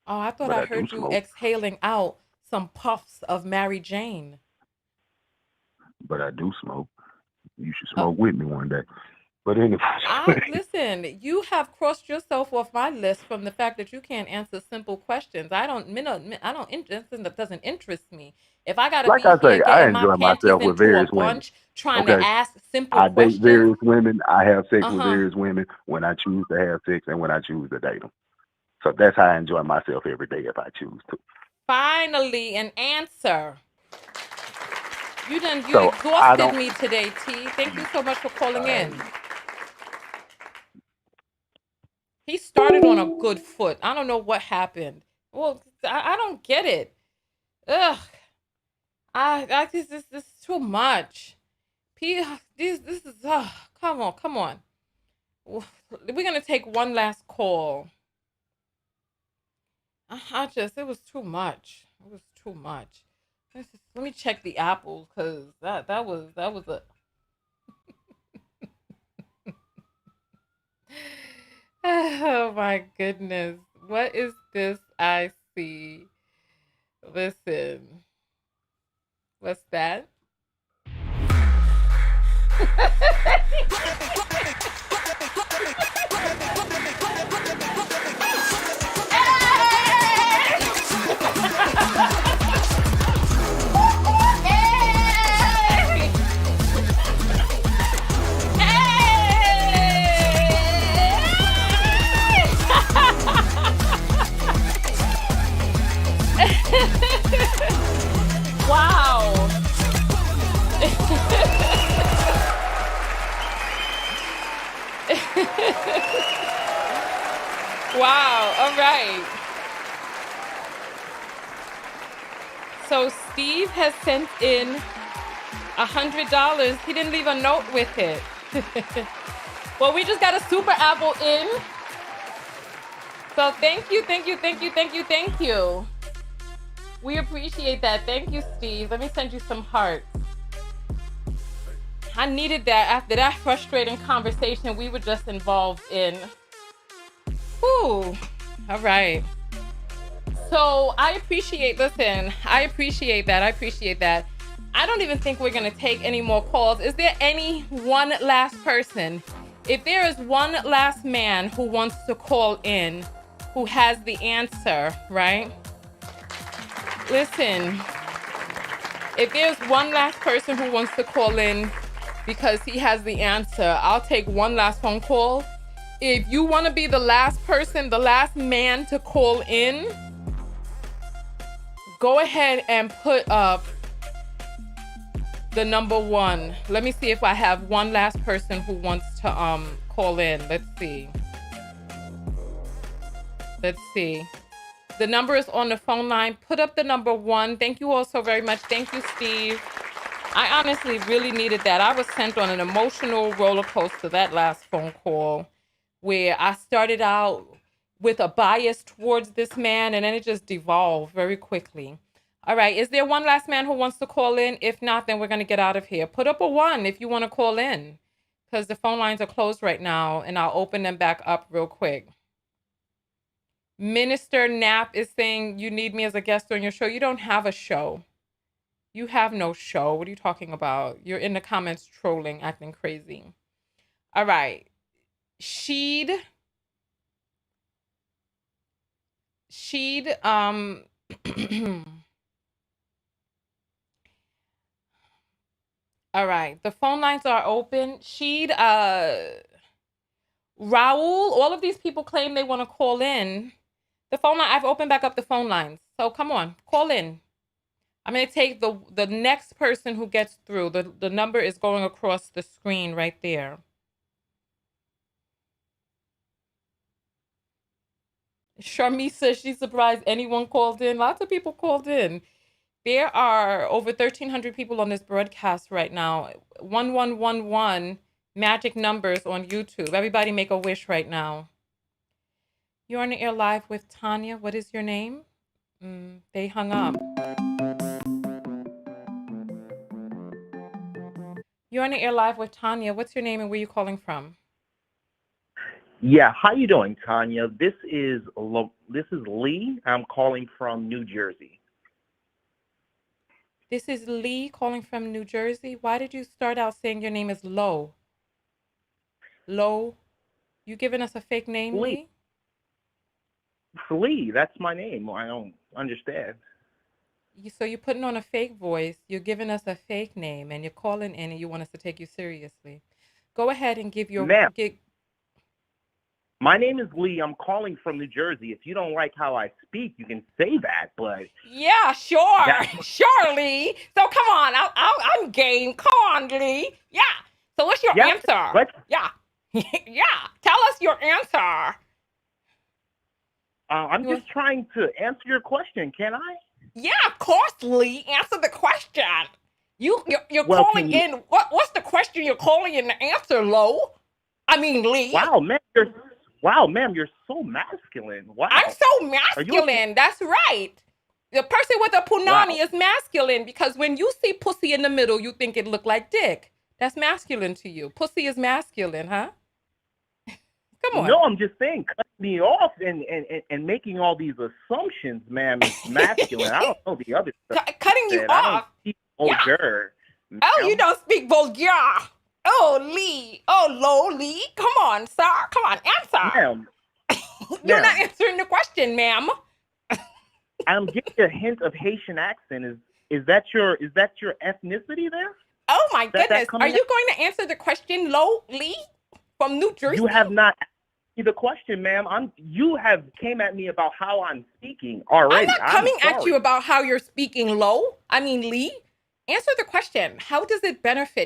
Oh, I thought but I I do heard you smoke. exhaling out some puffs of Mary Jane. But I do smoke. You should Oh, smoke with me one day. But anyway, I listen. You have crossed yourself off my list from the fact that you can't answer simple questions. I don't. I don't. That doesn't interest me. If I gotta like be I here say, I getting my enjoy panties myself with into a various women. bunch trying to Okay, ask simple I date questions, various women. I have sex uh with huh. various women when I choose to have sex and when I choose to date them. So that's how I enjoy myself every day if I choose to. Finally, an answer. You So I exhausted don't. me today, T. Thank you so much for calling in. I He started on a good foot. I don't know what happened. Well, I don't get it. Ugh. I this is too much. P this is come on, come on. We're gonna take one last call. I just it was too much. It was too much. Let me check the apples because that was a oh my goodness. What is this I see? Listen. What's that? Wow. All right. So Steve has sent in $100. He didn't leave a note with it. Well, we just got a super apple in. So thank you, thank you, thank you, thank you, thank you. We appreciate that. Thank you, Steve. Let me send you some hearts. I needed that after that frustrating conversation we were just involved in. Whew. All right. So I appreciate that. I appreciate that. I don't even think we're going to take any more calls. Is there any one last person? If there is one last man who wants to call in, who has the answer, right? Listen, if there's one last person who wants to call in because he has the answer, I'll take one last phone call. If you want to be the last person, the last man to call in, go ahead and put up the number 1. Let me see if I have one last person who wants to call in. Let's see. The number is on the phone line. Put up the number 1. Thank you all so very much. Thank you, Steve. I honestly really needed that. I was sent on an emotional roller coaster that last phone call, where I started out with a bias towards this man, and then it just devolved very quickly. All right. Is there one last man who wants to call in? If not, then we're going to get out of here. Put up a 1 if you want to call in, because the phone lines are closed right now, and I'll open them back up real quick. Minister Knapp is saying you need me as a guest on your show. You don't have a show. You have no show. What are you talking about? You're in the comments trolling, acting crazy. All right. Sheed, all right. The phone lines are open. Sheed, Raul, all of these people claim they want to call in. The phone line, I've opened back up the phone lines. So come on, call in. I'm going to take the next person who gets through. The number is going across the screen right there. Sharmi says she's surprised anyone called in. Lots of people called in. There are over 1,300 people on this broadcast right now. 1111 magic numbers on YouTube. Everybody make a wish right now. You're on the air live with Tanya. What is your name? They hung up. You're on the air live with Tanya. What's your name and where are you calling from? Yeah, how you doing, Tanya? This is Lee. I'm calling from New Jersey. This is Lee calling from New Jersey. Why did you start out saying your name is Lo? Lo? You giving us a fake name, Lee? Lee, that's my name. I don't understand. So you're putting on a fake voice. You're giving us a fake name, and you're calling in, and you want us to take you seriously. Go ahead and give your... Ma'am, my name is Lee. I'm calling from New Jersey. If you don't like how I speak, you can say that, but... Yeah, sure. Sure, Lee. So come on. I'm game. Come on, Lee. Yeah. So what's your answer? Yeah. Yeah. Tell us your answer. I'm just trying to answer your question. Can I? Yeah, of course, Lee. Answer the question. You're calling in. What's the question you're calling in to answer, Lo? I mean, Lee. Wow, ma'am, you're so masculine. Wow. I'm so masculine. That's right. The person with a punani is masculine because when you see pussy in the middle, you think it look like dick. That's masculine to you. Pussy is masculine, huh? Come on. No, I'm just saying, cutting me off and making all these assumptions, ma'am, is masculine. I don't know the other stuff. Cutting you off. Vulgar. Oh, you don't speak vulgar. Oh, Lee. Oh, Lo, Lee. Come on, sir. Come on, answer. Ma'am. You're not answering the question, ma'am. I'm getting a hint of Haitian accent. Is that your ethnicity there? Oh my goodness. Are you going to answer the question, Lo, Lee? From New Jersey? You have not asked me the question, ma'am. You have came at me about how I'm speaking already. I'm not coming at you about how you're speaking, Lo. I mean, Lee. Answer the question. How does it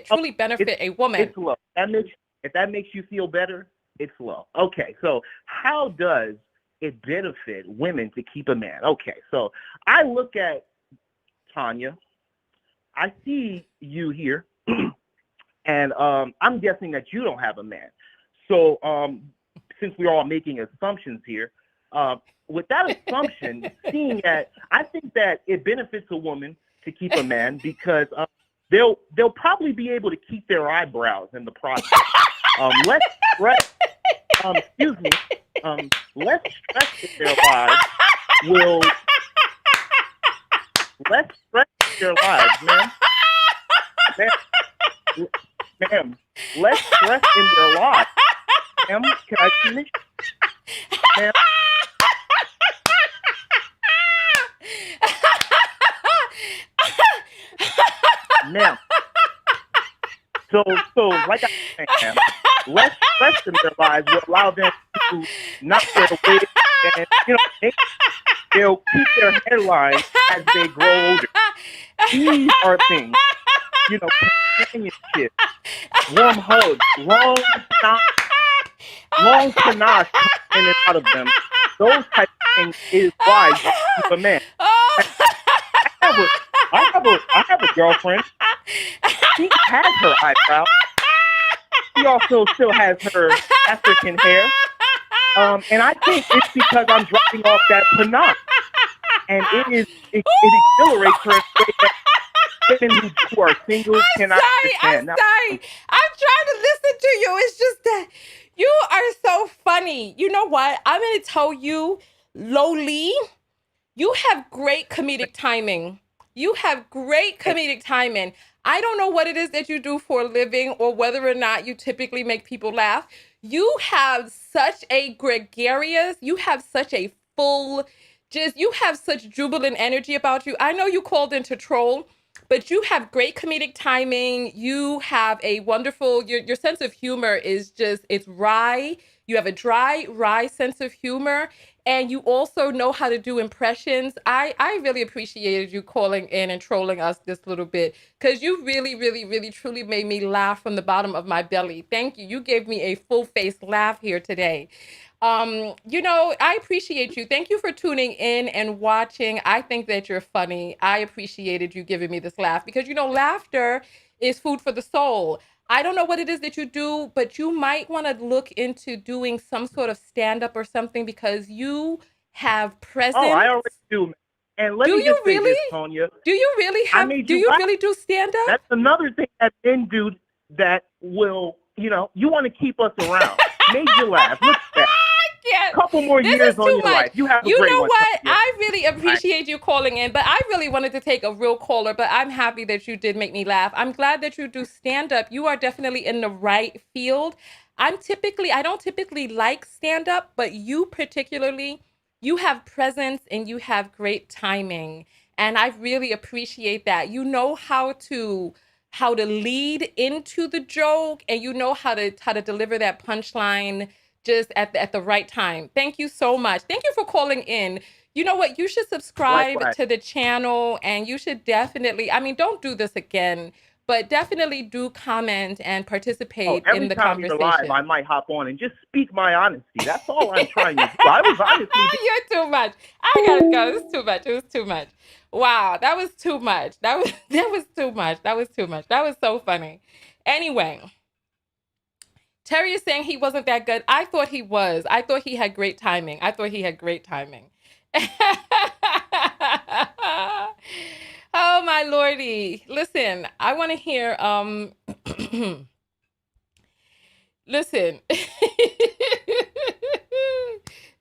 truly benefit a woman? It's low. If that makes you feel better, It's low. Okay, so how does it benefit women to keep a man? Okay, so I look at Tanya. I see you here, and I'm guessing that you don't have a man. So since we're all making assumptions here, uh, with that assumption, seeing that, I think that it benefits a woman to keep a man because they'll probably be able to keep their eyebrows in the process. Less stress, excuse me, less stress in their lives will less stress in their lives, ma'am. Ma'am, ma'am, less stress in their lives. Ma'am, can I finish? Ma'am, ma'am. So like I was saying, ma'am, less stress in their lives will allow them to not wear wigs and they'll keep their hairline as they grow older. These are things, companionship, warm hugs, long panache coming in and out of them. Those type of things is why you keep a man. I have a girlfriend. She has her eyebrow. She also still has her African hair. And I think it's because I'm dropping off that panache. And it exhilarates her in a way that women who are single cannot understand. I'm sorry. I'm trying to listen to you. It's just that you are so funny. You know what? I'm going to tell you, Loli, you have great comedic timing. You have great comedic timing. I don't know what it is that you do for a living or whether or not you typically make people laugh. You have such a gregarious, you have such a full, you have such jubilant energy about you. I know you called in to troll, but you have great comedic timing. You have a wonderful, your sense of humor is just, it's wry. You have a dry, wry sense of humor. And you also know how to do impressions. I really appreciated you calling in and trolling us this little bit because you really, really, really, truly made me laugh from the bottom of my belly. Thank you. You gave me a full face laugh here today. I appreciate you. Thank you for tuning in and watching. I think that you're funny. I appreciated you giving me this laugh because, laughter is food for the soul. I don't know what it is that you do, but you might want to look into doing some sort of stand-up or something because you have Oh, I presence. already do. And let Do me you just say really? this, Tonya. Do you really I have, made do you you laugh. really do stand-up? That's another thing that men do that will, you want to keep us around. Made you laugh. Look at that. Couple more This years is on too your much. life. You have a You great know one, what? Tonya. I really appreciate you calling in, but I really wanted to take a real caller, but I'm happy that you did make me laugh. I'm glad that you do stand up. You are definitely in the right field. I don't typically like stand up, but you particularly, you have presence and you have great timing. And I really appreciate that. You know how to lead into the joke and you know how to deliver that punchline just at the right time. Thank you so much. Thank you for calling in. You know what? You should subscribe Likewise. to the channel and you should definitely, I mean, don't do this again, but definitely do comment and Oh, participate in every the time you're live, I conversation. might hop on and just speak my honesty. That's all I'm trying to do. I was honestly You're too much. I gotta go. It's too much. It was too much. Wow, that was too much. That was too much. That was too much. That was so funny. Anyway, Terry is saying he wasn't that good. I thought he was. I thought he had great timing. I thought he had great timing. Oh my lordy. Listen, I want to hear listen.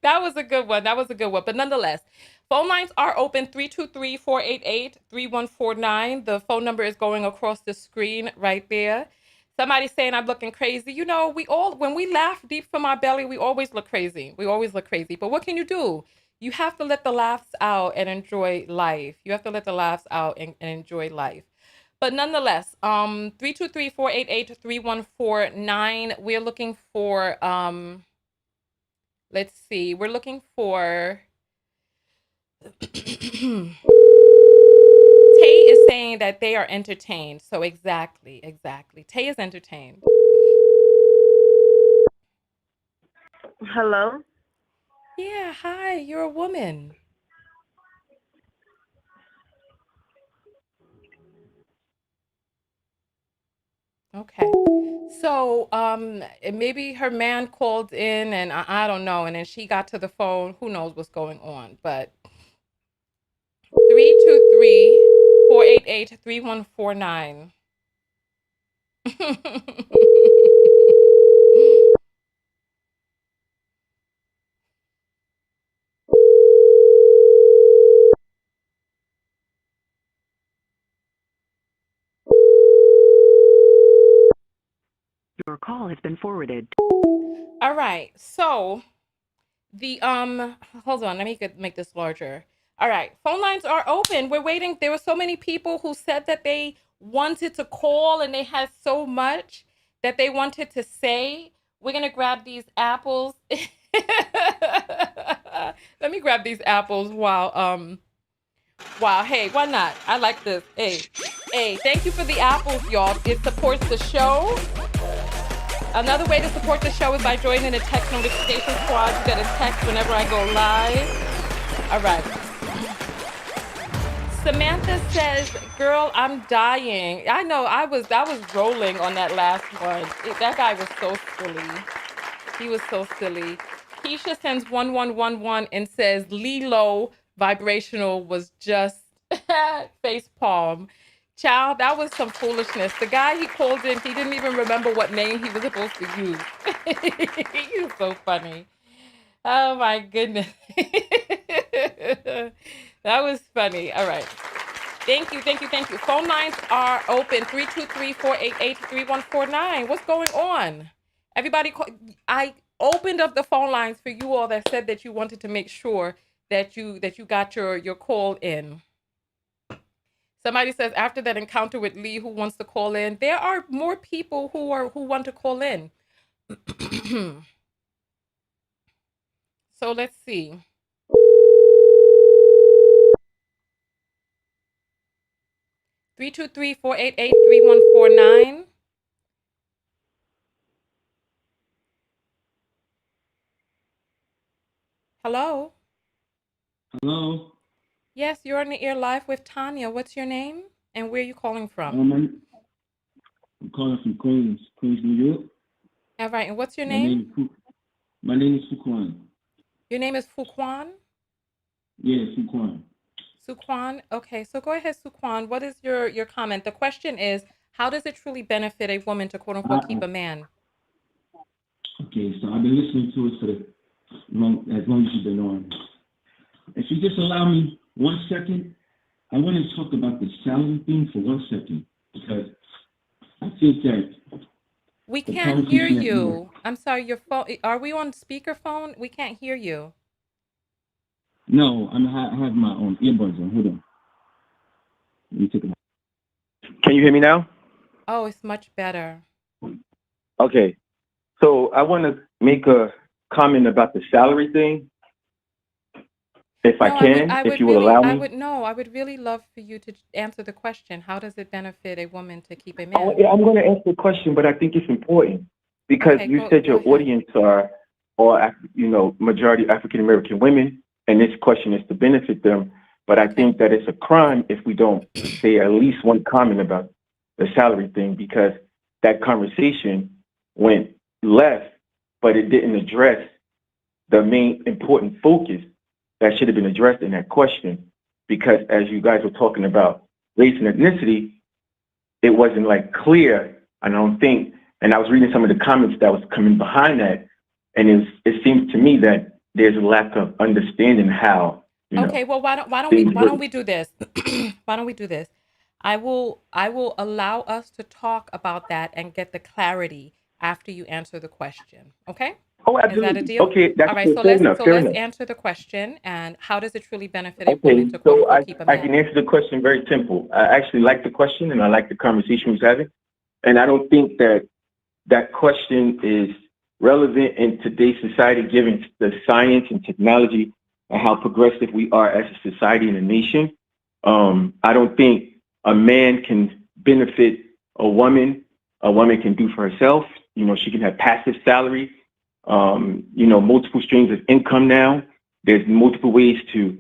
That was a good one. That was a good one. But nonetheless, phone lines are open 323-488-3149. The phone number is going across the screen right there. Somebody's saying I'm looking crazy. When we laugh deep from our belly, we always look crazy. We always look crazy. But what can you do? You have to let the laughs out and enjoy life. You have to let the laughs out and enjoy life. But nonetheless, 323-488-3149. We're looking for let's see. We're looking for Tay is saying that they are entertained. So exactly. Tay is entertained. Hello? Yeah, hi, you're a woman. Okay. So, maybe her man called in and I don't know, and then she got to the phone. Who knows what's going on? But 323-488-3149. Your call has been forwarded. All right. So, the hold on, let me make this larger. All right, phone lines are open. We're waiting. There were so many people who said that they wanted to call and they had so much that they wanted to say. We're gonna grab these apples. Let me grab these apples while hey, why not? I like this. Hey, thank you for the apples, y'all. It supports the show. Another way to support the show is by joining the text notification squad. You get a text whenever I go live. All right. Samantha says, "Girl, I'm dying." I know I was rolling on that last one. That guy was so silly. He was so silly. Keisha sends 1111 and says, "Lilo vibrational was just face palm." Child, that was some foolishness. The guy he called in, he didn't even remember what name he was supposed to use. He was so funny. Oh my goodness. That was funny. All right. Thank you. Phone lines are open. 323-488-3149. What's going on? Everybody, I opened up the phone lines for you all that said that you wanted to make sure that you got your call in. Somebody says after that encounter with Lee, who wants to call in? There are more people who want to call in. So let's see. Three two three 488-3149. Hello. Hello. Yes, you're on the air live with Tanya. What's your name and where are you calling from? I'm calling from Queens, New York. All right, and what's your name? My name is Fuquan. Your name is Fuquan? Yeah, Fuquan. Suquan. Okay, so go ahead, Suquan. What is your comment? The question is, how does it truly benefit a woman to quote unquote keep a man? Okay, so I've been listening to it for as long as you've been on. If you just allow me 1 second, I want to talk about the salary thing for 1 second because I think that we can't hear you. I'm sorry, your phone. Are we on speakerphone? We can't hear you. No, I have my earbuds on. Hold on. Let me take them. Can you hear me now? Oh, it's much better. Okay. So I want to make a comment about the salary thing. If I can, if you will allow me. I would really love for you to answer the question. How does it benefit a woman to keep a man? I'm going to answer the question, but I think it's important because you said your audience are majority African American women, and this question is to benefit them. But I think that it's a crime if we don't say at least one comment about the salary thing, because that conversation went left, but it didn't address the main important focus that should have been addressed in that question. Because as you guys were talking about race and ethnicity, it wasn't like clear. I don't think, and I was reading some of the comments that was coming behind that, and it seems to me that there's a lack of understanding how. Okay, well, why don't we do this? Why don't we do this? I will allow us to talk about that and get the clarity after you answer the question. Okay? Oh, absolutely. Is that a deal? Okay, that's all right. So let's answer the question. And how does it truly benefit a woman to quote unquote keep a man? I can answer the question very simple. I actually like the question and I like the conversation we're having, and I don't think that question is relevant in today's society, given the science and technology and how progressive we are as a society and a nation. I don't think a man can benefit a woman. A woman can do for herself. She can have passive salary. multiple streams of income now. There's multiple ways to,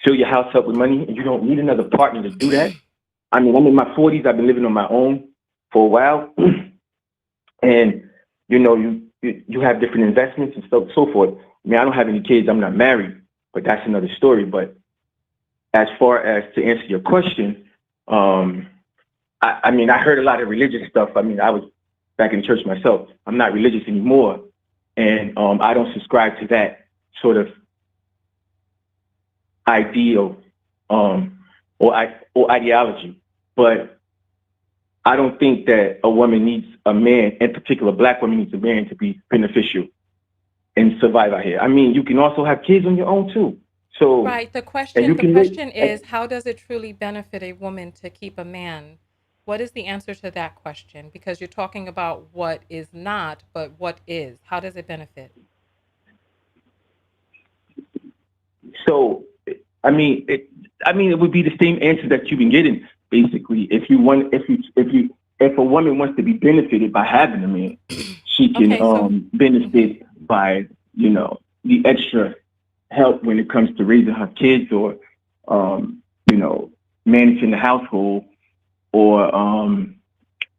fill your house up with money, and you don't need another partner to do that. I mean, I'm in my 40s. I've been living on my own for a while, and you have different investments and so forth. I mean, I don't have any kids. I'm not married, but that's another story. But as far as to answer your question, I heard a lot of religious stuff. I mean, I was back in church myself. I'm not religious anymore, and I don't subscribe to that sort of ideal or ideology. But I don't think that a woman needs a man, in particular, a black woman needs a man to be beneficial and survive out here. I mean, you can also have kids on your own too. So, Right. The and you question can live. is, how does it truly benefit a woman to keep a man? What is the answer to that question? Because you're talking about what is not, but what is. How does it benefit? So, it would be the same answer that you've been getting. Basically, if a woman wants to be benefited by having a man, she can Okay, so benefit by the extra help when it comes to raising her kids or managing the household or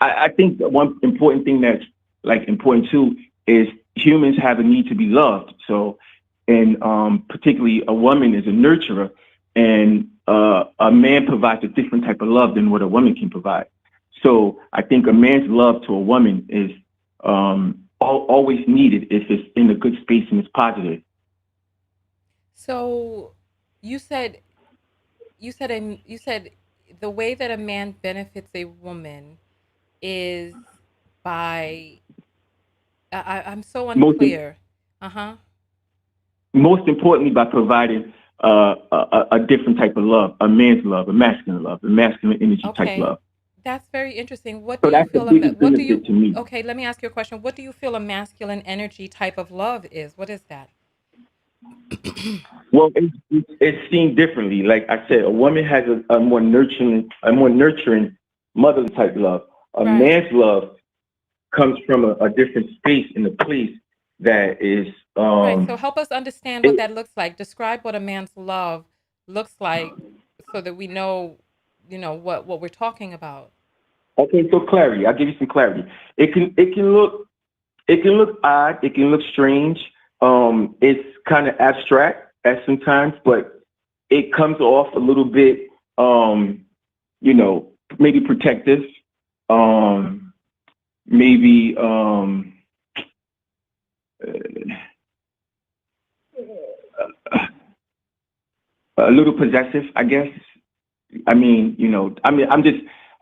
I think that one important thing that's like important too is humans have a need to be loved. So, and particularly a woman is a nurturer, and a man provides a different type of love than what a woman can provide. So, I think a man's love to a woman is always needed if it's in a good space and it's positive. so you said you said the way that a man benefits a woman is by I'm so Most unclear. Uh-huh. most importantly, by providing a different type of love, a man's love, a masculine energy type Okay. love. That's very interesting. What do So you that's the feel biggest what do benefit to you me. okay, let me ask you a question. What do you feel a masculine energy type of love is? What is that? Well, it's seen differently. Like I said, a woman has a more nurturing motherly type love. A Right. man's love comes from a different space and a place that is Right. So help us understand what it, that looks like. Describe what a man's love looks like so that we know, what we're talking about. okay. So clarity, I'll give you some clarity. It can look odd. It can look strange. It's kind of abstract at some times, but it comes off a little bit, you know, maybe protective, um, maybe a little possessive, I guess. I mean,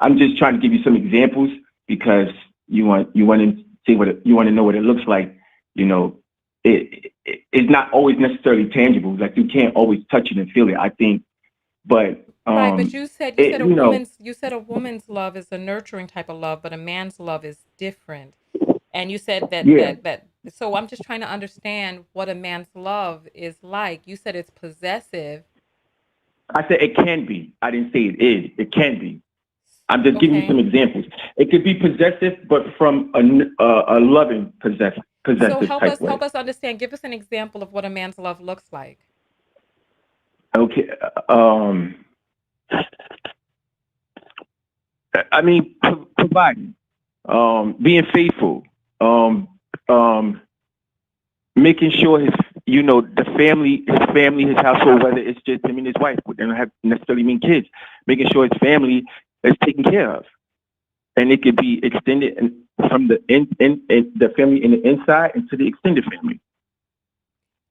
I'm just trying to give you some examples because you want to see you want to know what it looks like. You know, it's not always necessarily tangible. Like you can't always touch it and feel it. I think, but Right, but it you said a woman's love is a nurturing type of love, but a man's love is different. And you said that yeah. that so I'm just trying to understand what a man's love is like. You said it's possessive. I said it can be. I didn't say it is. It can be. I'm just giving you some Okay. examples. It could be possessive, but from a loving So possessive type help way. us understand. Give us an example of what a man's love looks like. Okay. Um, I mean, providing, being faithful, um, um, making sure his household, whether it's just him and his wife, they don't have necessarily mean kids, making sure his family is taken care of, and it could be extended from in the family in the inside into the extended family.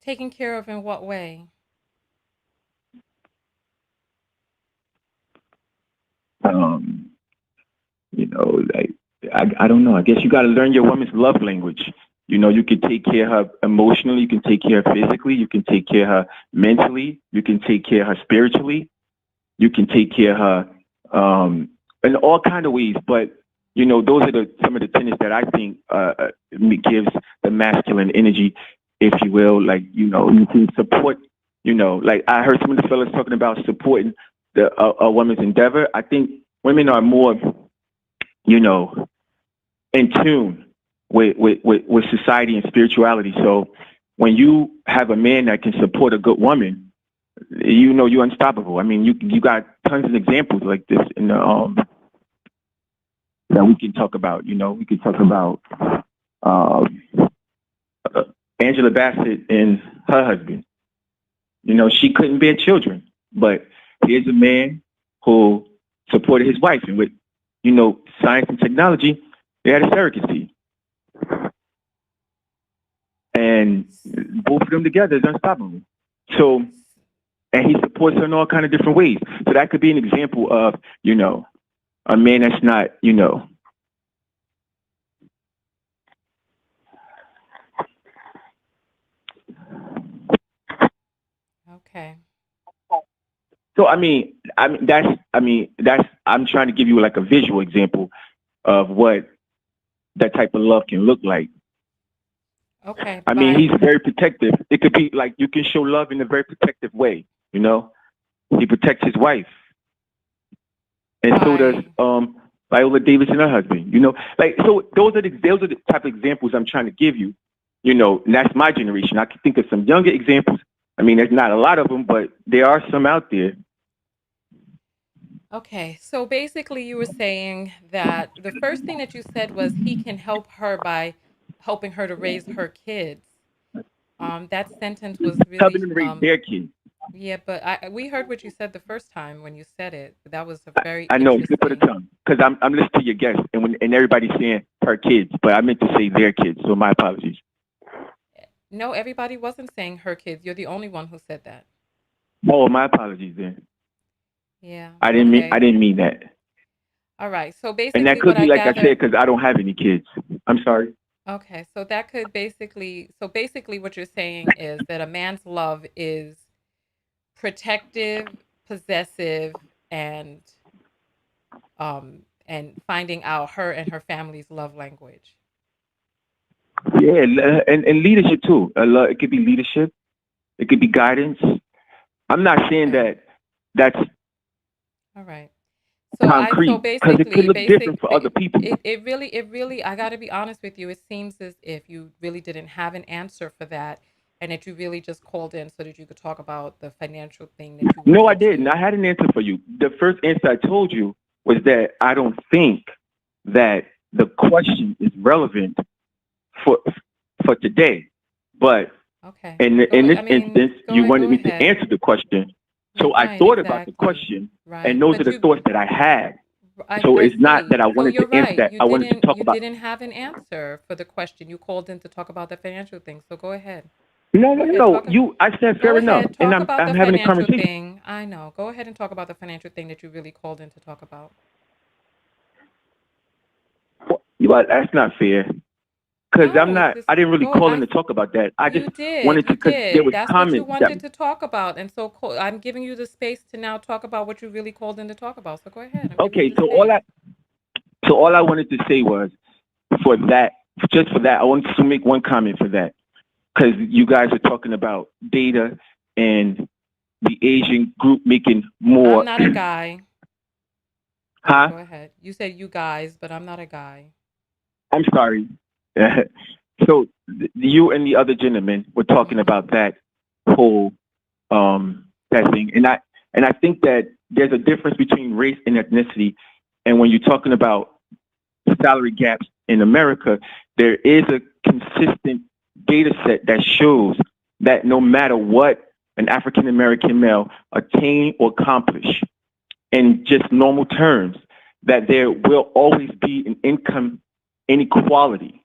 Taken care of in what way? Um, like I don't know. I guess you got to learn your woman's love language. You can take care of her emotionally, you can take care of her physically, you can take care of her mentally, you can take care of her spiritually, you can take care of her in all kind of ways. But those are some of the tenets that I think gives the masculine energy, if you will. Like you can support. Like I heard some of the fellas talking about supporting a woman's endeavor. I think women are more, you know, in tune with society and spirituality. So when you have a man that can support a good woman, you know you're unstoppable. I mean, you got tons of examples like this in the that we can talk about. You know, we can talk about um, Angela Bassett and her husband. You know, she couldn't bear children, but here's a man who supported his wife, and with science and technology, they had a surrogacy, and both of them together is unstoppable. So, and he supports her in all kind of different ways. So that could be an example of a man that's not Okay. So that's I'm trying to give you like a visual example of what that type of love can look like. Okay. I mean, he's very protective. It could be like you can show love in a very protective way. You know, he protects his wife, and so does Viola Davis and her husband. You know, like so those are the type of examples I'm trying to give you. You know, and that's my generation. I can think of some younger examples. I mean, there's not a lot of them, but there are some out there. Okay, so basically you were saying that the first thing that you said was he can help her by helping her to raise her kids. That sentence was Helping really, them raise their kids. yeah, but we heard what you said the first time when you said it. That was a very I know, slip of the interesting. tongue, because I'm listening to your guests, and everybody's saying her kids, but I meant to say their kids. So my apologies. No, everybody wasn't saying her kids. You're the only one who said that. Oh, my apologies then. Yeah. I Okay. didn't mean that. All right. So And that basically could what be I like I gather. said, because I don't have any kids. I'm sorry. Okay, so that could basically what you're saying is that a man's love is protective, possessive, and finding out her and her family's love language. Yeah, and leadership too. It could be leadership. It could be guidance. I'm not saying Okay. that that's All right. So concrete, because it could basically, look different for other people. it really, I got to be honest with you. It seems as if you really didn't have an answer for that, and that you really just called in so that you could talk about the financial thing that you No, I wanted didn't. to. I had an answer for you. The first answer I told you was that I don't think that the question is relevant for for today. But Okay. in this instance, you Go wanted me to ahead. answer the question. So I Right, thought about the exactly. question, and Right. those are But the thoughts that I had. So I it's not see. that I So wanted you're to answer right. that. I wanted to talk You about. didn't have an answer for the question. You called in to talk about the financial thing. So go ahead. No, Go no, ahead. no. I said Go fair enough, ahead. and Talk about I'm the having a financial conversation. thing. I know. Go ahead and talk about the financial thing that you really called in to talk about. That's not fair. Because No, it's just I didn't really go. call in to talk about that. I just You did. wanted to, You because there did. was That's what you comments that, wanted to talk about. And so I'm giving you the space to now talk about what you really called in to talk about. So go ahead. I'm giving you okay, the space. so all I wanted to say was, for that, just for that, I wanted to make one comment for that. Because you guys are talking about data and the Asian group making I'm more, not a guy. So huh? go ahead. You said you guys, but I'm not a guy. I'm sorry. So you and the other gentleman were talking Mm-hmm. about that whole that thing, and I think that there's a difference between race and ethnicity, and when you're talking about salary gaps in America, there is a consistent data set that shows that no matter what an African American male attain or accomplish in just normal terms, that there will always be an income inequality.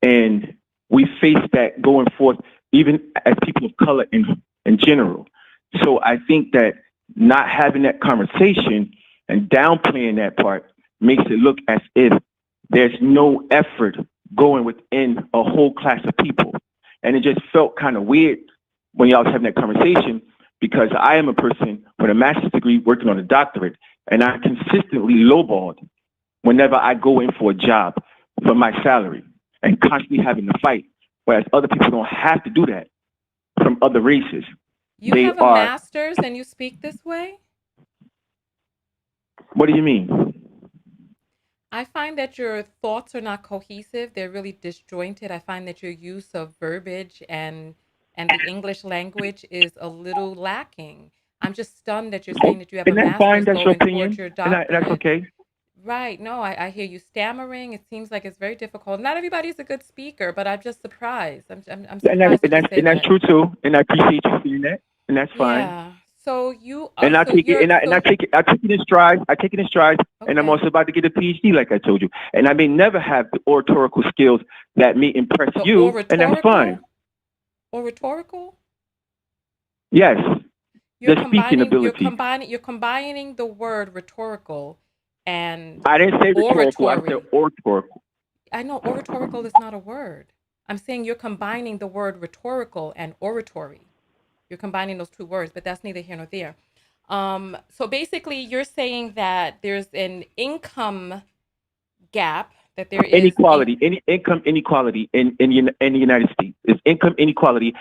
And we face that going forth, even as people of color in general. So I think that not having that conversation and downplaying that part makes it look as if there's no effort going within a whole class of people. And it just felt kind of weird when y'all was having that conversation, because I am a person with a master's degree working on a doctorate, and I consistently lowballed whenever I go in for a job for my salary and constantly having to fight. Whereas other people don't have to do that from other races. You They have a are, master's and you speak this way? what do you mean? I find that your thoughts are not cohesive. They're really disjointed. I find that your use of verbiage and the English language is a little lacking. I'm just stunned that you're saying that you have a And that's fine. master's That's your going towards opinion, your and that's doctorate. okay. Right. No, I hear you stammering. It seems like it's very difficult. Not everybody's a good speaker, but I'm just surprised. I'm And, that, surprised and that you that's say and that's that. true too. And I appreciate you saying that, and that's fine. Yeah. So you And I so take it, you're and I so take it, I take it in stride. I take it in stride, and I'm okay. also about to get a PhD, like I told you. And I may never have the oratorical skills that may impress The you, and that's fine. or rhetorical? Yes, You're the speaking combining you're ability. combining you're combining the word rhetorical and I didn't say rhetorical. I said oratory. oratorical. I know oratorical is not a word. I'm saying you're combining the word rhetorical and oratory. You're combining those two words, but that's neither here nor there. So basically, you're saying that there's an income gap, that there is in Inequality, any income inequality in the United States is income inequality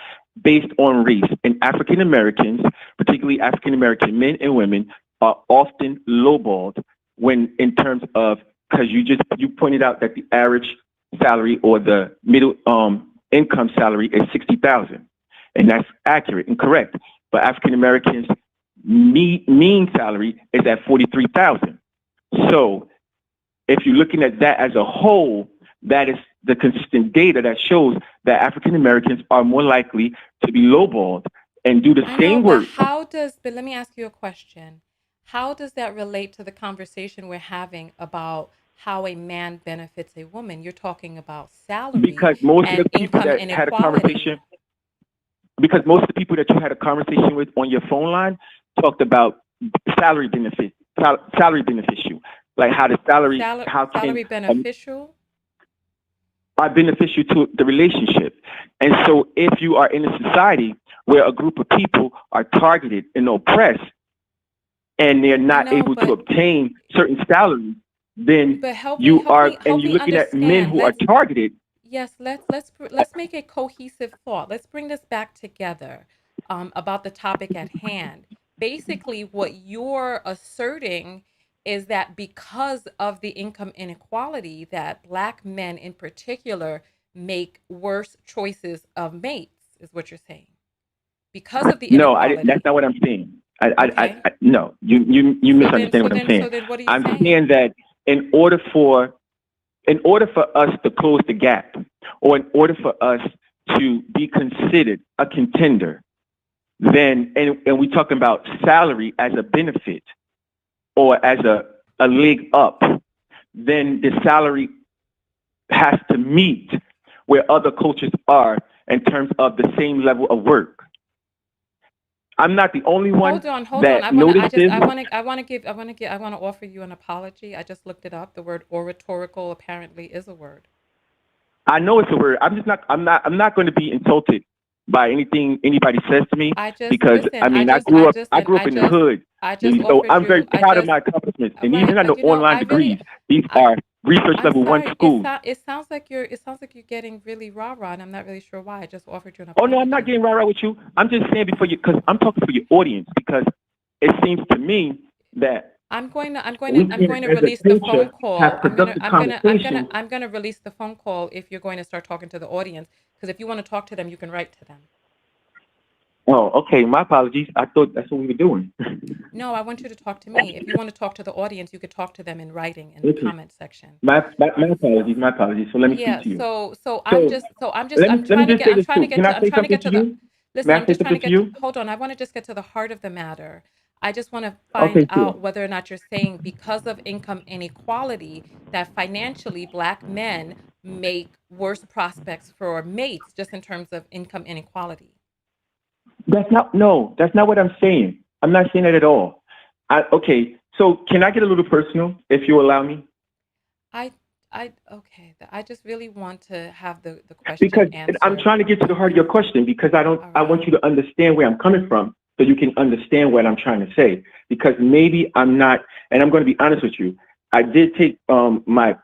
based on race. And African Americans, particularly African American men and women, are often lowballed when in terms of because you pointed out that the average salary or the middle income salary is 60,000, and that's accurate and correct. But African Americans mean salary is at 43,000. So if you're looking at that as a whole, that is the consistent data that shows that African Americans are more likely to be lowballed and do the I know, same but work. but let me ask you a question. How does that relate to the conversation we're having about how a man benefits a woman? You're talking about salary Because most of and the people income that had a inequality. conversation, because most of the people that you had a conversation with on your phone line talked about salary benefit, salary beneficial, like how the salary, how can Salary beneficial? are beneficial to the relationship. And so if you are in a society where a group of people are targeted and oppressed and they're I not know, able to obtain certain salaries, then but you are, and help you're me looking at men understand. who are targeted. Yes, let's make a cohesive thought. Let's bring this back together about the topic at hand. Basically, what you're asserting is that because of the income inequality, that Black men in particular make worse choices of mates, is what you're saying. Because of the No, I didn't, that's inequality. not what I'm saying. Okay. No, you misunderstand what I'm saying. So then what are you I'm saying? saying that in order for us to close the gap, or in order for us to be considered a contender, then and we talking about salary as a benefit or as a leg up, then the salary has to meet where other cultures are in terms of the same level of work. I'm not the only one Hold on. that noticed this. I want to offer you an apology. I just looked it up. The word oratorical apparently is a word. I know it's a word. I'm not going to be insulted by anything anybody says to me I just because listen. I mean I grew up in the hood, I just and so offered I'm very you. proud of my accomplishments. And even Right. I know You know, online degrees, these are research I'm level one sorry. schools. It sounds like you're getting really rah-rah, and I'm not really sure why. I just offered you an Oh no, I'm not apology. getting right with you. I'm just saying before you, because I'm talking for your audience, because it seems to me that we I'm can, going to as a release the phone culture, call. have productive conversations. I'm gonna release the phone call if you're going to start talking to the audience. Because if you want to talk to them, you can write to them. Oh, okay. My apologies. I thought that's what we were doing. No, I want you to talk to me. If you want to talk to the audience, you could talk to them in writing in the Okay. comment section. My apologies. My apologies. So let me speak Yeah, to you. so I'm Let me trying to just say get this too. Can I I'm say trying to something get to to the you? May listen, I I'm say just trying something to to get to, you? hold on, I want to just get to the heart of the matter. I just want to find Okay, sure. out whether or not you're saying because of income inequality that financially Black men make worse prospects for mates just in terms of income inequality. That's not what I'm saying. I'm not saying that at all. Okay, so can I get a little personal if you allow me? I okay, I just really want to have the question Because I'm answered. trying to get to the heart of your question because All I right. want you to understand where I'm coming from so you can understand what I'm trying to say. Because maybe I'm not, and I'm going to be honest with you. I did take my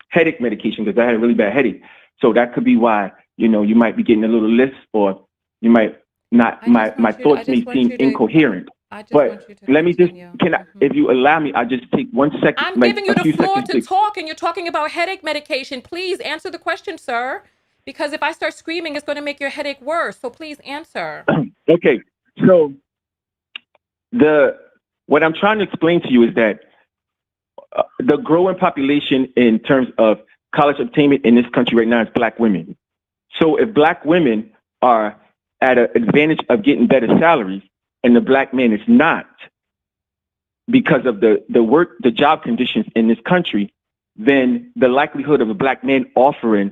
headache medication because I had a really bad headache. So that could be why, you might be getting a little lisp or you might not, my thoughts may seem incoherent. I just But want you to let me just, continue. if you allow me, I just take 1 second, I'm like giving you a the few floor seconds to talk, and you're talking about headache medication. Please answer the question, sir. Because if I start screaming, it's going to make your headache worse. So please answer. Okay, so what I'm trying to explain to you is that the growing population in terms of college obtainment in this country right now is black women. So if black women are at an advantage of getting better salaries and the black man is not because of the job conditions in this country, then the likelihood of a black man offering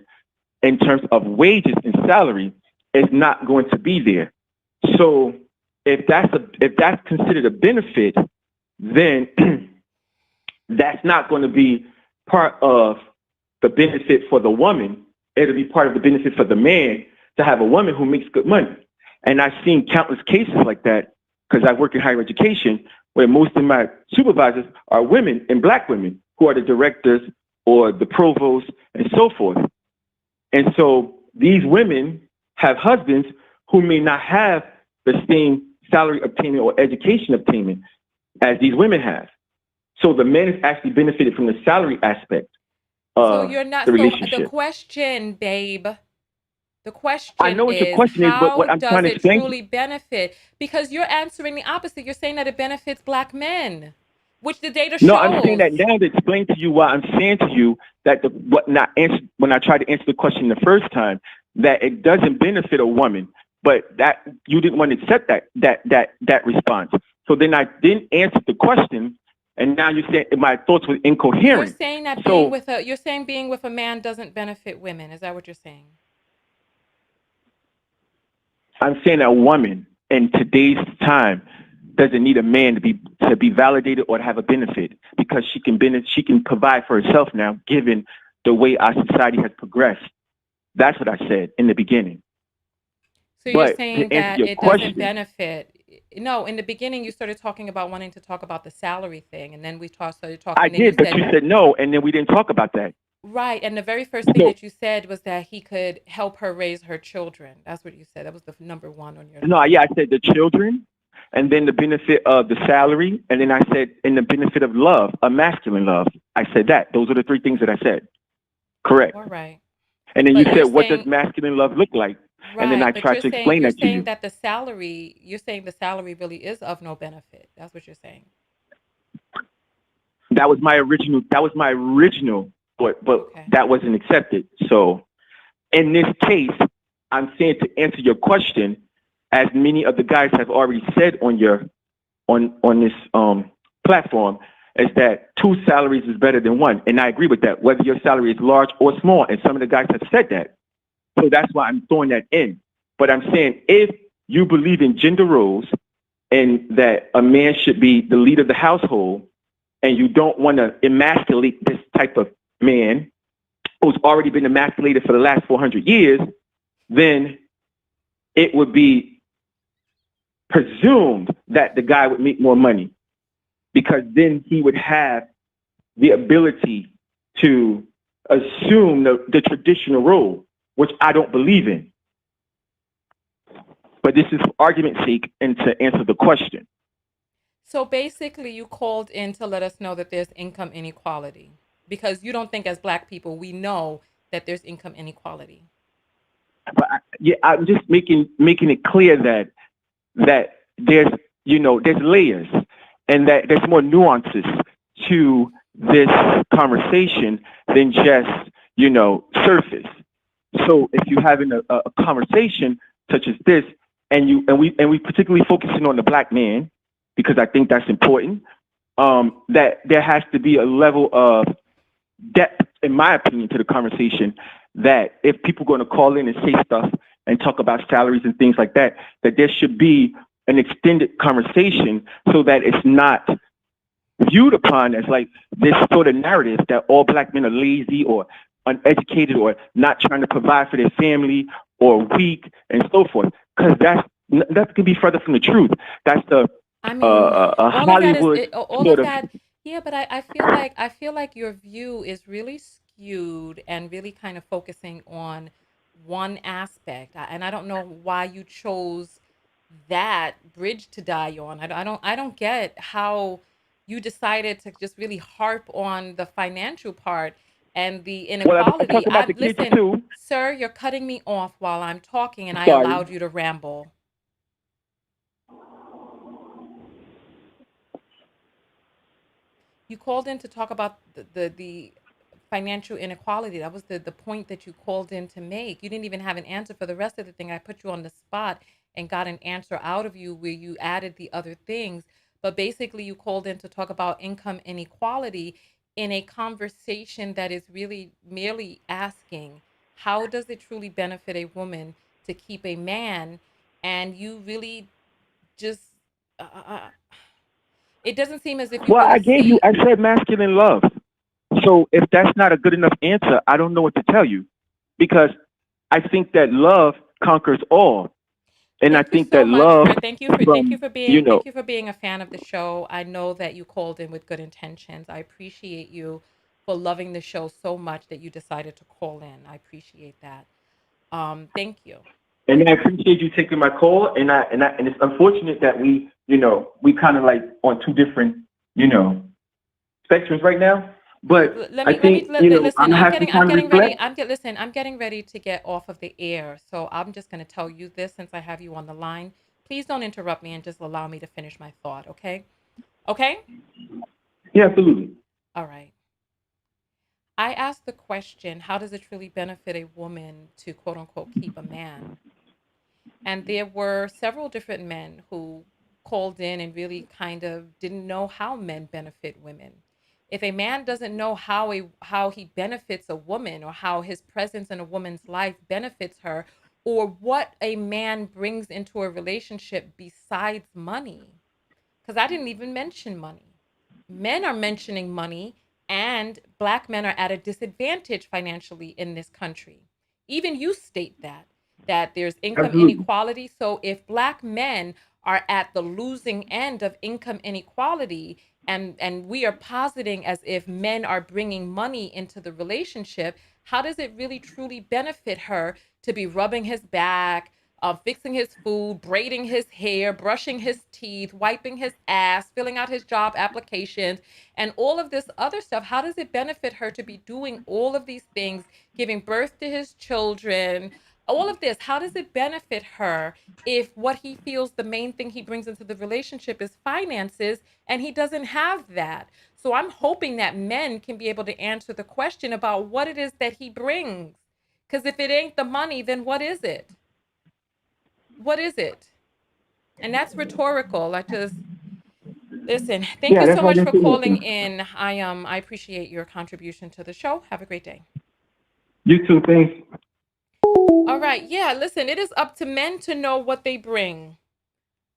in terms of wages and salary is not going to be there. So if that's considered a benefit, then that's not going to be part of the benefit for the woman. It'll be part of the benefit for the man to have a woman who makes good money. And I've seen countless cases like that because I work in higher education where most of my supervisors are women and black women who are the directors or the provosts and so forth. And so these women have husbands who may not have the same salary obtainment or education obtainment as these women have. So the man is actually benefited from the salary aspect So of you're not. the So the relationship. question, babe, the I question know what your is, question is, but how what I'm trying does to it explain to truly benefit? Because you're answering the opposite. You're saying that it benefits black men, which the data no, I'm saying shows. that now to explain to you why I'm saying to you that when I tried to answer the question the first time, that it doesn't benefit a woman, but that you didn't want to accept that response. So then I didn't answer the question, and now you're saying my thoughts were You're incoherent. saying that So being with a man doesn't benefit women. Is that what you're saying? I'm saying a woman in today's time doesn't need a man to be validated or to have a benefit because she can provide for herself now, given the way our society has progressed. That's what I said in the beginning. So you're But saying to answer that your it doesn't question, benefit. No, in the beginning you started talking about wanting to talk about the salary thing, and then we started I talking. Then you did, but said you said no, and then we didn't talk about that. right, and the very first thing So that you said was that he could help her raise her children. That's what you said. That was the number one on your no, list. yeah, I said the children, and then the benefit of the salary, and then I said and the benefit of love, a masculine love. I said that. Those are the three things that I said. Correct. All right, And then you but said, you're what does saying masculine love look like? And then I right, but tried to explain you're that to saying you. that the salary. You're saying the salary really is of no benefit. That's what you're saying. That was my original, but Okay. that wasn't accepted. So in this case, I'm saying to answer your question, as many of the guys have already said on this platform, is that two salaries is better than one. And I agree with that, whether your salary is large or small. And some of the guys have said that. So that's why I'm throwing that in. But I'm saying if you believe in gender roles and that a man should be the leader of the household, and you don't want to emasculate this type of man who's already been emasculated for the last 400 years, then it would be presumed that the guy would make more money because then he would have the ability to assume the traditional role, which I don't believe in. But this is for argument's sake and to answer the question. So basically, you called in to let us know that there's income inequality because you don't think, as black people, we know that there's income inequality. But yeah, I'm just making it clear that there's there's layers and that there's more nuances to this conversation than just surface. So if you're having a conversation such as this, and we particularly focusing on the black man because I think that's important, that there has to be a level of depth, in my opinion, to the conversation. That if people are going to call in and say stuff and talk about salaries and things like that, that there should be an extended conversation so that it's not viewed upon as like this sort of narrative that all black men are lazy or uneducated or not trying to provide for their family or weak and so forth. Because that could be further from the truth. That's the I mean, all of that is Hollywood all sort of of. that. Yeah, but I feel like your view is really skewed and really kind of focusing on one aspect. And I don't know why you chose that bridge to die on. I don't get how you decided to just really harp on the financial part and the Well, I inequality. talk about I the kids listen, too. sir, you're cutting me off while I'm talking and I Sorry. allowed you to ramble. You called in to talk about the financial inequality. That was the point that you called in to make. You didn't even have an answer for the rest of the thing. I put you on the spot and got an answer out of you where you added the other things. But basically, you called in to talk about income inequality in a conversation that is really merely asking, how does it truly benefit a woman to keep a man? And you really just, uh, uh, uh, it doesn't seem as if you Well, really see. I said masculine love. So if that's not a good enough answer, I don't know what to tell you. Because I think that love conquers all. And I Thank you think so that much love for from, you know, thank you for being a fan of the show. I know that you called in with good intentions. I appreciate you for loving the show so much that you decided to call in. I appreciate that. Thank you. and I appreciate you taking my call. And it's unfortunate that we kind of like on two different, you know, spectrums right now. But Let I me think, I'm listen. gonna have to I'm kind of getting ready. reflect. Listen. I'm getting ready to get off of the air. So I'm just going to tell you this since I have you on the line. Please don't interrupt me and just allow me to finish my thought, okay? Okay? Yeah, absolutely. All right. I asked the question, how does it truly benefit a woman to quote unquote keep a man? And there were several different men who called in and really kind of didn't know how men benefit women. If a man doesn't know how he benefits a woman or how his presence in a woman's life benefits her or what a man brings into a relationship besides money, because I didn't even mention money. Men are mentioning money, and Black men are at a disadvantage financially in this country. Even you state that there's income Absolutely. inequality. So if Black men are at the losing end of income inequality, and we are positing as if men are bringing money into the relationship, how does it really truly benefit her to be rubbing his back, fixing his food, braiding his hair, brushing his teeth, wiping his ass, filling out his job applications, and all of this other stuff? How does it benefit her to be doing all of these things, giving birth to his children, all of this? How does it benefit her if what he feels the main thing he brings into the relationship is finances and he doesn't have that? So I'm hoping that men can be able to answer the question about what it is that he brings. Because if it ain't the money, then what is it? What is it? And that's rhetorical. I just listen. Thank Yeah, you so that's why I much didn't for say calling nothing. in. I appreciate your contribution to the show. Have a great day. You too, thanks. All right. Yeah, listen, it is up to men to know what they bring.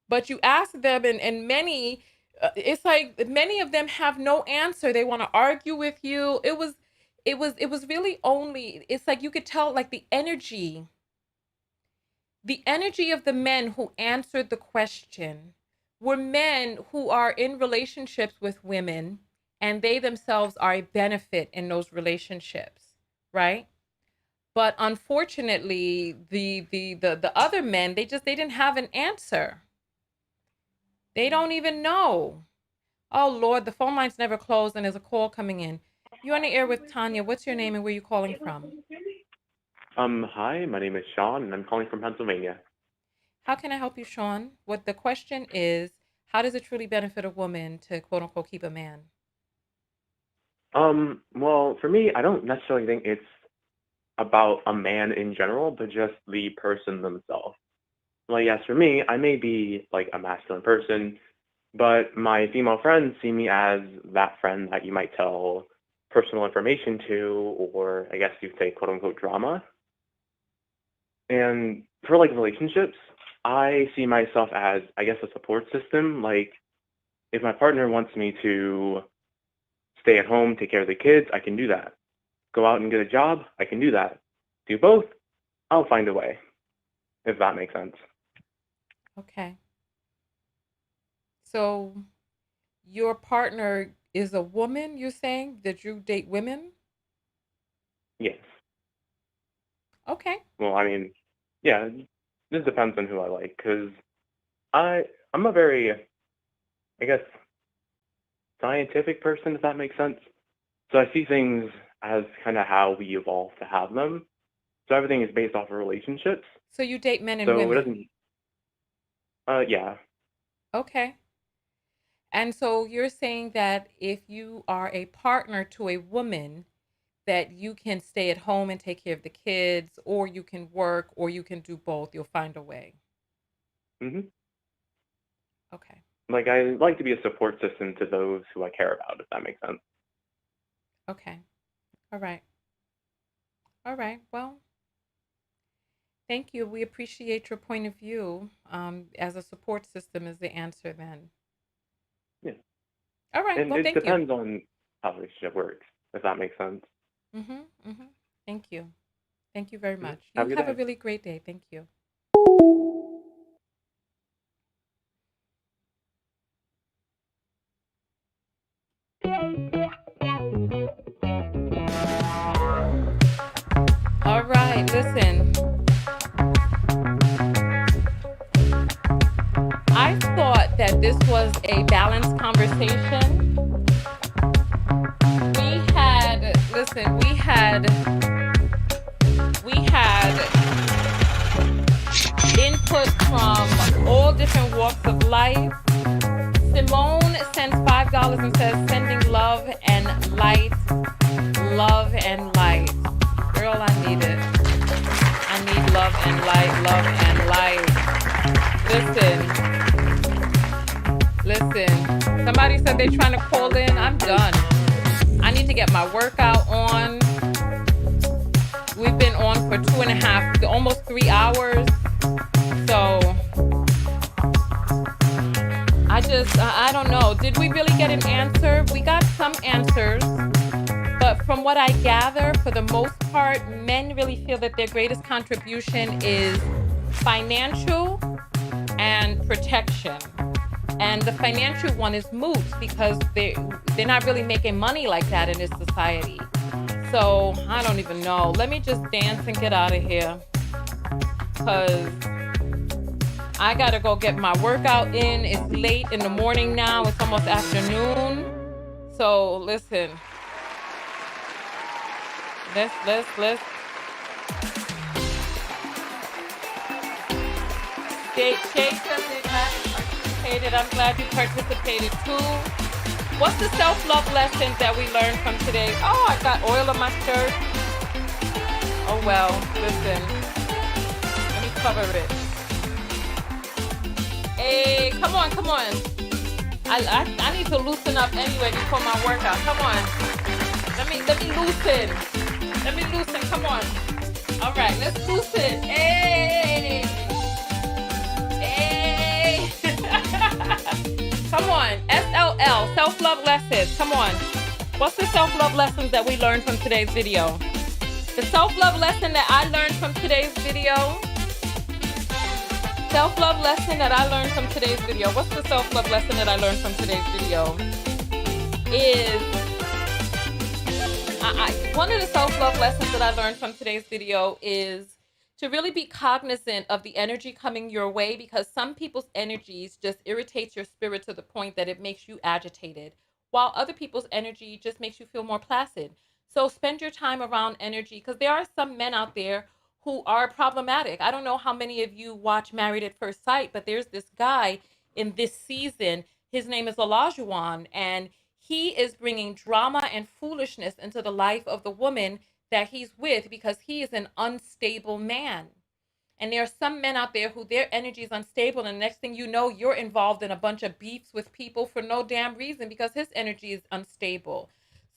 But you ask them, and many, it's like many of them have no answer. They want to argue with you. It was really only, it's like you could tell like the energy of the men who answered the question were men who are in relationships with women and they themselves are a benefit in those relationships, right? But unfortunately, the other men, they didn't have an answer. They don't even know. Oh Lord, the phone lines never close and there's a call coming in. You're on the air with Tanya. What's your name and where you calling from? Hi, my name is Sean, and I'm calling from Pennsylvania. How can I help you, Sean? What the question is, how does it truly benefit a woman to quote unquote keep a man? Well, for me, I don't necessarily think it's about a man in general, but just the person themselves. Like, yes, for me, I may be like a masculine person, but my female friends see me as that friend that you might tell personal information to, or I guess you'd say quote unquote drama. And for like relationships, I see myself as, I guess, a support system. Like, if my partner wants me to stay at home, take care of the kids, I can do that. Go out and get a job, I can do that. Do both, I'll find a way, if that makes sense. Okay. So your partner is a woman, you're saying that you date women? Yes. Okay. Well, I mean, yeah, this depends on who I like, because I'm a very, I guess, scientific person, if that makes sense. So I see things as kind of how we evolved to have them. So everything is based off of relationships. So you date men and So it women. doesn't. Yeah. Okay. And so you're saying that if you are a partner to a woman, that you can stay at home and take care of the kids, or you can work, or you can do both. You'll find a way. hmm Okay. Like I like to be a support system to those who I care about, if that makes sense. Okay. All right. All right. Well, thank you. We appreciate your point of view. As a support system is the answer then. Yeah. All right. And Well, it thank you. depends on how the relationship works, if that makes sense. Mm-hmm. Mm-hmm. Thank you. Thank you very much. Have You a good have a day. really great day. Thank you. All right. Listen, I thought that this was a balanced conversation. We had input from all different walks of life. Simone sends $5 and says, sending love and light. Love and light. Girl, I need it. I need love and light. Love and light. Listen. Somebody said they're trying to call in. I'm done. I need to get my workout on. We've been on for 2.5, almost 3 hours. So I don't know. Did we really get an answer? We got some answers. But from what I gather, for the most part, men really feel that their greatest contribution is financial and protection. And the financial one is moot because they're not really making money like that in this society. So I don't even know. Let me just dance and get out of here. Because I got to go get my workout in. It's late in the morning now. It's almost afternoon. So listen. Let's. Shay says they participated. I'm glad you participated too. What's the self-love lessons that we learned from today? Oh, I got oil on my shirt. Oh well, listen. Let me cover it. Hey, come on. I need to loosen up anyway before my workout. Come on. Let me loosen. Come on. All right, let's loosen. Hey. Come on. SLL, self-love lessons. Come on. What's the self-love lessons that we learned from today's video? The self-love lesson that I learned from today's video. Self-love lesson that I learned from today's video. What's the self-love lesson that I learned from today's video? One of the self-love lessons that I learned from today's video is to really be cognizant of the energy coming your way, because some people's energies just irritates your spirit to the point that it makes you agitated, while other people's energy just makes you feel more placid. So spend your time around energy, because there are some men out there who are problematic. I don't know how many of you watch Married at First Sight, but there's this guy in this season. His name is Olajuwon, and he is bringing drama and foolishness into the life of the woman that he's with, because he is an unstable man. And there are some men out there who their energy is unstable, and the next thing you know, you're involved in a bunch of beefs with people for no damn reason because his energy is unstable.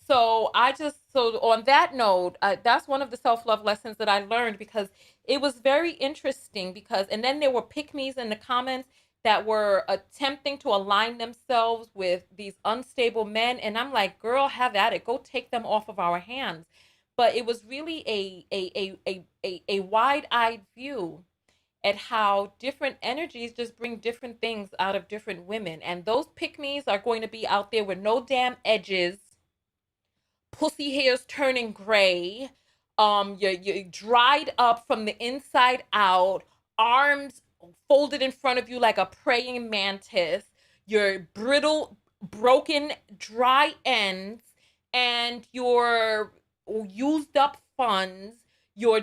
So on that note, that's one of the self-love lessons that I learned, because it was very interesting. And then there were pick-me's in the comments that were attempting to align themselves with these unstable men, and I'm like, girl, have at it. Go take them off of our hands. But it was really a wide-eyed view at how different energies just bring different things out of different women. And those pick-me's are going to be out there with no damn edges, pussy hairs turning gray, you're dried up from the inside out, arms folded in front of you like a praying mantis, your brittle, broken, dry ends, and your used up funds, your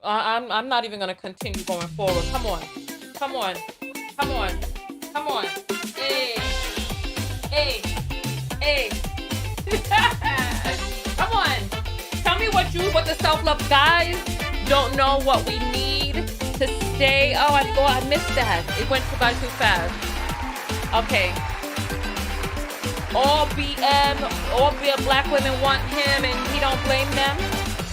I'm not even gonna continue going forward. Come on. Come on. Come on. Come on. Hey. Hey. Hey. Come on. Tell me what the self-love guys don't know what we need to stay. Oh, I missed that. It went by too fast. Okay. All black women want him and he don't blame them.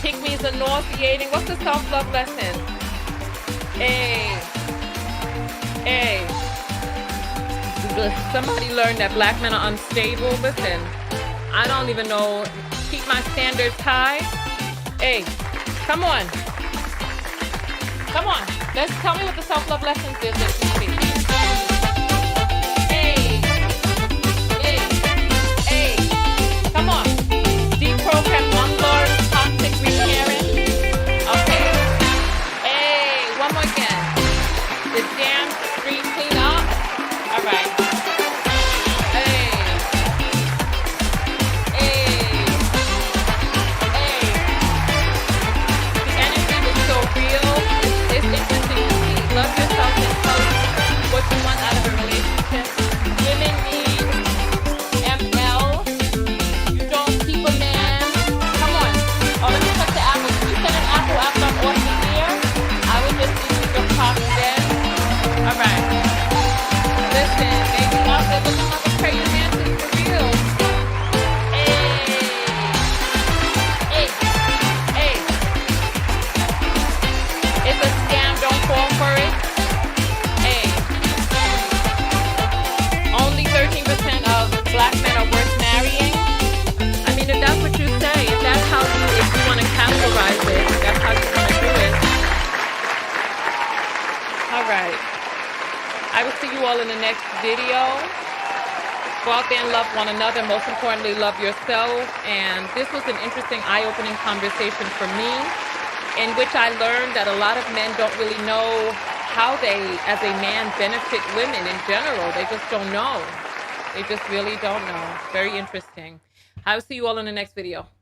Pygmies are nauseating. What's the self-love lesson? Hey. Hey. Somebody learned that black men are unstable. Listen, I don't even know. Keep my standards high. Hey, come on. Come on. Let's tell me what the self-love lessons is. Let's see. Hey. Hey. Hey. Come on. Deprogram unlearn toxic reparent. Okay. Hey, one more again. The damn street clean up. All right. Hey. Hey. Hey. The energy is so real. It's interesting to see. Love yourself and tell what you want out of a relationship. Women need ML. You don't keep a man. Come on. Oh, let me touch the apple. Can you send an apple after I'm off the air? I would just use your pop then. All right. Listen, baby, out there looking like a crazy mantis for real. Hey. Hey. Hey. It's a scam, don't fall for it. Hey. Only 13% of black men are worth marrying. I mean, if that's what you say, if that's how if you want to capitalize it, if that's how you want to do it. All right. I will see you all in the next video. Go out there and love one another. Most importantly, love yourself. And this was an interesting, eye-opening conversation for me, in which I learned that a lot of men don't really know how they, as a man, benefit women in general. They just don't know. They just really don't know. Very interesting. I will see you all in the next video.